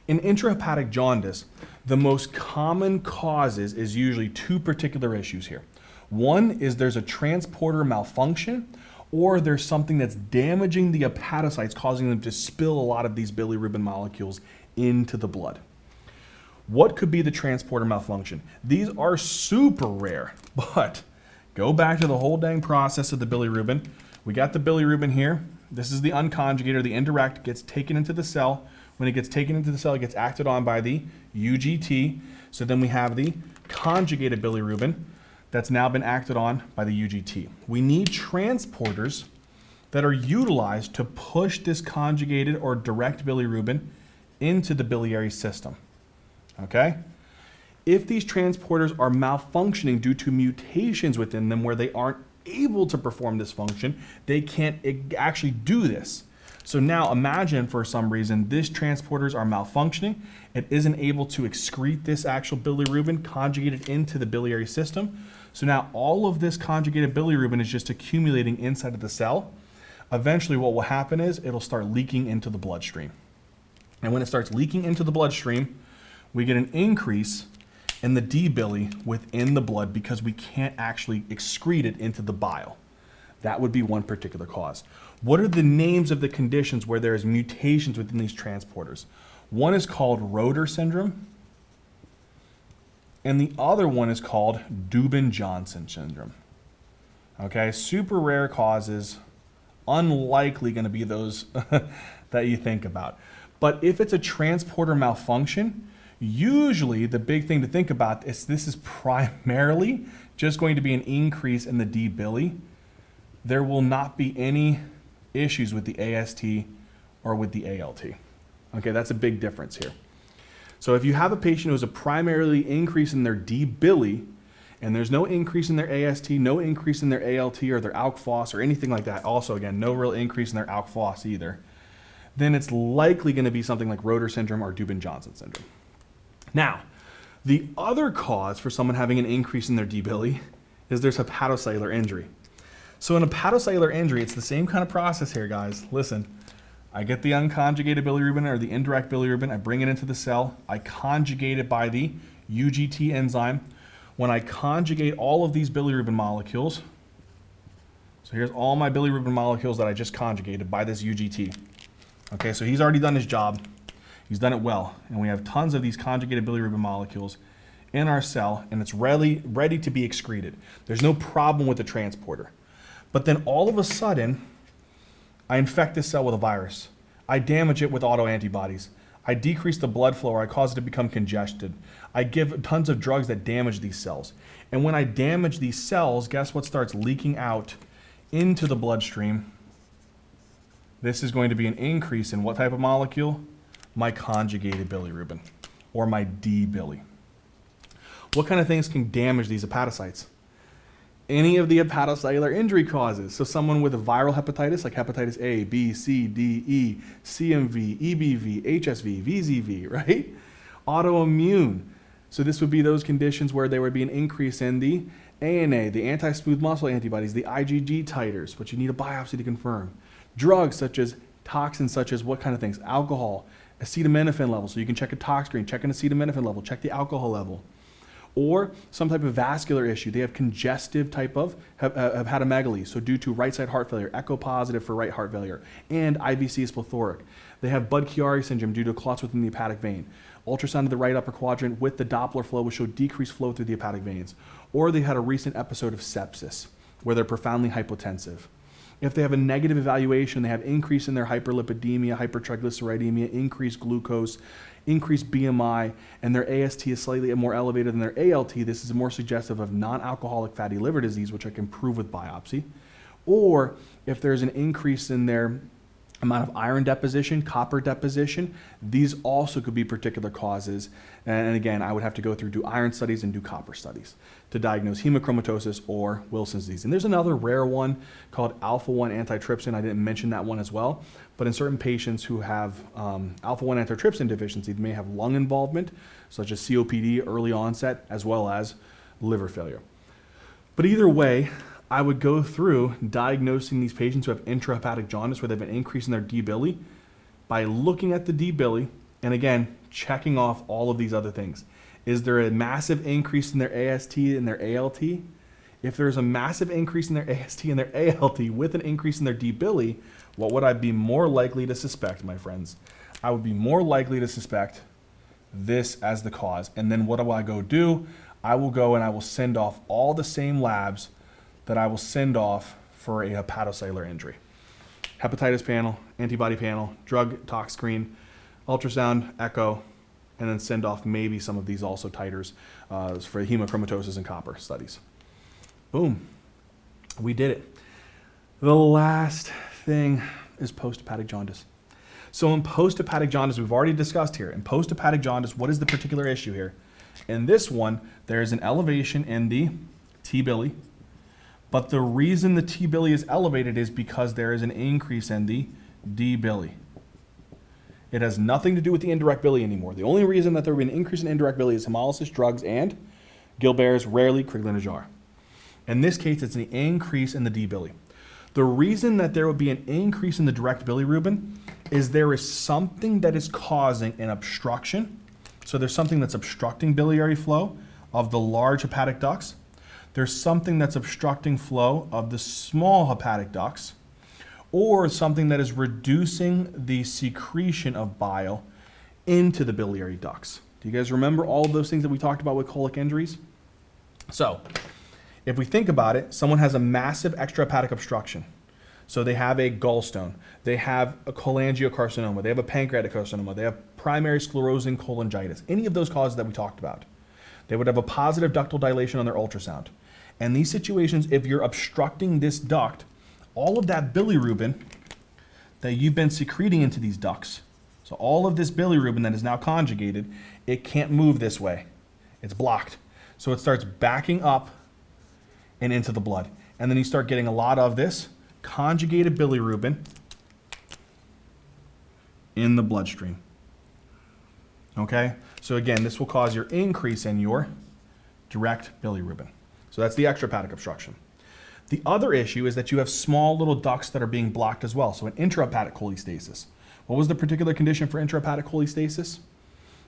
In intrahepatic jaundice, the most common causes is usually two particular issues here. One is there's a transporter malfunction, or there's something that's damaging the hepatocytes, causing them to spill a lot of these bilirubin molecules into the blood. What could be the transporter malfunction? These are super rare, but go back to the whole dang process of the bilirubin. We got the bilirubin here. This is the unconjugated, the indirect, gets taken into the cell. When it gets taken into the cell, it gets acted on by the UGT. So then we have the conjugated bilirubin that's now been acted on by the UGT. We need transporters that are utilized to push this conjugated or direct bilirubin into the biliary system. Okay? If these transporters are malfunctioning due to mutations within them where they aren't able to perform this function, they can't actually do this. So now imagine for some reason these transporters are malfunctioning. It isn't able to excrete this actual bilirubin conjugated into the biliary system. So now all of this conjugated bilirubin is just accumulating inside of the cell. Eventually what will happen is it'll start leaking into the bloodstream. And when it starts leaking into the bloodstream, we get an increase in the D-bili within the blood because we can't actually excrete it into the bile. That would be one particular cause. What are the names of the conditions where there is mutations within these transporters? One is called Rotor syndrome, and the other one is called Dubin-Johnson syndrome. Okay, super rare causes, unlikely going to be those that you think about. But if it's a transporter malfunction, usually the big thing to think about is this is primarily just going to be an increase in the D-bili. There will not be any issues with the AST or with the ALT. Okay, that's a big difference here. So if you have a patient who has a primarily increase in their D-bili and there's no increase in their AST, no increase in their ALT or their alk-phos or anything like that, also again, no real increase in their alk-phos either, then it's likely going to be something like Rotor syndrome or Dubin-Johnson syndrome. Now, the other cause for someone having an increase in their D-bili is there's hepatocellular injury. So in a hepatocellular injury, it's the same kind of process here, guys. Listen, I get the unconjugated bilirubin or the indirect bilirubin, I bring it into the cell, I conjugate it by the UGT enzyme. When I conjugate all of these bilirubin molecules, so here's all my bilirubin molecules that I just conjugated by this UGT. Okay, so he's already done his job. He's done it well. And we have tons of these conjugated bilirubin molecules in our cell, and it's ready to be excreted. There's no problem with the transporter. But then all of a sudden, I infect this cell with a virus. I damage it with autoantibodies. I decrease the blood flow, or I cause it to become congested. I give tons of drugs that damage these cells. And when I damage these cells, guess what starts leaking out into the bloodstream? This is going to be an increase in what type of molecule? My conjugated bilirubin, or my D-bili. What kind of things can damage these hepatocytes? Any of the hepatocellular injury causes. So someone with a viral hepatitis, like hepatitis A, B, C, D, E, CMV, EBV, HSV, VZV, right? Autoimmune. So this would be those conditions where there would be an increase in the ANA, the anti-smooth muscle antibodies, the IgG titers, but you need a biopsy to confirm. Drugs such as toxins, such as what kind of things? Alcohol, acetaminophen level. So you can check a tox screen, check an acetaminophen level, check the alcohol level. Or some type of vascular issue. They have congestive type of hepatomegaly, so due to right side heart failure, echo positive for right heart failure, and IVC is plethoric. They have Budd-Chiari syndrome due to clots within the hepatic vein. Ultrasound of the right upper quadrant with the Doppler flow will show decreased flow through the hepatic veins. Or they had a recent episode of sepsis where they're profoundly hypotensive. If they have a negative evaluation, they have increase in their hyperlipidemia, hypertriglyceridemia, increased glucose, increased BMI, and their AST is slightly more elevated than their ALT, this is more suggestive of non-alcoholic fatty liver disease, which I can prove with biopsy. Or if there's an increase in their amount of iron deposition, copper deposition, these also could be particular causes. And again, I would have to go through, do iron studies and do copper studies to diagnose hemochromatosis or Wilson's disease. And there's another rare one called alpha-1 antitrypsin. I didn't mention that one as well. But in certain patients who have alpha-1 antitrypsin deficiency, they may have lung involvement, such as COPD, early onset, as well as liver failure. But either way, I would go through diagnosing these patients who have intrahepatic jaundice where they have an increase in their D-bili by looking at the D-bili and again, checking off all of these other things. Is there a massive increase in their AST and their ALT? If there's a massive increase in their AST and their ALT with an increase in their D-bili, what would I be more likely to suspect, my friends? I would be more likely to suspect this as the cause. And then what do I go do? I will go and I will send off all the same labs that I will send off for a hepatocellular injury. Hepatitis panel, antibody panel, drug tox screen, ultrasound, echo, and then send off maybe some of these also titers for hemochromatosis and copper studies. Boom, we did it. The last thing is post-hepatic jaundice. So in post-hepatic jaundice, we've already discussed here. In post-hepatic jaundice, what is the particular issue here? In this one, there is an elevation in the T-bili, but the reason the T-bili is elevated is because there is an increase in the D-bili. It has nothing to do with the indirect bili anymore. The only reason that there would be an increase in indirect bili is hemolysis, drugs, and Gilbert's, rarely Crigler-Najjar. In this case, it's an increase in the D-bili. The reason that there would be an increase in the direct bilirubin is there is something that is causing an obstruction. So there's something that's obstructing biliary flow of the large hepatic ducts. There's something that's obstructing flow of the small hepatic ducts, or something that is reducing the secretion of bile into the biliary ducts. Do you guys remember all of those things that we talked about with colic injuries? So if we think about it, someone has a massive extrahepatic obstruction. So they have a gallstone, they have a cholangiocarcinoma, they have a pancreatic carcinoma, they have primary sclerosing cholangitis, any of those causes that we talked about. They would have a positive ductal dilation on their ultrasound. And these situations, if you're obstructing this duct, all of that bilirubin that you've been secreting into these ducts, so all of this bilirubin that is now conjugated, it can't move this way. It's blocked. So it starts backing up and into the blood. And then you start getting a lot of this conjugated bilirubin in the bloodstream. Okay? So again, this will cause your increase in your direct bilirubin. So that's the extrahepatic obstruction. The other issue is that you have small little ducts that are being blocked as well. So an intrahepatic cholestasis. What was the particular condition for intrahepatic cholestasis?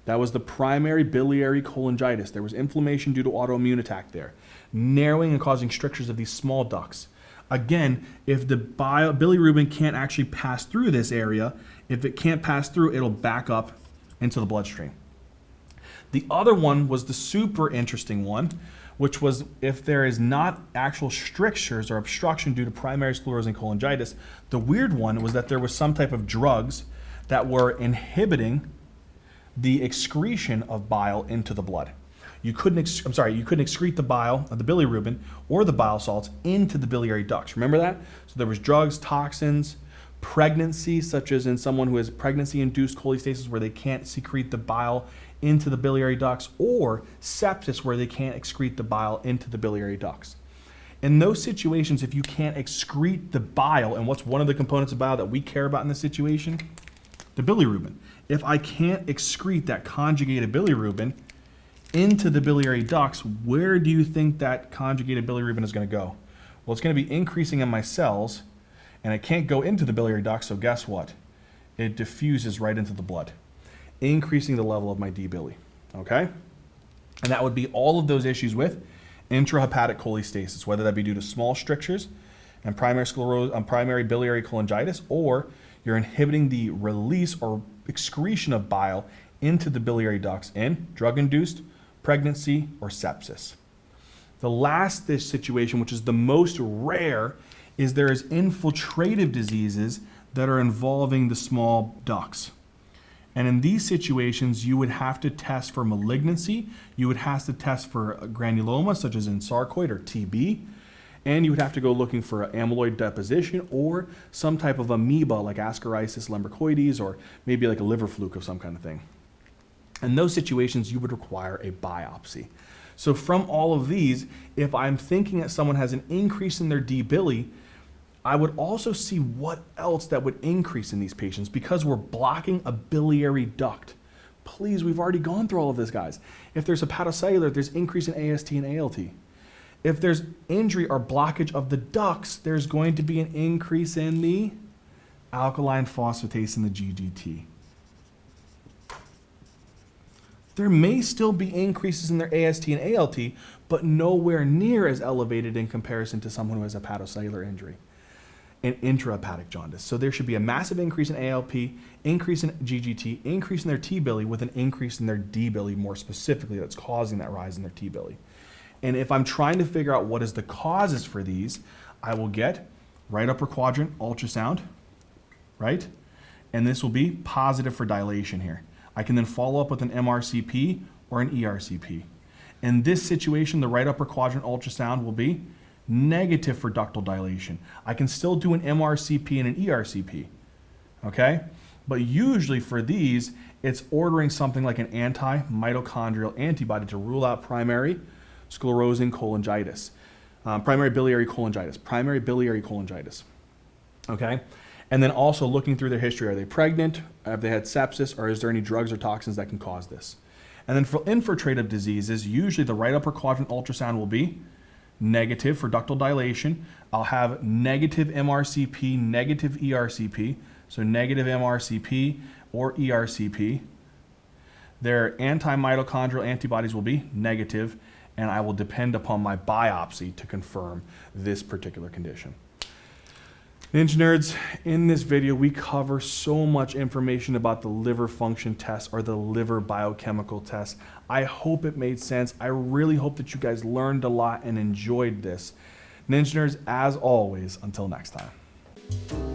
That was the primary biliary cholangitis. There was inflammation due to autoimmune attack there, narrowing and causing strictures of these small ducts. Again, if the bilirubin can't actually pass through this area, if it can't pass through, it'll back up into the bloodstream. The other one was the super interesting one, which was if there is not actual strictures or obstruction due to primary sclerosing cholangitis. The weird one was that there was some type of drugs that were inhibiting the excretion of bile into the blood. You couldn't excrete the bile, the bilirubin, or the bile salts into the biliary ducts. Remember that? So there was drugs, toxins, pregnancy, such as in someone who has pregnancy-induced cholestasis where they can't secrete the bile into the biliary ducts, or sepsis where they can't excrete the bile into the biliary ducts. In those situations, if you can't excrete the bile, and what's one of the components of bile that we care about in this situation? The bilirubin. If I can't excrete that conjugated bilirubin into the biliary ducts, where do you think that conjugated bilirubin is going to go? Well, it's going to be increasing in my cells, and it can't go into the biliary ducts, so guess what? It diffuses right into the blood, increasing the level of my D-bili, okay? And that would be all of those issues with intrahepatic cholestasis, whether that be due to small strictures and primary biliary cholangitis, or you're inhibiting the release or excretion of bile into the biliary ducts in drug-induced pregnancy or sepsis. The last situation, which is the most rare, is there is infiltrative diseases that are involving the small ducts. And in these situations, you would have to test for malignancy, you would have to test for granuloma, such as in sarcoid or TB, and you would have to go looking for amyloid deposition or some type of amoeba like Ascariasis lumbricoides, or maybe like a liver fluke of some kind of thing. In those situations, you would require a biopsy. So from all of these, if I'm thinking that someone has an increase in their D-bili, I would also see what else that would increase in these patients, because we're blocking a biliary duct. Please, we've already gone through all of this, guys. If there's hepatocellular, there's increase in AST and ALT. If there's injury or blockage of the ducts, there's going to be an increase in the alkaline phosphatase and the GGT. There may still be increases in their AST and ALT, but nowhere near as elevated in comparison to someone who has a hepatocellular injury. and intrahepatic jaundice. So there should be a massive increase in ALP, increase in GGT, increase in their T-billy with an increase in their D-billy more specifically that's causing that rise in their T-billy. And if I'm trying to figure out what is the causes for these, I will get right upper quadrant ultrasound, right? And this will be positive for dilation here. I can then follow up with an MRCP or an ERCP. In this situation, the right upper quadrant ultrasound will be negative for ductal dilation. I can still do an MRCP and an ERCP, okay? But usually for these, it's ordering something like an anti-mitochondrial antibody to rule out primary sclerosing cholangitis, primary biliary cholangitis, okay? And then also looking through their history. Are they pregnant? Have they had sepsis? Or is there any drugs or toxins that can cause this? And then for infiltrative diseases, usually the right upper quadrant ultrasound will be negative for ductal dilation. I'll have negative MRCP, negative ERCP. So negative MRCP or ERCP. Their anti-mitochondrial antibodies will be negative, and I will depend upon my biopsy to confirm this particular condition. Ninja Nerds, in this video, we cover so much information about the liver function test or the liver biochemical test. I hope it made sense. I really hope that you guys learned a lot and enjoyed this. Ninja Nerds, as always, until next time.